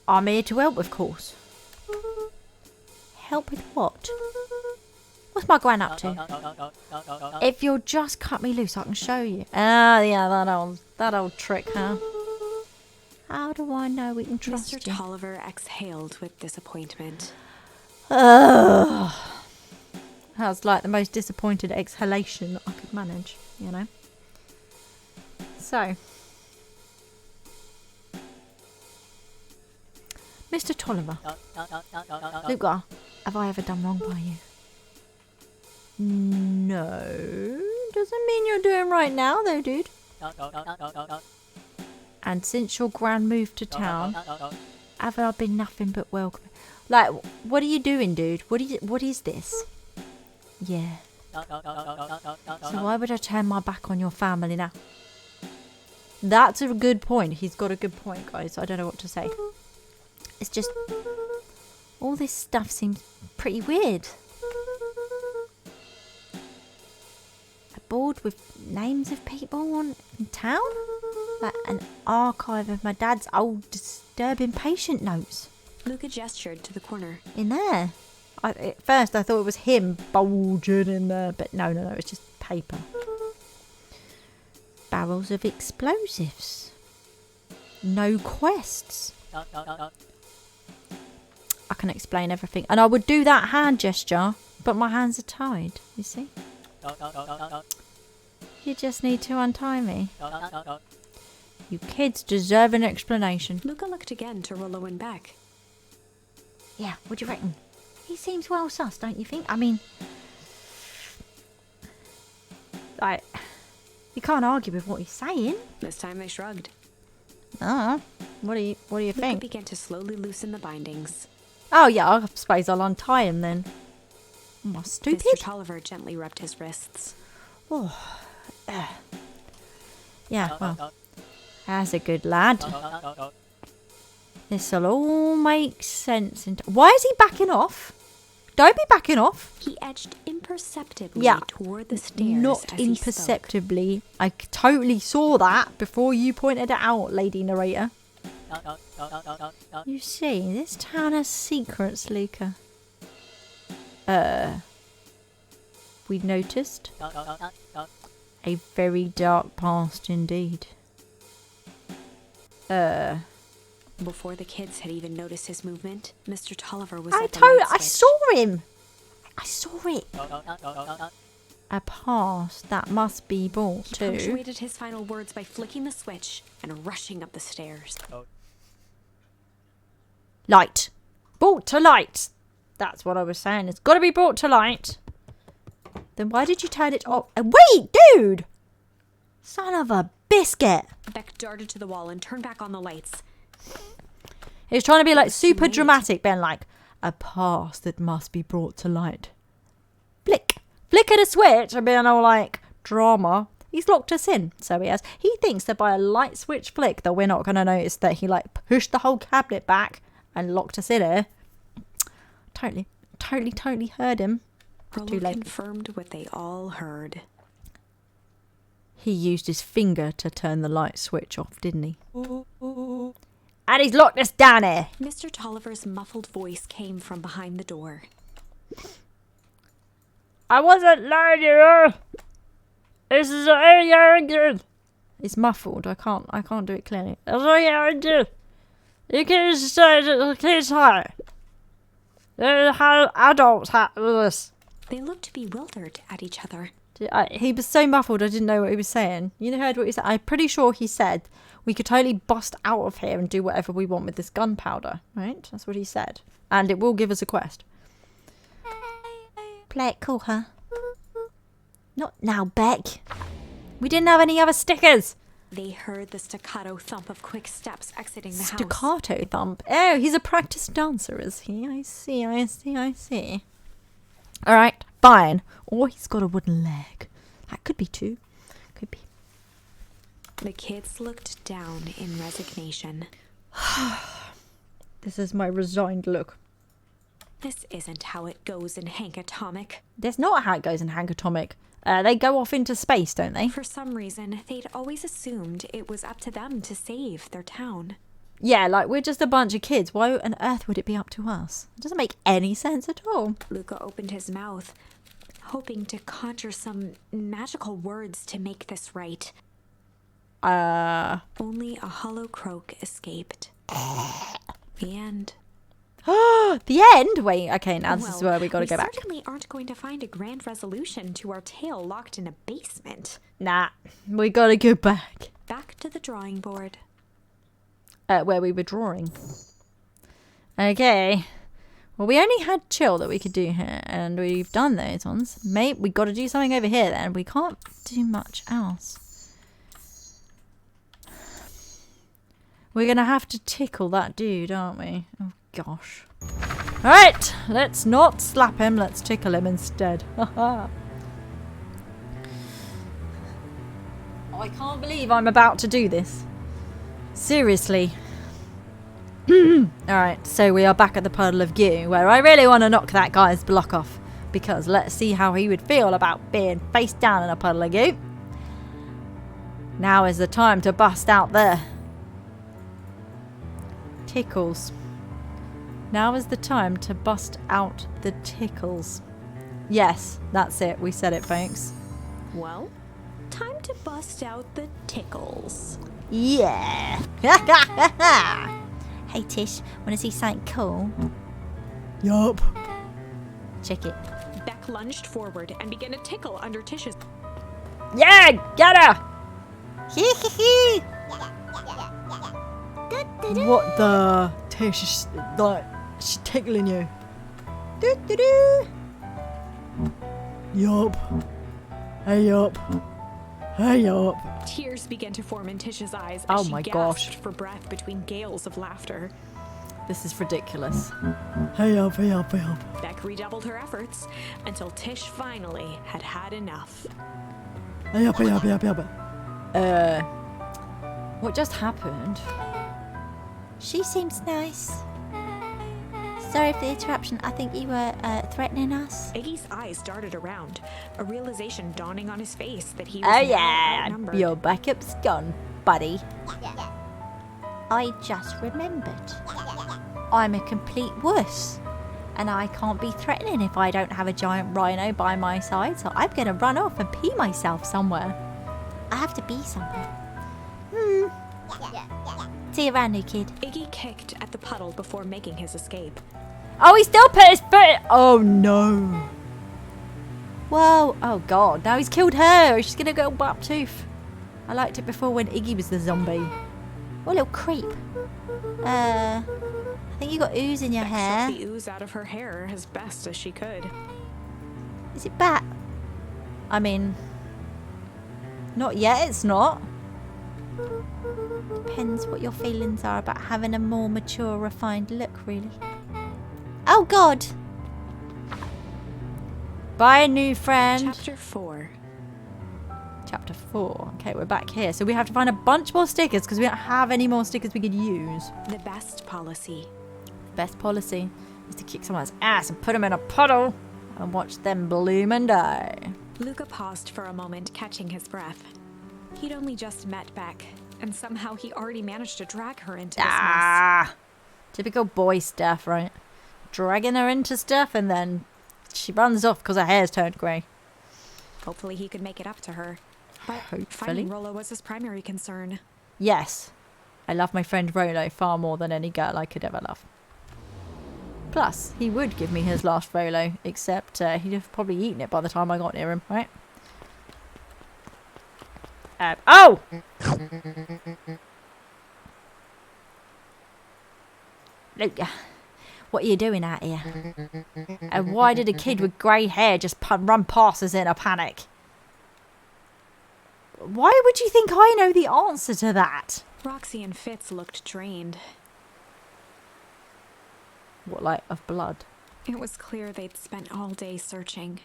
I'm here to help, of course. Help with what? What's my gran up to? If you'll just cut me loose, I can show you. Ah, yeah, that old trick, huh? How do I know we can trust Mr. you? Tolliver exhaled with disappointment. Ugh. That's like the most disappointed exhalation I could manage, you know? So, Mr. Tolliver, Luca, have I ever done wrong by you? No. Doesn't mean you're doing right now, though, dude. And since your gran moved to town, have I been nothing but welcome? Like, what are you doing, dude? What is this? Yeah. So why would I turn my back on your family now? That's a good point. He's got a good point, guys. I don't know what to say. It's just all this stuff seems pretty weird. A board with names of people in town? Like an archive of my dad's old disturbing patient notes. Luca gestured to the corner. In there. At first, I thought it was him bulging in there, but no, it's just paper. Barrels of explosives. No quests. I can explain everything. And I would do that hand gesture, but my hands are tied, you see? You just need to untie me. You kids deserve an explanation. Luca looked again to Rollo and Beck. Yeah, what do you reckon? He seems well sus, don't you think? I mean, You can't argue with what he's saying. This time they shrugged. What do you Luca think? began to slowly loosen the bindings. Oh yeah, I suppose I'll untie him then. Am I stupid? Mr. Tolliver gently rubbed his wrists. Yeah, well, that's a good lad. This'll all make sense. Why is he backing off? Don't be backing off. He edged imperceptibly Yeah. toward the stairs. Not as he spoke. imperceptibly. I totally saw that before you pointed it out, lady narrator. You see, this town has secrets, Luca. We've noticed. A very dark past indeed. Before the kids had even noticed his movement, Mr. Tolliver was I at the light I switch. saw him. I saw it. A past that must be brought He to. punctuated his final words by flicking the switch and rushing up the stairs. Light. Brought to light. That's what I was saying. It's got to be brought to light. Then why did you turn it off? Wait, dude! Son of a biscuit. Beck darted to the wall and turned back on the lights. He was trying to be like was super late. dramatic, Ben, like a past that must be brought to light. Flick. Flick at a switch and being all like drama. He's locked us in, so he has. He thinks that by a light switch flick that we're not going to notice that he like pushed the whole cabinet back and locked us in here. Totally heard him. Rollo Too late. confirmed what they all heard. He used his finger to turn the light switch off, didn't he? And he's locked us down here. Mr. Tolliver's muffled voice came from behind the door. I wasn't lying, you know. This is good. It's muffled. I can't do it clearly. That's all you do. You can say that the kids high. How adults have this. They looked bewildered at each other. He was so muffled I didn't know what he was saying. You heard what he said? I'm pretty sure he said we could totally bust out of here and do whatever we want with this gunpowder, right? That's what he said. And it will give us a quest. Play it cool, huh? Not now, Beck. We didn't have any other stickers. They heard the staccato thump of quick steps exiting the house. Staccato thump. Oh, he's a practiced dancer, is he? I see. All right, fine. Or he's got a wooden leg. That could be two. Could be. The kids looked down in resignation. This is my resigned look. This isn't how it goes in Hank Atomic. That's not how it goes in Hank Atomic. They go off into space, don't they? For some reason, they'd always assumed it was up to them to save their town. Yeah, like we're just a bunch of kids. Why on earth would it be up to us? It doesn't make any sense at all. Luca opened his mouth, hoping to conjure some magical words to make this right. Only a hollow croak escaped. The end. The end? Wait, okay, now this is where we gotta go back. We certainly aren't going to find a grand resolution to our tale locked in a basement. Nah, we gotta go back. Back to the drawing board. Where we were drawing. Okay. Well, we only had chill that we could do here, and we've done those ones. Mate, we got to do something over here then. We can't do much else. We're going to have to tickle that dude, aren't we? Oh, gosh. Alright, let's not slap him. Let's tickle him instead. I can't believe I'm about to do this. Seriously. Alright, so we are back at the puddle of goo, where I really want to knock that guy's block off, because let's see how he would feel about being face down in a puddle of goo. Now is the time to bust out the tickles. Now is the time to bust out the tickles. Yes, that's it. We said it, folks. Well, time to bust out the tickles. Yeah. Hey, Tish, wanna see something cool? Yup. Check it. Beck lunged forward and began to tickle under Tish's. Yeah, get her. What the? Tish is like, she's tickling you. Doo-doo-doo. Yup. Hey, yup. Hey, yup. Tears began to form in Tish's eyes as Oh she my gasped gosh. for breath between gales of laughter. This is ridiculous. Hey, yup, hey, yup, hey, yup. Beck redoubled her efforts until Tish finally had had enough. Hey, yup, hey, yup, hey, yup, hey, yup. What just happened? She seems nice. Sorry for the interruption. I think you were threatening us. Iggy's eyes darted around, a realization dawning on his face that he was Oh now yeah, outnumbered. your backup's gone, buddy. I just remembered. I'm a complete wuss. And I can't be threatening if I don't have a giant rhino by my side, so I'm gonna run off and pee myself somewhere. I have to be somewhere. See you around, new kid. Iggy kicked at the puddle before making his escape. Oh, he still put his foot. Oh no. Whoa. Oh god. Now he's killed her. She's gonna go butt tooth. I liked it before when Iggy was the zombie. What a little creep. I think you got ooze in your Beck hair. shook the ooze out of her hair as best as she could. Is it bat? I mean, not yet. It's not. Depends what your feelings are about having a more mature, refined look, really. Oh God! Bye, new friend. Chapter 4. Chapter 4. Okay, we're back here. So we have to find a bunch more stickers because we don't have any more stickers we could use. The best policy. Best policy is to kick someone's ass and put them in a puddle and watch them bloom and die. Luca paused for a moment, catching his breath. He'd only just met Beck, and somehow he already managed to drag her into this mess. Ah, typical boy stuff, right? Dragging her into stuff and then she runs off because her hair's turned grey. Hopefully he could make it up to her. But Hopefully. finding Rolo was his primary concern. Yes, I love my friend Rolo far more than any girl I could ever love. Plus, he would give me his last Rolo, except he'd have probably eaten it by the time I got near him, right? Oh! Luca, what are you doing out here? And why did a kid with grey hair just run past us in a panic? Why would you think I know the answer to that? Roxy and Fitz looked drained. What, like, of blood? It was clear they'd spent all day searching.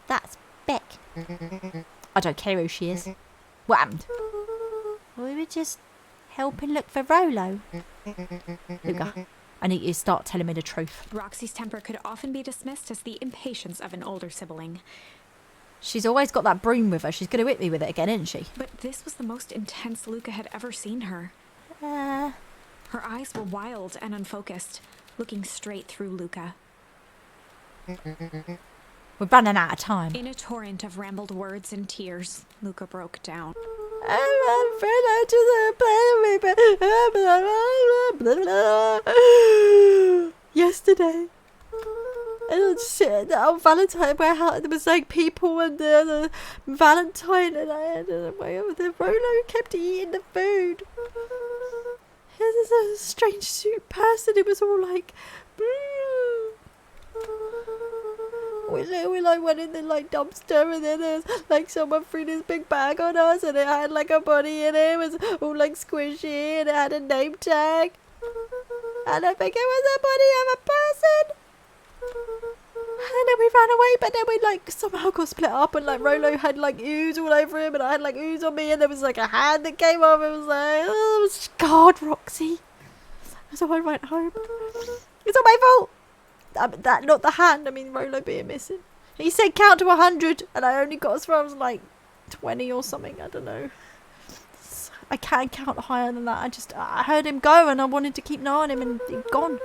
That's Beck. I don't care who she is. What happened? We were just helping look for Rolo. Luca, I need you to start telling me the truth. Roxy's temper could often be dismissed as the impatience of an older sibling. She's always got that broom with her. She's going to hit me with it again, isn't she? But this was the most intense Luca had ever seen her. Uh, Her eyes were wild and unfocused, looking straight through Luca. We're running out of time. In a torrent of rambled words and tears, Luca broke down. Yesterday. And shit, on Valentine, where there was like people and Valentine, and the Rolo kept eating the food. There's a strange suit person. It was all like. We like went in the like dumpster, and then there's like someone threw this big bag on us, and it had like a body in it. It was all like squishy, and it had a name tag. And I think it was a body of a person. And then we ran away, but then we like somehow got split up, and like Rolo had like ooze all over him, and I had like ooze on me, and there was like a hand that came off. It was like, oh, I was scarred, Roxy. So I went home. It's all my fault. That not the hand. I mean Rolo being missing. He said count to 100, and I only got as far as like 20 or something. I don't know. I can't count higher than that. I heard him go, and I wanted to keep an eye on him, and he'd gone.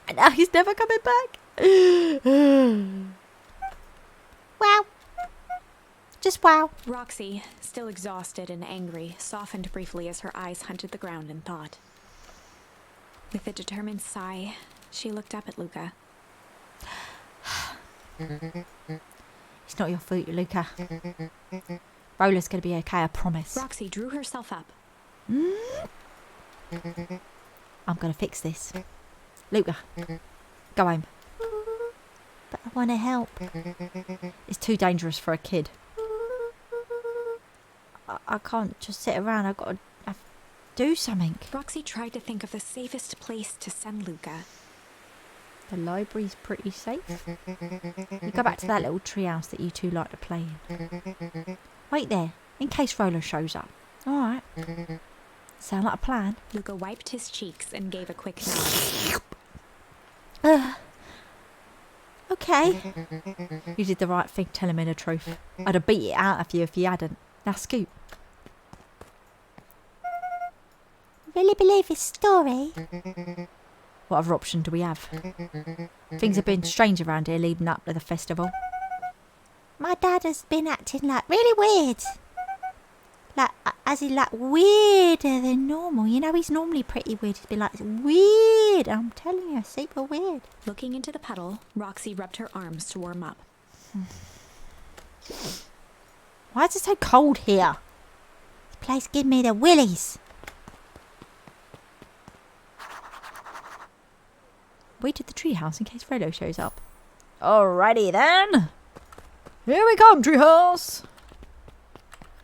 And now he's never coming back. wow. Just wow. Roxy, still exhausted and angry, softened briefly as her eyes hunted the ground in thought. With a determined sigh, she looked up at Luca. It's not your fault, Luca. Rolo's gonna be okay, I promise. Roxy drew herself up. I'm gonna fix this. Luca, go home. But I want to help. It's too dangerous for a kid. I can't just sit around. I've got to do something. Roxy tried to think of the safest place to send Luca. The library's pretty safe. You go back to that little treehouse that you two like to play in. Wait there, in case Rolo shows up. Alright. Sound like a plan? Luca wiped his cheeks and gave a quick nod. Okay. You did the right thing telling me the truth. I'd have beat it out of you if you hadn't. Now scoot. Really believe his story? What other option do we have? Things have been strange around here leading up to the festival. My dad has been acting like really weird. Like, as in like weirder than normal. You know, he's normally pretty weird. He's been like, it's weird. I'm telling you, super weird. Looking into the puddle, Roxy rubbed her arms to warm up. Why is it so cold here? This place give me the willies. Wait at the treehouse in case Frollo shows up. Alrighty then. Here we come, treehouse.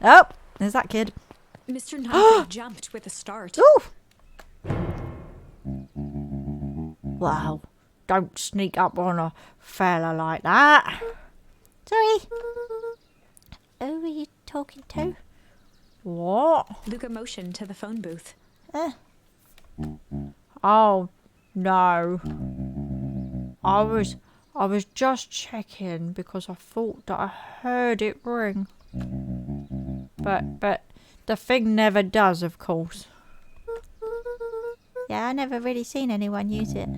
Oh, there's that kid. Mr. Nunnery jumped with a start. Ooh. Wow. Don't sneak up on a fella like that. Sorry. Who are you talking to? What? Luca motioned to the phone booth. Oh, no. I was just checking because I thought that I heard it ring. But the thing never does, of course. Yeah, I never really seen anyone use it.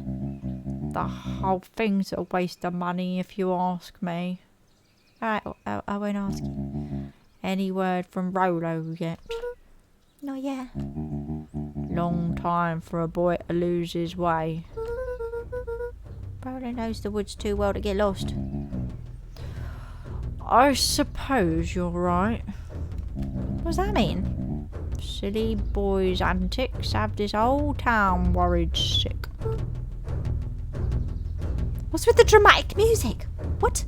The whole thing's a waste of money if you ask me. Alright, I won't ask you. Any word from Rolo yet? Not yet. Long time for a boy to lose his way. Probably knows the woods too well to get lost. I suppose you're right. What does that mean? Silly boys' antics have this whole town worried sick. What's with the dramatic music? What?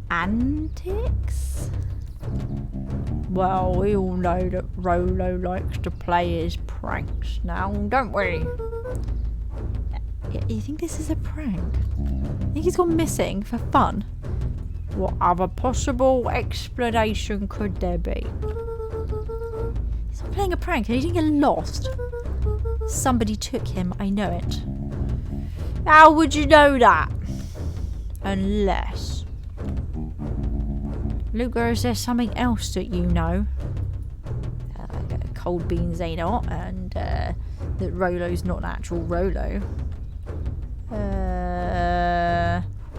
Antics? Well, we all know that Rolo likes to play his pranks now, don't we? You think this is a prank? You think he's gone missing for fun? What other possible explanation could there be? He's not playing a prank and he didn't get lost. Somebody took him, I know it. How would you know that? Unless... Luca, is there something else that you know? Cold beans ain't hot, and that Rolo's not an actual Rolo.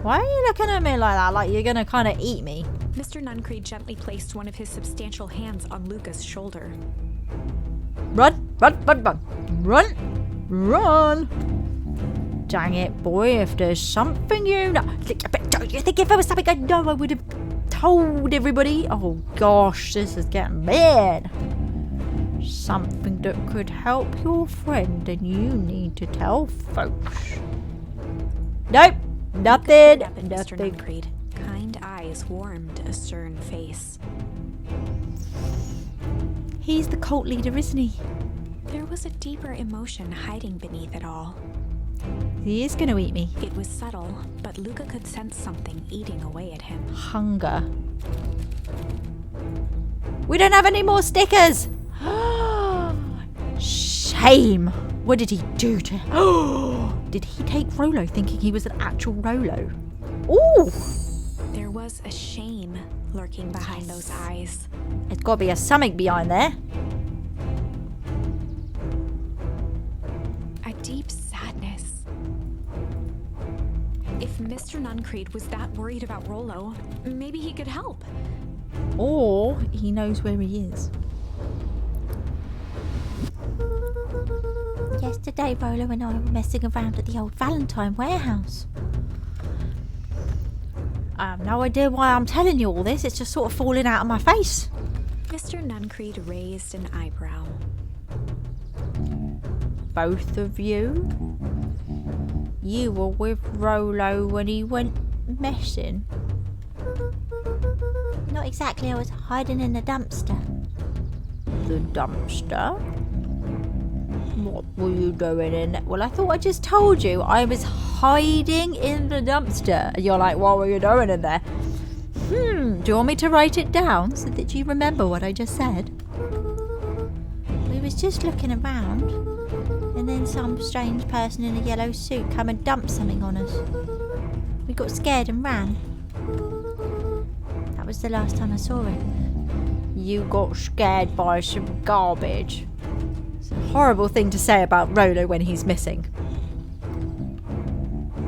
Why are you looking at me like that? Like you're gonna kind of eat me? Mr. Nuncreed gently placed one of his substantial hands on Luca's shoulder. Run, run, run, run, run, run! Dang it, boy! If there's something you know, you think if there was something I know, I would have told everybody. Oh gosh, this is getting bad. Something that could help your friend, and you need to tell folks. Nope, nothing. Up in Mr. Nuncreed. Kind eyes warmed a stern face. He's the cult leader, isn't he? There was a deeper emotion hiding beneath it all. He is going to eat me. It was subtle, but Luca could sense something eating away at him. Hunger. We don't have any more stickers. Shame. What did he do to... Did he take Rolo thinking he was an actual Rolo? Ooh. There was a shame lurking behind those eyes. There's got to be a something behind there. A deep sadness. If Mr. Nuncreed was that worried about Rolo, maybe he could help. Or he knows where he is. Yesterday, Rolo and I were messing around at the old Valentine warehouse. I have no idea why I'm telling you all this. It's just sort of falling out of my face. Mr. Nuncreed raised an eyebrow. Both of you? You were with Rolo when he went missing? Not exactly, I was hiding in the dumpster. The dumpster? What were you doing in it? Well, I thought I just told you I was hiding in the dumpster. And you're like, what were you doing in there? Do you want me to write it down so that you remember what I just said? We was just looking around, and then some strange person in a yellow suit come and dumped something on us. We got scared and ran. That was the last time I saw it. You got scared by some garbage. It's a horrible thing to say about Rolo when he's missing.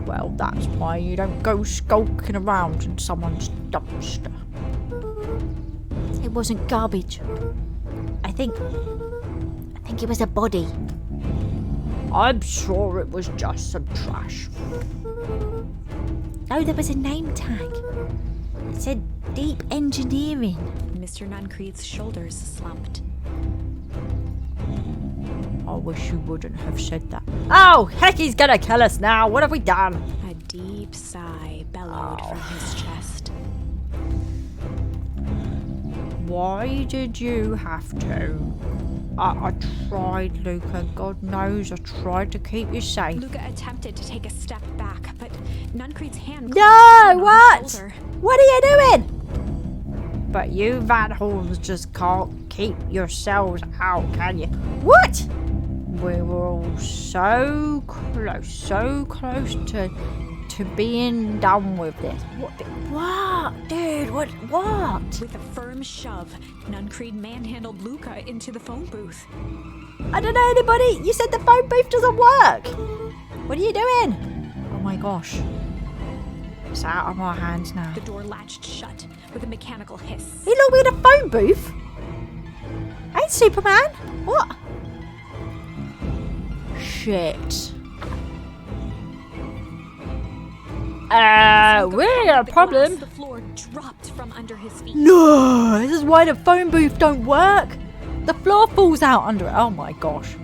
Well, that's why you don't go skulking around in someone's dumpster. It wasn't garbage. I think it was a body. I'm sure it was just some trash. Oh, there was a name tag. It said Deep Engineering. Mr. Nuncreed's shoulders slumped. I wish you wouldn't have said that. Oh, heck, he's gonna kill us now. What have we done? A deep sigh bellowed from his chest. Why did you have to? I tried, Luca. God knows I tried to keep you safe. Luca attempted to take a step back, but Nuncreed's hand No, closed down on his what? shoulder. What are you doing? But you Van Horns just can't keep yourselves out, can you? What? We were all so close to being done with this. What? Dude, what? With a firm shove, Nuncreed manhandled Luca into the phone booth. I don't know anybody. You said the phone booth doesn't work. What are you doing? Oh my gosh. It's out of my hands now. The door latched shut with a mechanical hiss. He locked me in a phone booth? Ain't Superman? What? Shit. We got a problem. The floor dropped from under his feet. No, this is why the phone booth don't work. The floor falls out under it. Oh my gosh.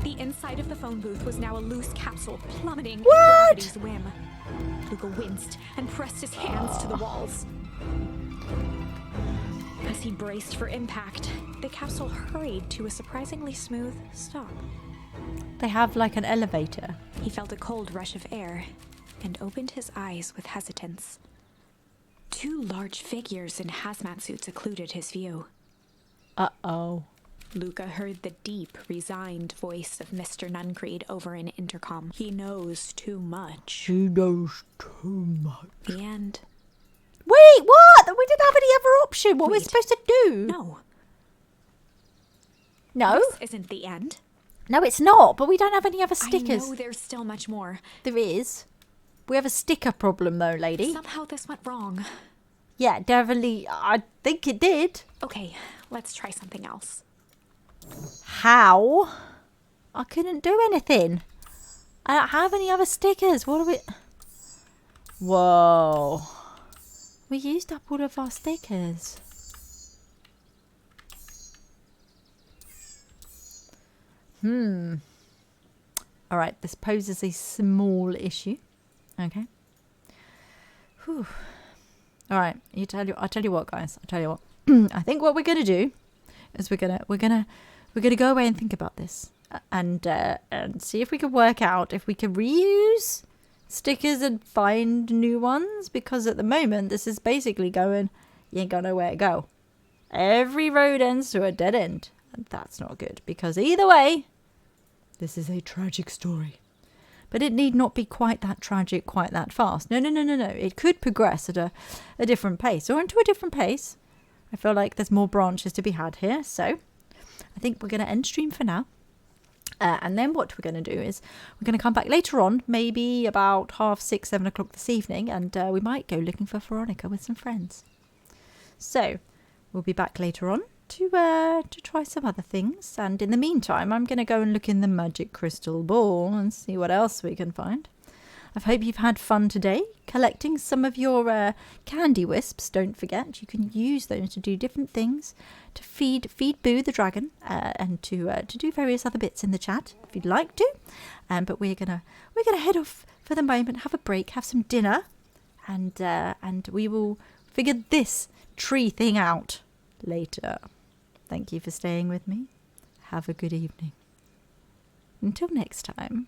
The inside of the phone booth was now a loose capsule plummeting What? at gravity's whim. Luca winced and pressed his hands to the walls. As he braced for impact, the capsule hurried to a surprisingly smooth stop. They have like an elevator. He felt a cold rush of air and opened his eyes with hesitance. Two large figures in hazmat suits occluded his view. Uh-oh. Luca heard the deep, resigned voice of Mr. Nuncreed over an intercom. He knows too much. She knows too much. The end. Wait, what? We didn't have any other option. What were we Wait. supposed to do? No, No? this isn't the end. No, it's not. But we don't have any other stickers. I know there's still much more. There is. We have a sticker problem though, lady. Somehow this went wrong. Yeah, definitely. I think it did. Okay, let's try something else. How? I couldn't do anything. I don't have any other stickers. What are we... Whoa. We used up all of our stickers. Alright, this poses a small issue. Okay. Whew. Alright, I'll tell you what, guys. I'll tell you what. I think what we're gonna do is we're gonna go away and think about this and see if we can work out if we can reuse stickers and find new ones, because at the moment this is basically going, you ain't got nowhere to go. Every road ends to a dead end, and that's not good, because either way, this is a tragic story. But it need not be quite that tragic, quite that fast. No. It could progress at a different pace, or into a different pace. I feel like there's more branches to be had here, so I think we're going to end stream for now. And then what we're going to do is we're going to come back later on, maybe about 6:30, 7 o'clock this evening, and we might go looking for Veronica with some friends. So we'll be back later on to try some other things. And in the meantime, I'm going to go and look in the magic crystal ball and see what else we can find. I hope you've had fun today collecting some of your candy wisps. Don't forget, you can use those to do different things, to feed Boo the dragon, and to do various other bits in the chat if you'd like to. But we're gonna head off for the moment, have a break, have some dinner, and we will figure this tree thing out later. Thank you for staying with me. Have a good evening. Until next time.